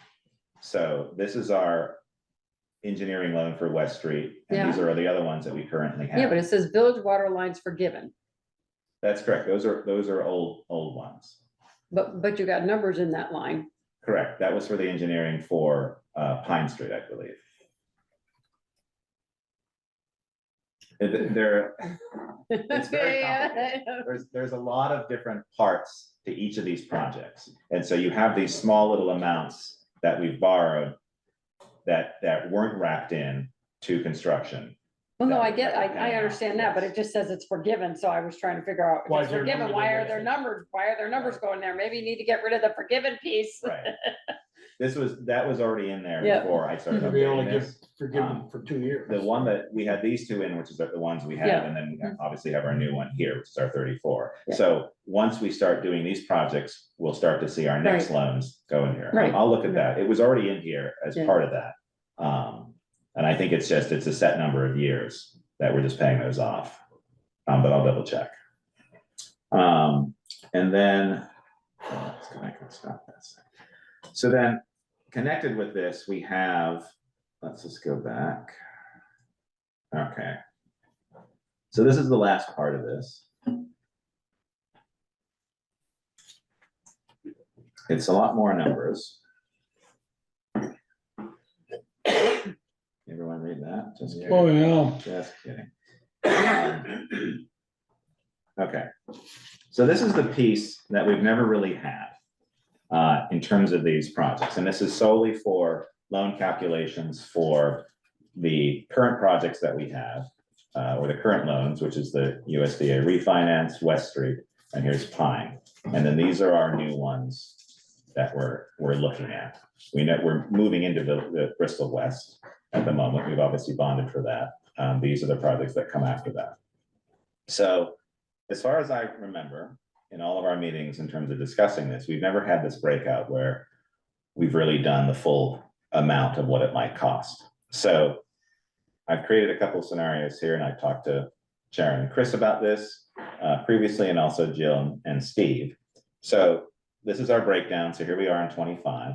So this is our engineering loan for West Street, and these are the other ones that we currently have. Yeah, but it says village water lines forgiven, That's correct. Those are old ones. but you got numbers in that line. Correct. That was for the engineering for Pine Street, I believe. It's very complicated. There's a lot of different parts to each of these projects. And so you have these small little amounts that we've borrowed that weren't wrapped in to construction. Well, no, I understand that, but it just says it's forgiven, so I was trying to figure out, Why if is it's there forgiven, numbers why in are there? there numbers going there? Maybe you need to get rid of the forgiven piece. Right. That was already in there Yeah. before I started We only updating give this. forgiven for 2 years. The one that we had these two in, which is the ones we have, Yeah. and then we obviously have our new one here, which is our 34. Yeah. So once we start doing these projects, we'll start to see our next loans go in here. Right. I'll look at that. It was already in here as Yeah. part of that. And I think it's a set number of years that we're just paying those off. But I'll double check. And then, I can stop this. So then, connected with this, we have, let's just go back. Okay. So this is the last part of this. It's a lot more numbers. Everyone read that? Just kidding. Oh, yeah. Just kidding. Okay. So this is the piece that we've never really had in terms of these projects. And this is solely for loan calculations for the current projects that we have, or the current loans, which is the USDA refinance, West Street, and here's Pine. And then these are our new ones that we're looking at. We know we're moving into the Bristol West at the moment. We've obviously bonded for that. These are the projects that come after that. So as far as I remember, in all of our meetings in terms of discussing this, we've never had this breakout where we've really done the full amount of what it might cost. So I've created a couple of scenarios here, and I've talked to Sharon and Chris about this previously, and also Jill and Steve. So this is our breakdown. So here we are in 25,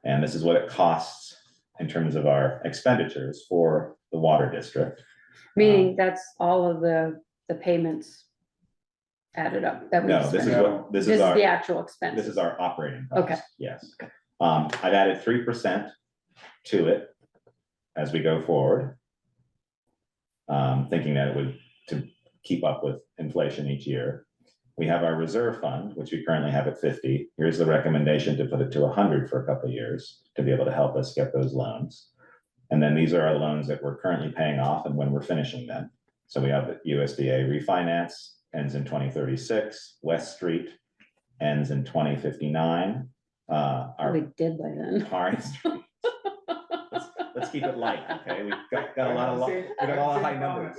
and this is what it costs in terms of our expenditures for the water district. Meaning that's all of the payments added up. That we No, this is spent. what, this This is is our, the actual expenses. this is our operating cost. Okay. Yes. I've added 3% to it as we go forward. Thinking that it would, to keep up with inflation each year. We have our reserve fund, which we currently have at 50. Here's the recommendation to put it to 100 for a couple of years to be able to help us get those loans. And then these are our loans that we're currently paying off and when we're finishing them. So we have the USDA refinance, ends in 2036, West Street ends in 2059. We did by then. Pine Street. Let's keep it light, okay? We've got a lot of high numbers.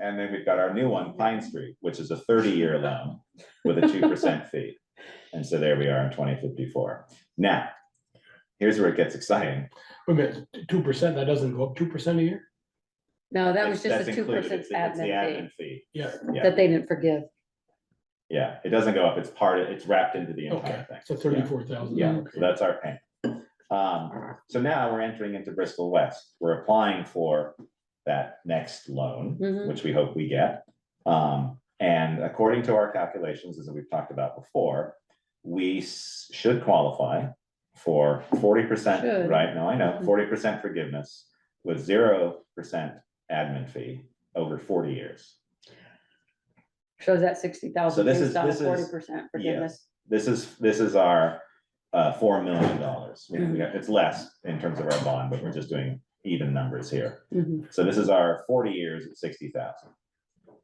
And then we've got our new one, Pine Street, which is a 30-year loan with a 2% fee. And so there we are in 2054. Now, here's where it gets exciting. 2%, that doesn't go up 2% a year? No, that was just That's a 2% included. It's the admin admin fee fee. Yeah. Yeah. that they didn't forgive. Yeah, it doesn't go up. It's wrapped into the entire Okay, thing. so 34,000. Yeah, so that's our payment. So now we're entering into Bristol West. We're applying for that next loan, Mhm. which we hope we get. And according to our calculations, as we've talked about before, we should qualify for 40%, Should. right? No, I know, Mhm. 40% forgiveness with 0% admin fee over 40 years. Shows that So 60,000 this based is- on this is- 40% forgiveness. This is our $4 million. It's less in terms of our bond, but we're just doing even numbers here. Mhm. So this is our 40 years at 60,000.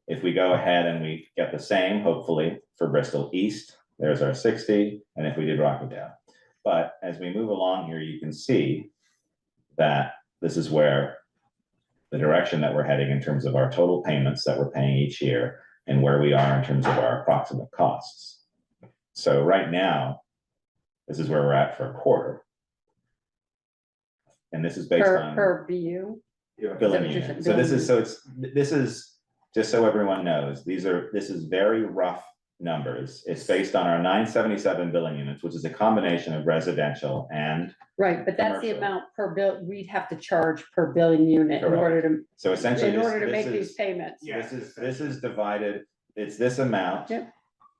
If we go ahead and we get the same, hopefully, for Bristol East, there's our 60, and if we did Rockydale. But as we move along here, you can see that this is where the direction that we're heading in terms of our total payments that we're paying each year and where we are in terms of our approximate costs. So right now, this is where we're at for a quarter. And this is based on Per BU? billing Is that what you're unit. saying? So this Billing is, this is, just so everyone knows, this is very rough numbers. It's based on our 977 billing units, which is a combination of residential and, Right, but that's the commercial. amount per bill, we'd have to charge per billing unit in Correct. order to, so essentially. in order to this make these is- payments. This is divided, it's this amount. Yep.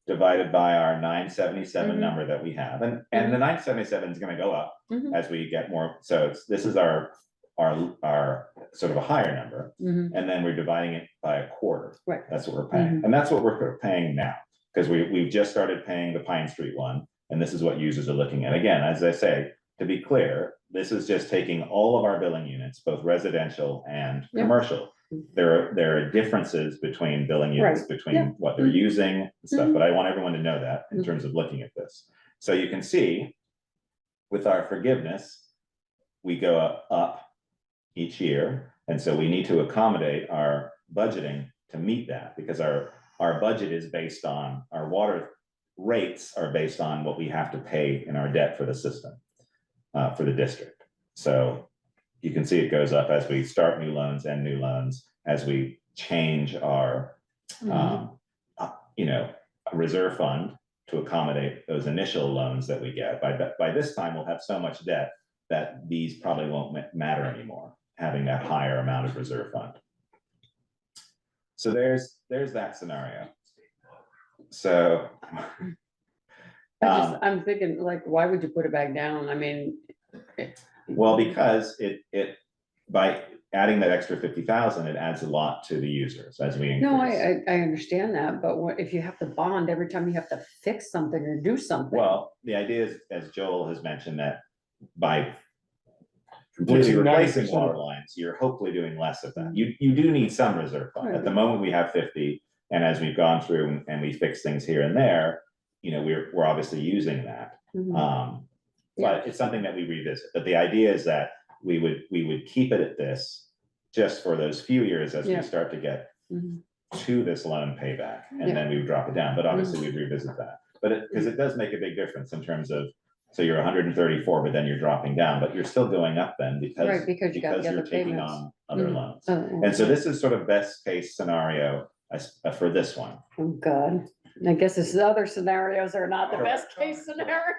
Divided by our 977 Mhm. number that we have, and the 977 is gonna go up Mhm. as we get more, so this is our sort of a higher number. Mhm. And then we're dividing it by a quarter. Right. That's what we're paying, and that's what we're paying now, because we've just started paying the Pine Street one, and this is what users are looking at. Again, as I say, to be clear, this is just taking all of our billing units, both residential and Yeah. commercial. There are differences between billing units, Right. between Yeah. what they're using and stuff, Mhm. but I want everyone to know that in Mhm. terms of looking at this. So you can see with our forgiveness, we go up each year. And so we need to accommodate our budgeting to meet that, because our budget is based on, our water rates are based on what we have to pay in our debt for the system, for the district. So you can see it goes up as we start new loans, as we change our, reserve fund to accommodate those initial loans that we get. By this time, we'll have so much debt that these probably won't matter anymore, having that higher amount of reserve fund. So there's that scenario. So. I'm thinking, like, why would you put it back down? I mean. Well, because it by adding that extra 50,000, it adds a lot to the users as we increase. No, I understand that, but what if you have to bond every time you have to fix something or do something? Well, the idea is, as Joel has mentioned, that by completely Fixing replacing 90%. water lines, you're hopefully doing less of that. You do need some reserve fund. At the moment, we have 50, and as we've gone through and we fix things here and there, we're obviously using that. Mhm. But it's something that we revisit. But the idea is that we would keep it at this just for those few years as Yeah. we start to get Mhm. to this loan payback, and Yeah. then we would drop it down. But obviously, we'd revisit that. But because it does make a big difference in terms of, so you're 134, but then you're dropping down, but you're still going up then Right, because you got the you're other taking payments. on other Mhm. loans. Oh, And so this is sort of best case scenario for this one. Oh, God. I guess this other scenarios are not the best case scenarios.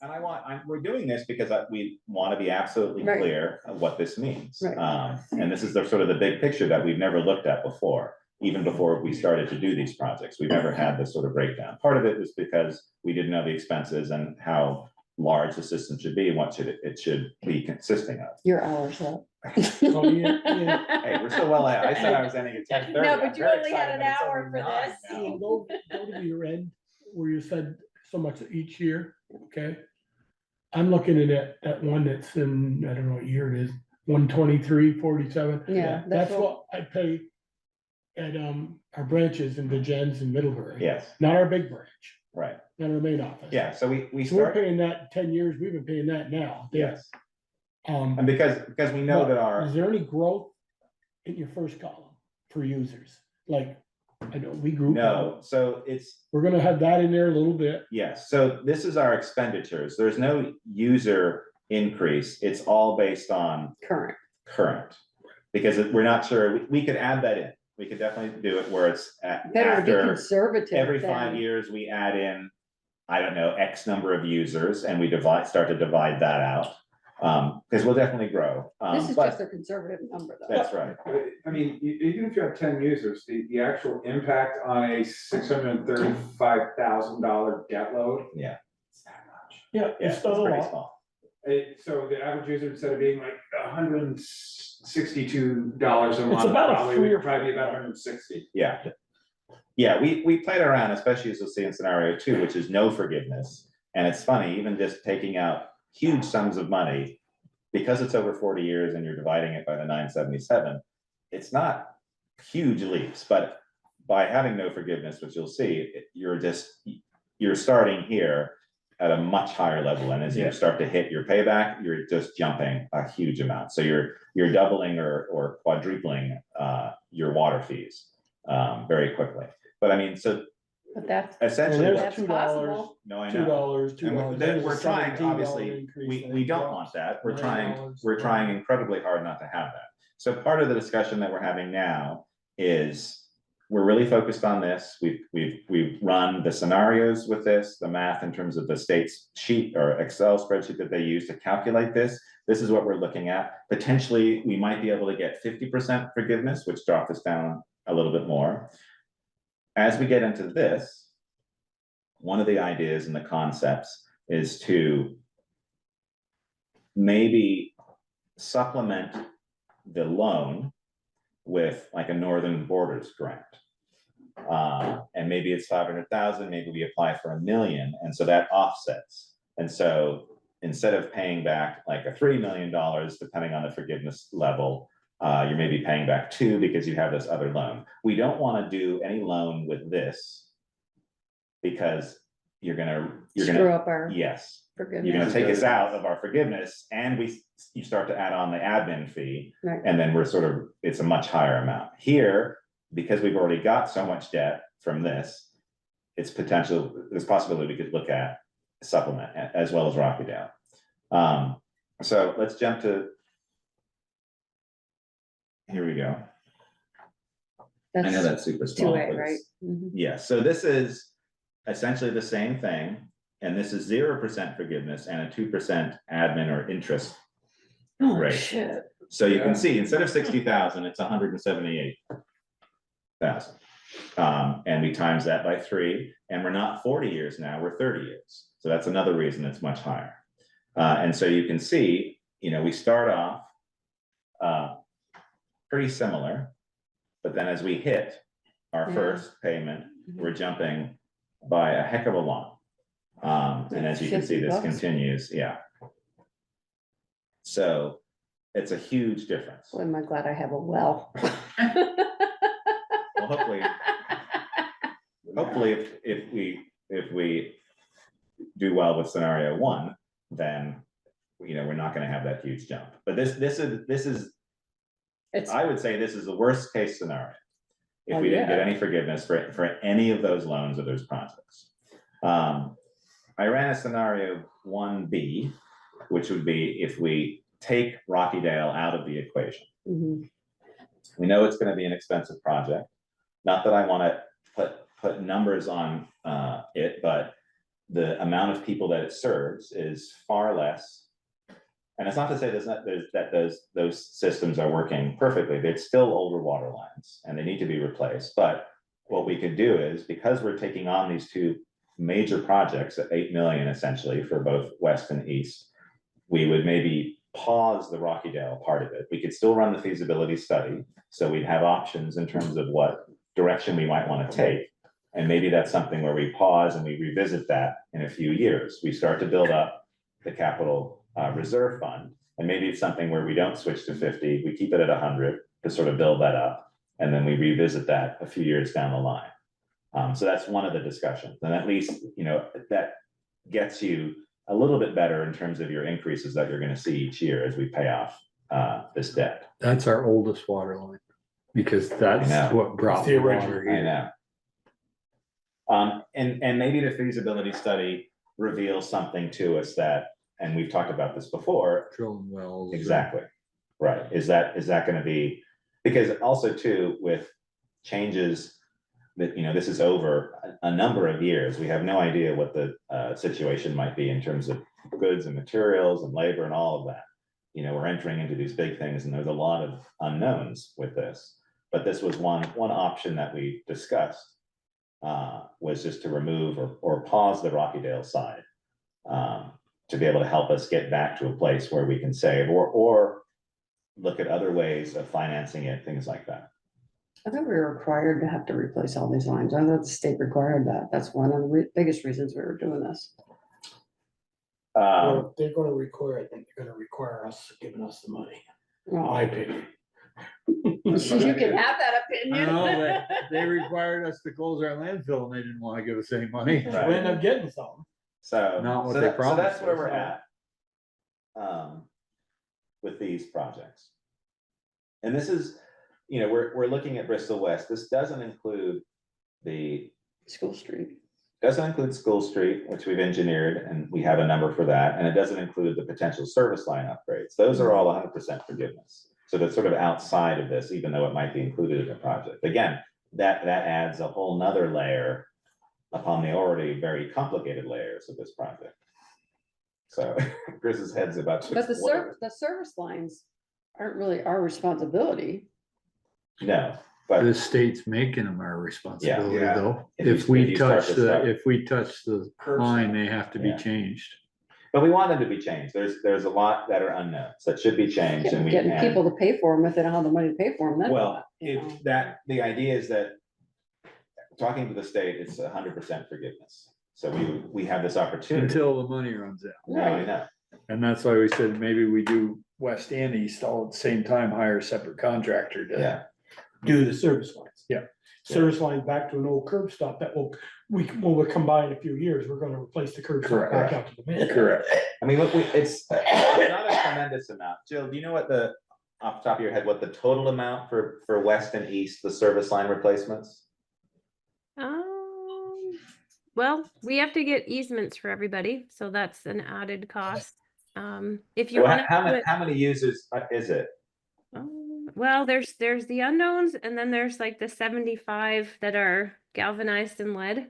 And we're doing this because we want to be absolutely Right. clear of what this means. Right. And this is the sort of the big picture that we've never looked at before, even before we started to do these projects. We've never had this sort of breakdown. Part of it was because we didn't know the expenses and how large the system should be and what it should be consisting of. Your hours up. Oh, yeah. Hey, we're still well ahead. I said I was ending at 10:30. No, I'm but you very only had excited an that it's hour only for 9 this. now. So go to your end where you said so much each year, okay? I'm looking at that one that's in, I don't know what year it is, 123.47. Yeah. That's what I pay at our branches in Virgins and Middlebury. Yes, Not our big branch, right. not our main office. Yeah, so we So we're start, paying that 10 years, we've been paying that now. yes. Um, And because we know that our. Is there any growth in your first column for users? Like, I know we grew. No, so We're gonna have that in there a little bit. yes, so this is our expenditures. There's no user increase. It's all based on current. Because we're not sure, we could add that in. We could definitely do it where it's Better be after conservative. every than- 5 years, we add in, I don't know, X number of users and we start to divide that out. Because we'll definitely grow. This is but just a conservative number, though. that's right. I mean, even if you have 10 users, the actual impact on a $635,000 debt load. Yeah. It's that much. Yeah, Yeah, it's still a pretty lot. small. So the average user, instead of being like $162 a month, about a probably free- would probably be about 160. Yeah. Yeah, we played around, especially as you'll see in scenario 2, which is no forgiveness. And it's funny, even just taking out huge sums of money, because it's over 40 years and you're dividing it by the 977, it's not huge leaps, but by having no forgiveness, which you'll see, you're starting here at a much higher level. And as you start to hit your payback, you're just jumping a huge amount. So you're doubling or quadrupling your water fees very quickly. But I mean, so But that's, essentially, And what- there's that's $2, possible. no, I $2, know. $2. And Then that there's a we're trying, $17 obviously, increase, we then we it don't drops want that. We're trying, $9. we're trying incredibly hard not to have that. So part of the discussion that we're having now is we're really focused on this. We've run the scenarios with this, the math in terms of the state's sheet or Excel spreadsheet that they use to calculate this. This is what we're looking at. Potentially, we might be able to get 50% forgiveness, which drops us down a little bit more. As we get into this, one of the ideas and the concepts is to maybe supplement the loan with like a Northern Borders grant. And maybe it's 500,000, maybe we apply for $1 million, and so that offsets. And so instead of paying back like a $3 million, depending on the forgiveness level, you're maybe paying back 2 because you have this other loan. We don't want to do any loan with this because you're gonna Screw up our yes, forgiveness. you're gonna take us out of our forgiveness, and you start to add on the admin fee, Right. and then it's a much higher amount. Here, because we've already got so much debt from this, there's possibility we could look at supplement as well as Rockydale. So let's jump to, here we go. I know that's super small. 2A, but right? it's- Mhm. Yeah, so this is essentially the same thing, and this is 0% forgiveness and a 2% admin or interest Oh, rate. shit. So you can see, instead of 60,000, it's 178,000. And we times that by 3, and we're not 40 years now, we're 30 years. So that's another reason it's much higher. And so you can see, we start off pretty similar, but then as we hit our first payment, we're jumping by a heck of a lot. And as you can see, this $50. continues, yeah. So it's a huge difference. Boy, am I glad I have a well. Well, hopefully, if we do well with scenario 1, then we're not going to have that huge jump. But this is I would say this is the worst case scenario if we didn't get any forgiveness for any of those loans or those projects. I ran a scenario 1B, which would be if we take Rockydale out of the equation. Mhm. We know it's going to be an expensive project. Not that I want to put numbers on it, but the amount of people that it serves is far less. And it's not to say that those systems are working perfectly. They're still older water lines and they need to be replaced. But what we could do is, because we're taking on these 2 major projects at 8 million essentially for both west and east, we would maybe pause the Rockydale part of it. We could still run the feasibility study, so we'd have options in terms of what direction we might want to take. And maybe that's something where we pause and we revisit that in a few years. We start to build up the capital reserve fund, and maybe it's something where we don't switch to 50, we keep it at 100 to sort of build that up, and then we revisit that a few years down the line. So that's one of the discussions, and at least that gets you a little bit better in terms of your increases that you're going to see each year as we pay off this debt. That's our oldest water line, because that's what brought the water I here. know. And maybe the feasibility study reveals something to us that, and we've talked about this before. Drilling wells. Exactly, right. Is that going to be, because also too, with changes that, this is over a number of years, we have no idea what the situation might be in terms of goods and materials and labor and all of that. We're entering into these big things, and there's a lot of unknowns with this. But this was one option that we discussed, was just to remove or pause the Rockydale side, to be able to help us get back to a place where we can save or look at other ways of financing it, things like that. I thought we were required to have to replace all these lines. I thought the state required that. That's one of the biggest reasons we were doing this. Well, they're gonna require, I think they're gonna require us, giving us the money, my opinion. You can have that I opinion. know, they required us to close our landfill and they didn't want to give us any money. So we end up getting some. So, Not what so they that- so promised that's where us. we're at with these projects. And this is, we're looking at Bristol West. This doesn't include the School Street. doesn't include School Street, which we've engineered, and we have a number for that, and it doesn't include the potential service line upgrades. Those are all 100% forgiveness. So that's sort of outside of this, even though it might be included in the project. Again, that adds a whole nother layer upon the already very complicated layers of this project. So Chris's head's about to But explode. the service lines aren't really our responsibility. No, but The state's making them our responsibility Yeah. though. If you start to start- If we touch the Curb line, stop. they have to be Yeah. changed. but we want them to be changed. There's a lot that are unknowns that should be changed, and we Getting and- people to pay for them if they don't have the money to pay for them, then. Well, you know. the idea is that, talking to the state, it's 100% forgiveness. So we have this opportunity. Until the money runs out. No, I know. And that's why we said maybe we do west and east all at the same time, hire a separate contractor to. Yeah, Do the service lines. Yeah. Service lines back to an old curb stop that when we come by in a few years, we're gonna replace the curb stop back Correct. out to the main. Correct. I mean, look, it's not a tremendous amount. Jill, do you know off the top of your head, what the total amount for west and east, the service line replacements? Well, we have to get easements for everybody, so that's an added cost. If you Well, want how many users is it? well, there's the unknowns, and then there's like the 75 that are galvanized in lead.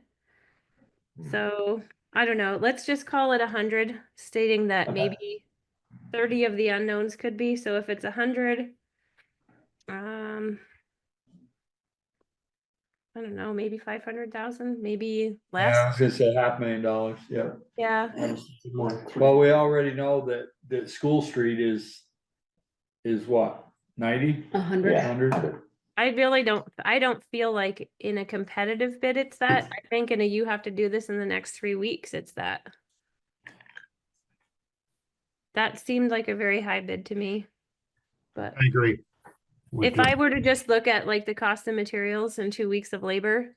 So I don't know. Let's just call it 100, stating that Okay. maybe 30 of the unknowns could be. So if it's 100, I don't know, maybe 500,000, maybe Yeah, I was less. gonna say $500,000, yeah. Yeah. Well, we already know that School Street is what, 90? 100. 100? I don't feel like in a competitive bid it's that. I think in a you have to do this in the next 3 weeks, it's that. That seemed like a very high bid to me. But I agree. if I were to just look at like the cost of materials and 2 weeks of labor,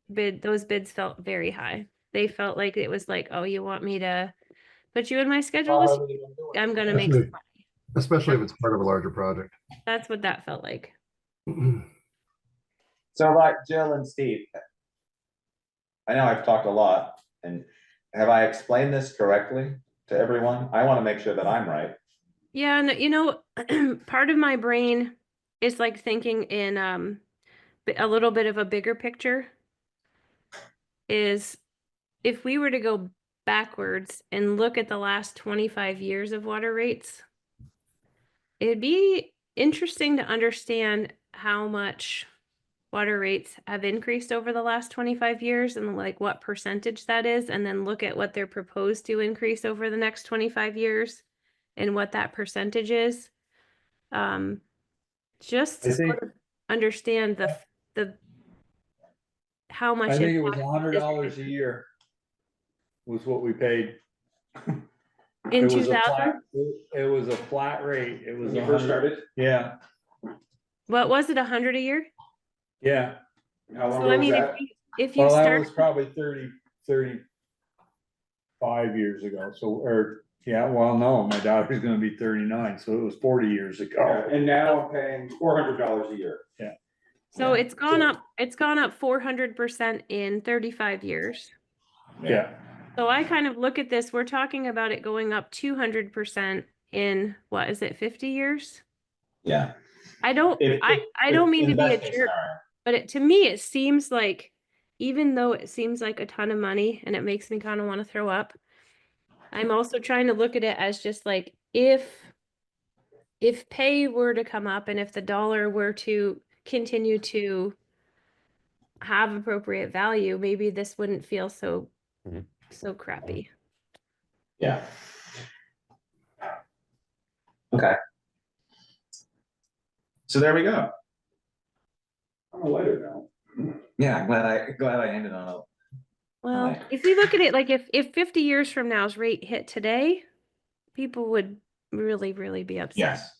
those bids felt very high. They felt like it was like, oh, you want me to put you in my schedule this week? I'm gonna make some money. Especially if it's part of a larger project. That's what that felt like. So like Jill and Steve, I know I've talked a lot, and have I explained this correctly to everyone? I want to make sure that I'm right. Yeah, and part of my brain is like thinking in a little bit of a bigger picture. Is if we were to go backwards and look at the last 25 years of water rates, it'd be interesting to understand how much water rates have increased over the last 25 years and like what percentage that is, and then look at what they're proposed to increase over the next 25 years and what that percentage is. Just to sort of understand the how much I think it was impact this $100 a year was what we paid. in It was a 2000. flat- It was a flat rate. It was. When you first 100 started? Yeah, What was it, 100 a year? yeah. How long So I was mean, that? if you Well, that start, was probably 35 years ago. So, or, yeah, well, no, my daughter's gonna be 39, so it was 40 years Yeah, ago. and now I'm paying $400 a year. so it's gone up 400% in 35 years. Yeah, So I kind of look at this, we're talking about it going up 200% in, what is it, 50 years? Yeah. I don't mean to be a jerk, but to me, it seems like, even though it seems like a ton of money and it makes me kind of want to throw up, I'm also trying to look at it as just like, if pay were to come up and if the dollar were to continue to have appropriate value, maybe this wouldn't feel so crappy. Yeah. Okay. So there we go. I'm a lighter now. Yeah, I'm glad I ended on a. Well, Right. if we look at it like if 50 years from now's rate hit today, people would really, really be upset. Yes.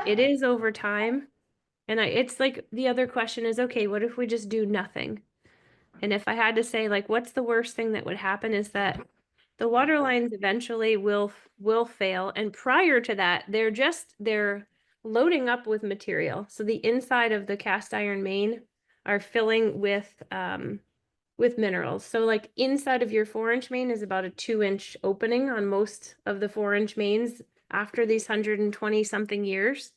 It is over time. And it's like the other question is, okay, what if we just do nothing? And if I had to say, like, what's the worst thing that would happen is that the water lines eventually will fail. And prior to that, they're loading up with material. So the inside of the cast iron main are filling with with minerals. So like inside of your 4-inch main is about a 2-inch opening on most of the 4-inch mains after these 120 something years.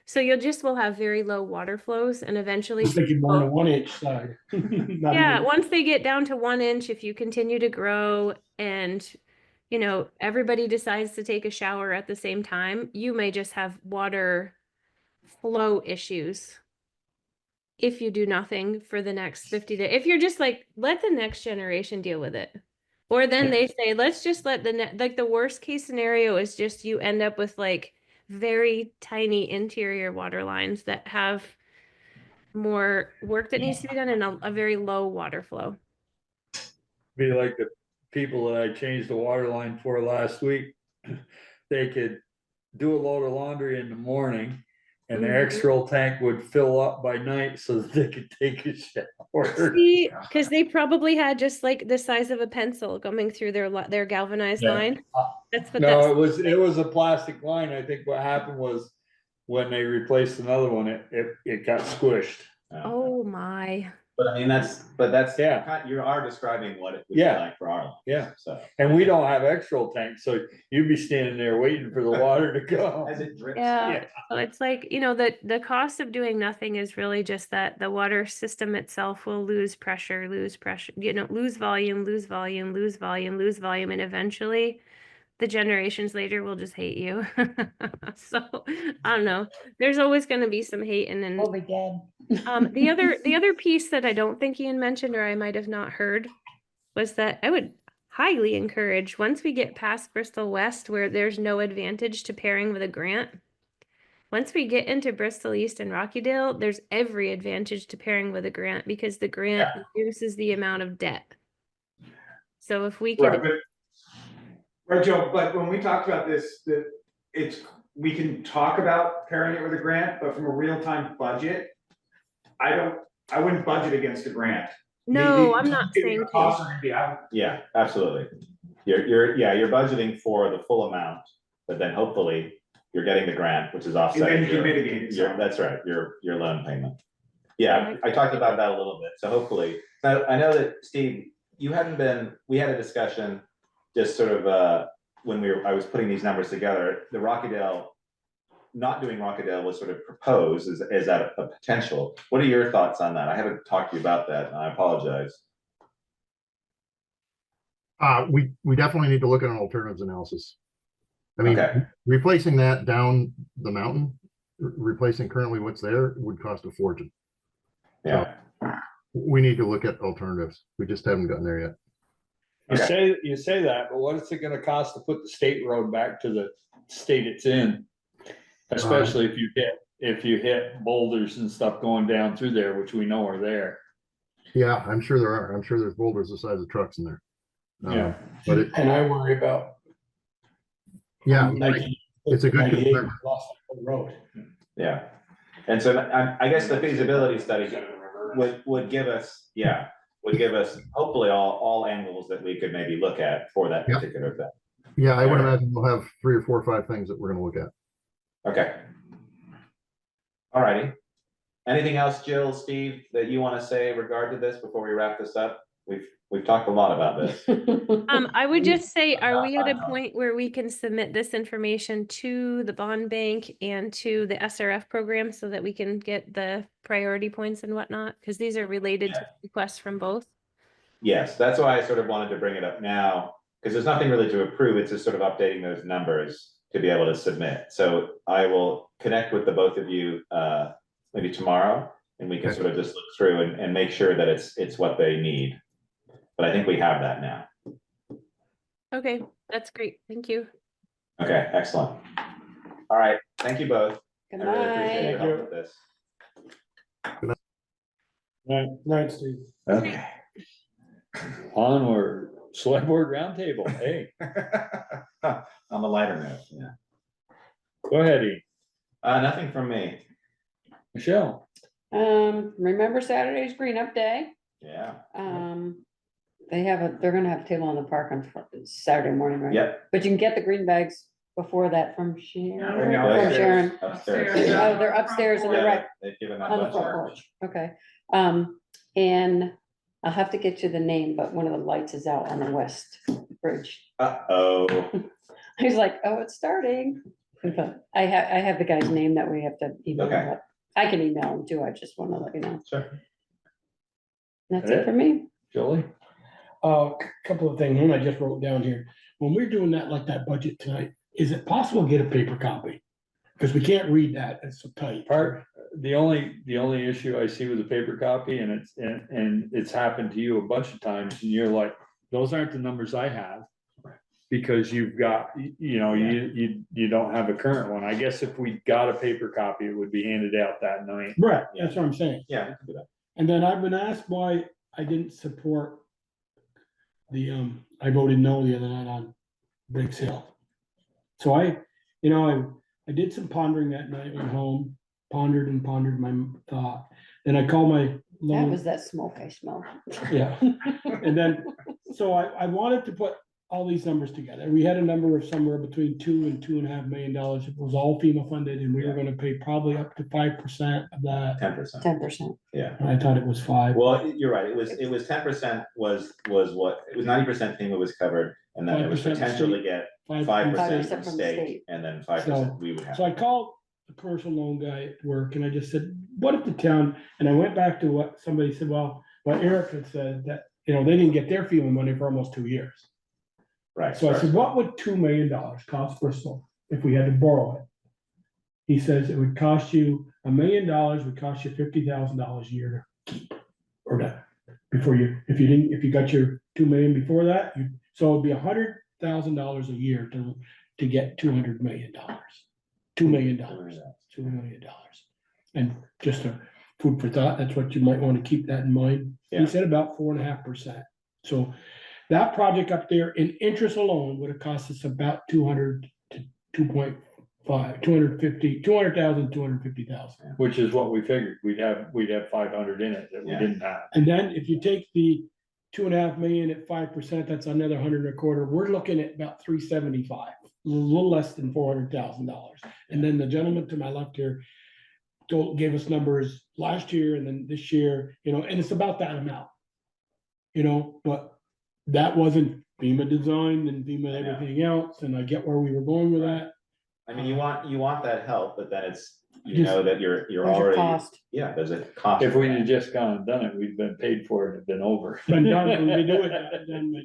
So will have very low water flows and eventually. I'm thinking more on the 1-inch side. Not Yeah, even- once they get down to 1 inch, if you continue to grow and, you know, everybody decides to take a shower at the same time, you may just have water flow issues if you do nothing for the next 50 days. If you're just like, let the next generation deal with it. Or then they say, let's just let like the worst case scenario is just you end up with like very tiny interior water lines that have more work that needs to be done and a very low water flow. Be like the people that I changed the water line for last week. They could do a load of laundry in the morning and their extra tank would fill up by night so that they could take a shower. See, because they probably had just like the size of a pencil coming through their galvanized line. That's what No, it was a plastic line. I think what happened was when they replaced another one, it got squished. Oh my. But I mean, that's you are describing what it would be like for our life. Yeah. So. And we don't have extra tanks, so you'd be standing there waiting for the water to go. As it drips. Yeah. So it's like, you know, the cost of doing nothing is really just that the water system itself will lose pressure, you know, lose volume, and eventually the generations later will just hate you. So I don't know. There's always going to be some hate, and then We'll be dead. the other piece that I don't think Ian mentioned, or I might have not heard, was that I would highly encourage, once we get past Bristol West, where there's no advantage to pairing with a grant, once we get into Bristol East and Rockydale, there's every advantage to pairing with a grant because the grant reduces the amount of debt. So if we could. Right, Joe, but when we talked about this, we can talk about pairing it with a grant, but from a real-time budget, I wouldn't budget against a grant. No, I'm not saying costs are gonna be out. Yeah, absolutely. You're budgeting for the full amount, but then hopefully you're getting the grant, which is offsetting. And then you can mitigate it. That's right, your loan payment. Yeah, I talked about that a little bit. So hopefully, I know that Steve, we had a discussion just sort of when I was putting these numbers together. The Rockydale, not doing Rockydale was sort of proposed. Is that a potential? What are your thoughts on that? I haven't talked to you about that, and I apologize. We definitely need to look at an alternatives analysis. I mean, replacing that down the mountain, replacing currently what's there would cost a fortune. Yeah. So we need to look at alternatives. We just haven't gotten there yet. You say that, but what is it gonna cost to put the state road back to the state it's in? Especially if you hit boulders and stuff going down through there, which we know are there. Yeah, I'm sure there are. I'm sure there's boulders the size of trucks in there. Yeah. But and I worry about. Yeah, it's a good concern. Road. Yeah, and so I guess the feasibility study would give us hopefully all angles that we could maybe look at for that particular thing. Yeah, I would imagine we'll have 3 or 4 or 5 things that we're going to look at. Okay. All righty. Anything else, Jill, Steve, that you want to say regard to this before we wrap this up? We've talked a lot about this. I would just say, are we at a point where we can submit this information to the bond bank and to the SRF program so that we can get the priority points and whatnot? Because these are related to requests from both. Yes, that's why I sort of wanted to bring it up now, because there's nothing really to approve. It's just sort of updating those numbers to be able to submit. So I will connect with the both of you maybe tomorrow, and we can sort of just look through and make sure that it's what they need. But I think we have that now. Okay, that's great. Thank you. Okay, excellent. All right, thank you both. Good I really appreciate your night. help with this. Night, Steve. Okay. Onward, select board roundtable, hey. On the lighter note, yeah. Go ahead, Ian. Nothing from me. Michelle. Remember Saturday's green up day? Yeah. They're gonna have a table in the park on Saturday morning, right? Yep. But you can get the green bags before that from Sharon. Yeah, From Sharon. Upstairs. Oh, they're upstairs and they're right They've given that on the much. front porch. Okay. And I'll have to get you the name, but one of the lights is out on the west bridge. Uh-oh. He's like, oh, it's starting. But I have the guy's name that we have to email. Okay. but I can email him too. I just want to let you know. Sure. That's it for me. Jolie? Couple of things, one I just wrote down here. When we're doing that, like that budget tonight, is it possible to get a paper copy? Because we can't read that, it's so tight. The only issue I see with the paper copy, and it's happened to you a bunch of times, and you're like, those aren't the numbers I have. Because you've got, you don't have a current one. I guess if we got a paper copy, it would be handed out that night. Right, that's what I'm saying. Yeah, we can do that. And then I've been asked why I didn't support I voted no the other night on Briggs Hill. So I did some pondering that night, went home, pondered my thought. Then I called my That was that smoke I smelled. Yeah. And then, so I wanted to put all these numbers together. We had a number of somewhere between $2 and $2.5 million. It was all FEMA funded, and we were gonna pay probably up to 5% of that. 10%. 10%. Yeah. And I thought it was 5. Well, you're right. It was 10% was what, it was 90% FEMA was covered, and then there was 5% potential to state, get 5% 5% from from the state, state. and then 5% we would have. So I called the commercial loan guy at work, and I just said, what if the town, and I went back to what somebody said, well, Eric had said that, they didn't get their FEMA money for almost 2 years. Right. So I said, what would $2 million cost Bristol if we had to borrow it? He says it would cost you $1 million, would cost you $50,000 a year to keep. Or to, if you got your 2 million before that, so it'd be $100,000 a year to get $200 million. $2 million. $2 million. And just a food for thought, that's what you might want to keep that in mind. Yeah. He said about 4.5%. So that project up there in interest alone would have cost us about 200 to 2.5, 250,000. Which is what we figured. We'd have 500 in it that we didn't have. And then if you take the 2.5 million at 5%, that's another 125. We're looking at about 375, a little less than $400,000. And then the gentleman to my left here gave us numbers last year and then this year, and it's about that amount. But that wasn't FEMA designed and FEMA everything else, and I get where we were going with that. I mean, you want that help, but then it's, Just- know that you're There's a already, cost. yeah, there's a cost. If we'd have just gone and done it, we'd been paid for it and been over. Been done, when we do it, done, but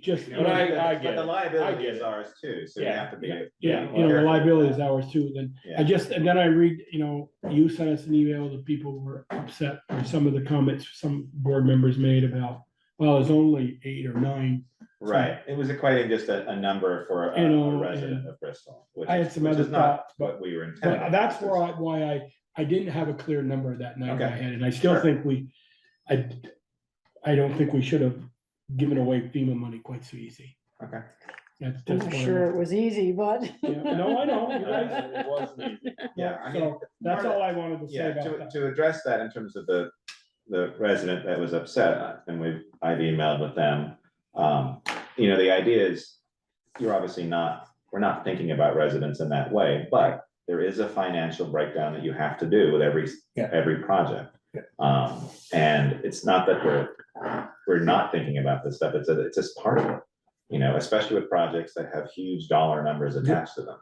just. But I But get the it. liability get is it. ours too, so you Yeah. have to be. Yeah, careful the with liability is that. ours too, then Yeah. and then I read, you sent us an email that people were upset with some of the comments some board members made about, well, there's only 8 or 9. Right, it was equating just a number for a resident of Bristol. Which I had is- some which other is not thoughts, What we were intending. But that's why I didn't have a clear number that night in my Okay. head, and I still Sure. think I don't think we should have given away FEMA money quite so easy. Okay. That's I'm what not I sure want. it was easy, but. Yeah, no, I know, you guys. It wasn't easy. Yeah, I mean. So that's all I wanted to say Yeah, about that. to address that in terms of the resident that was upset, and I've emailed with them. The idea is, we're not thinking about residents in that way, but there is a financial breakdown that you have to do with every project. And it's not that we're not thinking about this stuff, it's just part of it, especially with projects that have huge dollar numbers attached to them.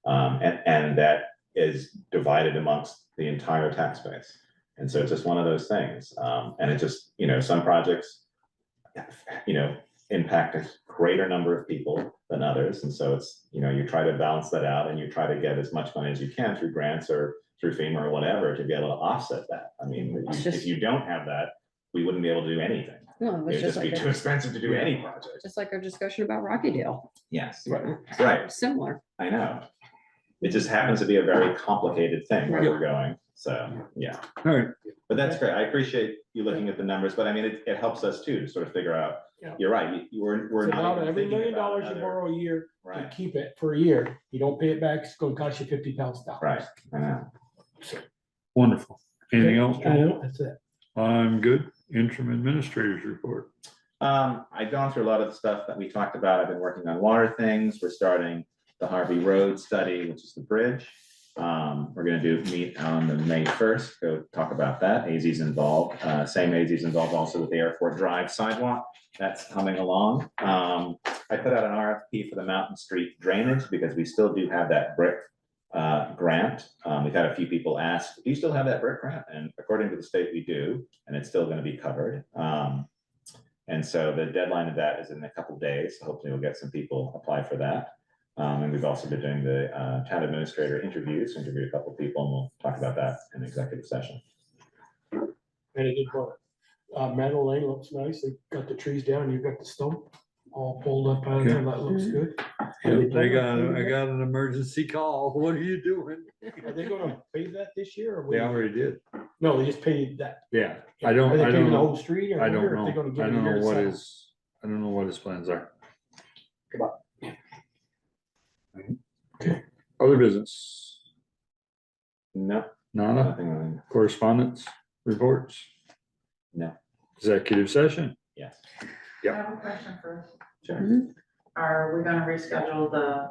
And that is divided amongst the entire tax base. And so it's just one of those things. And it just, some projects, impact a greater number of people than others. And so it's, you try to balance that out and you try to get as much money as you can through grants or through FEMA or whatever to be able to offset that. I mean, if you don't have that, we wouldn't be able to do anything. No, it was It'd just just be like, too expensive to do any project. just like our discussion about Rockydale. Yes, right. Similar. I know. It just happens to be a very complicated thing where we're going. So, yeah. All right. But that's great. I appreciate you looking at the numbers, but I mean, it helps us too, to sort of figure out, you're right, we're It's not about even every $1 thinking million about you another. borrow a year to Right, keep it for a year, you don't pay it back, it's gonna cost you $50,000. right, I know. Wonderful. Anything else? I know, that's it. I'm good. Interim administrators report. I've gone through a lot of the stuff that we talked about. I've been working on water things. We're starting the Harvey Road study, which is the bridge. We're gonna meet on the May 1st, go talk about that. AZ's involved, same AZ's involved also with the Airport Drive sidewalk. That's coming along. I put out an RFP for the Mountain Street drainage because we still do have that brick grant. We've had a few people ask, do you still have that brick grant? And according to the state, we do, and it's still gonna be covered. And so the deadline of that is in a couple days. Hopefully we'll get some people apply for that. And we've also been doing the town administrator interviews, interviewed a couple people, and we'll talk about that in executive session. And it did work. Meadow Lane looks nice. They got the trees down, you've got the stump all pulled up out of there. That looks good. I got an emergency call. What are you doing? Are they gonna pave that this year? Or They already did. No, they just paved that. Yeah, Are I they don't paving the whole know. street or? I don't wonder if they're know. gonna give I it a don't year know to what settle? I don't know what his plans are. Come on. Other business? No, Nada? nothing on, Correspondence, reports, no, executive session? yes. I have a question first. Sure. Are we gonna reschedule the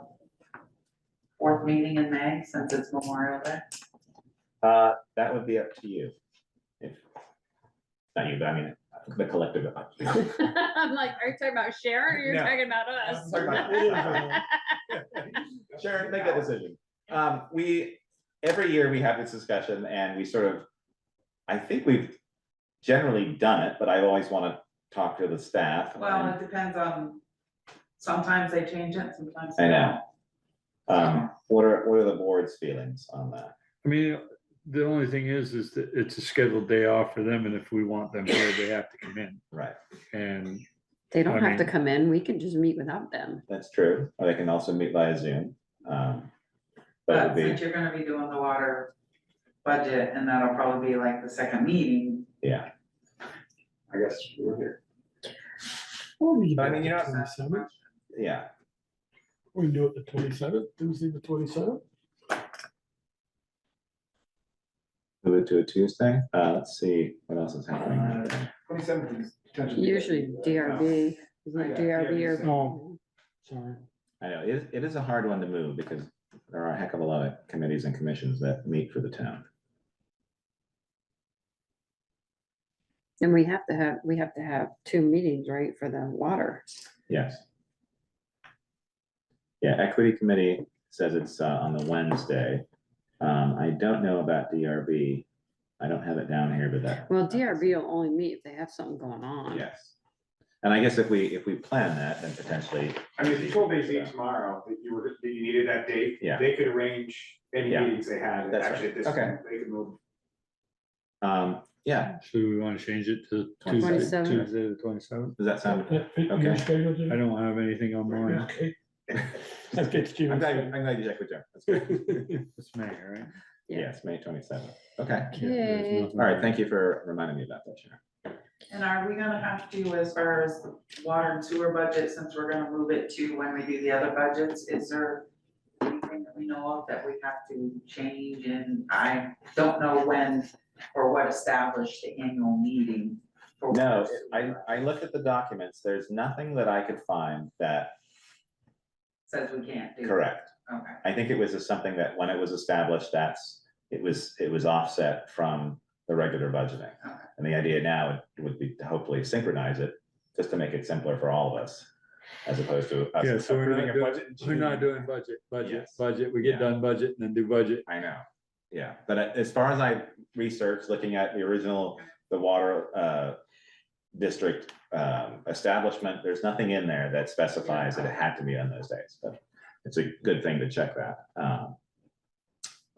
4th meeting in May since it's Memorial Day? That would be up to you. If, not you, but I mean, the collective of us. I'm like, are you talking about Sharon or you're No. talking about us? I'm talking about- Sharon, make that decision. Every year we have this discussion and we sort of, I think we've generally done it, but I always want to talk to the staff. Well, it depends on, sometimes they change it, sometimes I they know. don't. What are the board's feelings on that? I mean, the only thing is that it's a scheduled day off for them, and if we want them here, they have to come in. Right, And They don't I have to mean- come in. We can just meet without them. that's true. Or they can also meet via Zoom. But it would But be, since you're gonna be doing the water budget, and that'll probably be like the second meeting, yeah. I guess we're here. I mean, you know, 27th? Yeah, We can do it the 27th, Tuesday the 27th. move it to a Tuesday. Let's see what else is happening. 27th is potentially. Usually DRB, isn't it DRB or? Oh, sorry. I know, it is a hard one to move because there are a heck of a lot of committees and commissions that meet for the town. And we have to have 2 meetings, right, for the water. Yes. Yeah, Equity Committee says it's on the Wednesday. I don't know about DRB. I don't have it down here, but that. Well, DRB will only meet if they have something going on. Yes. And I guess if we plan that, then potentially. I mean, if you told AZ tomorrow that you needed that date, Yeah. they could arrange any Yeah. meetings they had, That's actually right. at this Okay. point, they could move. Yeah, so we want to change it to 27th. Tuesday the 27th? does that sound? That fit your Okay. schedule, Jim? I don't have anything on mine. Okay. That gets Jim's I'm schedule. glad you checked with Jim. That's good. It's May, right? Yeah. Yes, May 27th. Okay. Okay. All right, thank you for reminding me about that, Sharon. and are we gonna have to, as far as the water and sewer budget, since we're gonna move it to when we do the other budgets, is there anything that we know of that we have to change? And I don't know when or what established the annual meeting. for No, water and sewer. I looked at the documents. There's nothing that I could find that Says we can't do. correct. Okay. I think it was just something that when it was established, it was offset from the regular budgeting. Okay. And the idea now would be to hopefully synchronize it, just to make it simpler for all of us, as opposed to us. Yeah, so approving a we're budget in not June. doing budget. Yes. We get Yeah. done budget and then do budget. I know, yeah, but as far as I researched, looking at the original, the water district establishment, there's nothing in there that specifies that it had to be on those days, but it's a good thing to check that.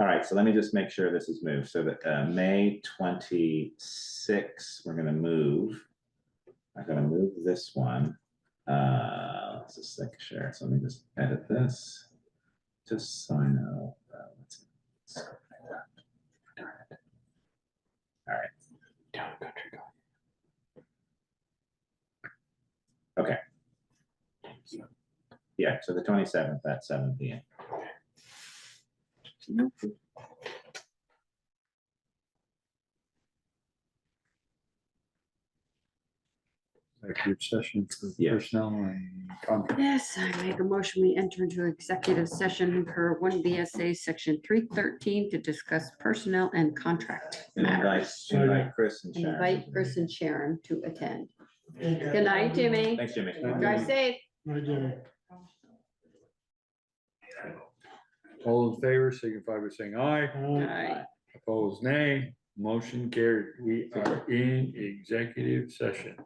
All right, so let me just make sure this is moved, so that May 26th, we're gonna move. I'm gonna move this one. Let's just make sure, so let me just edit this, just so I know. Let's go like that. Darn it. All right. Down the country go. Okay. Yeah, so the 27th at 7 p.m. executive session for Yeah. personnel and contract. Yes, I make a motion, we enter into executive session per one BSA section 313 to discuss personnel and contract And matters. invite Chris and And Sharon. invite Chris and Sharon to attend. Good night, Jimmy. Thanks, Jimmy. Drive safe. Right, Jimmy. All in favor, signify by saying aye. Aye. Opposed, nay. Motion carried. We are in executive session.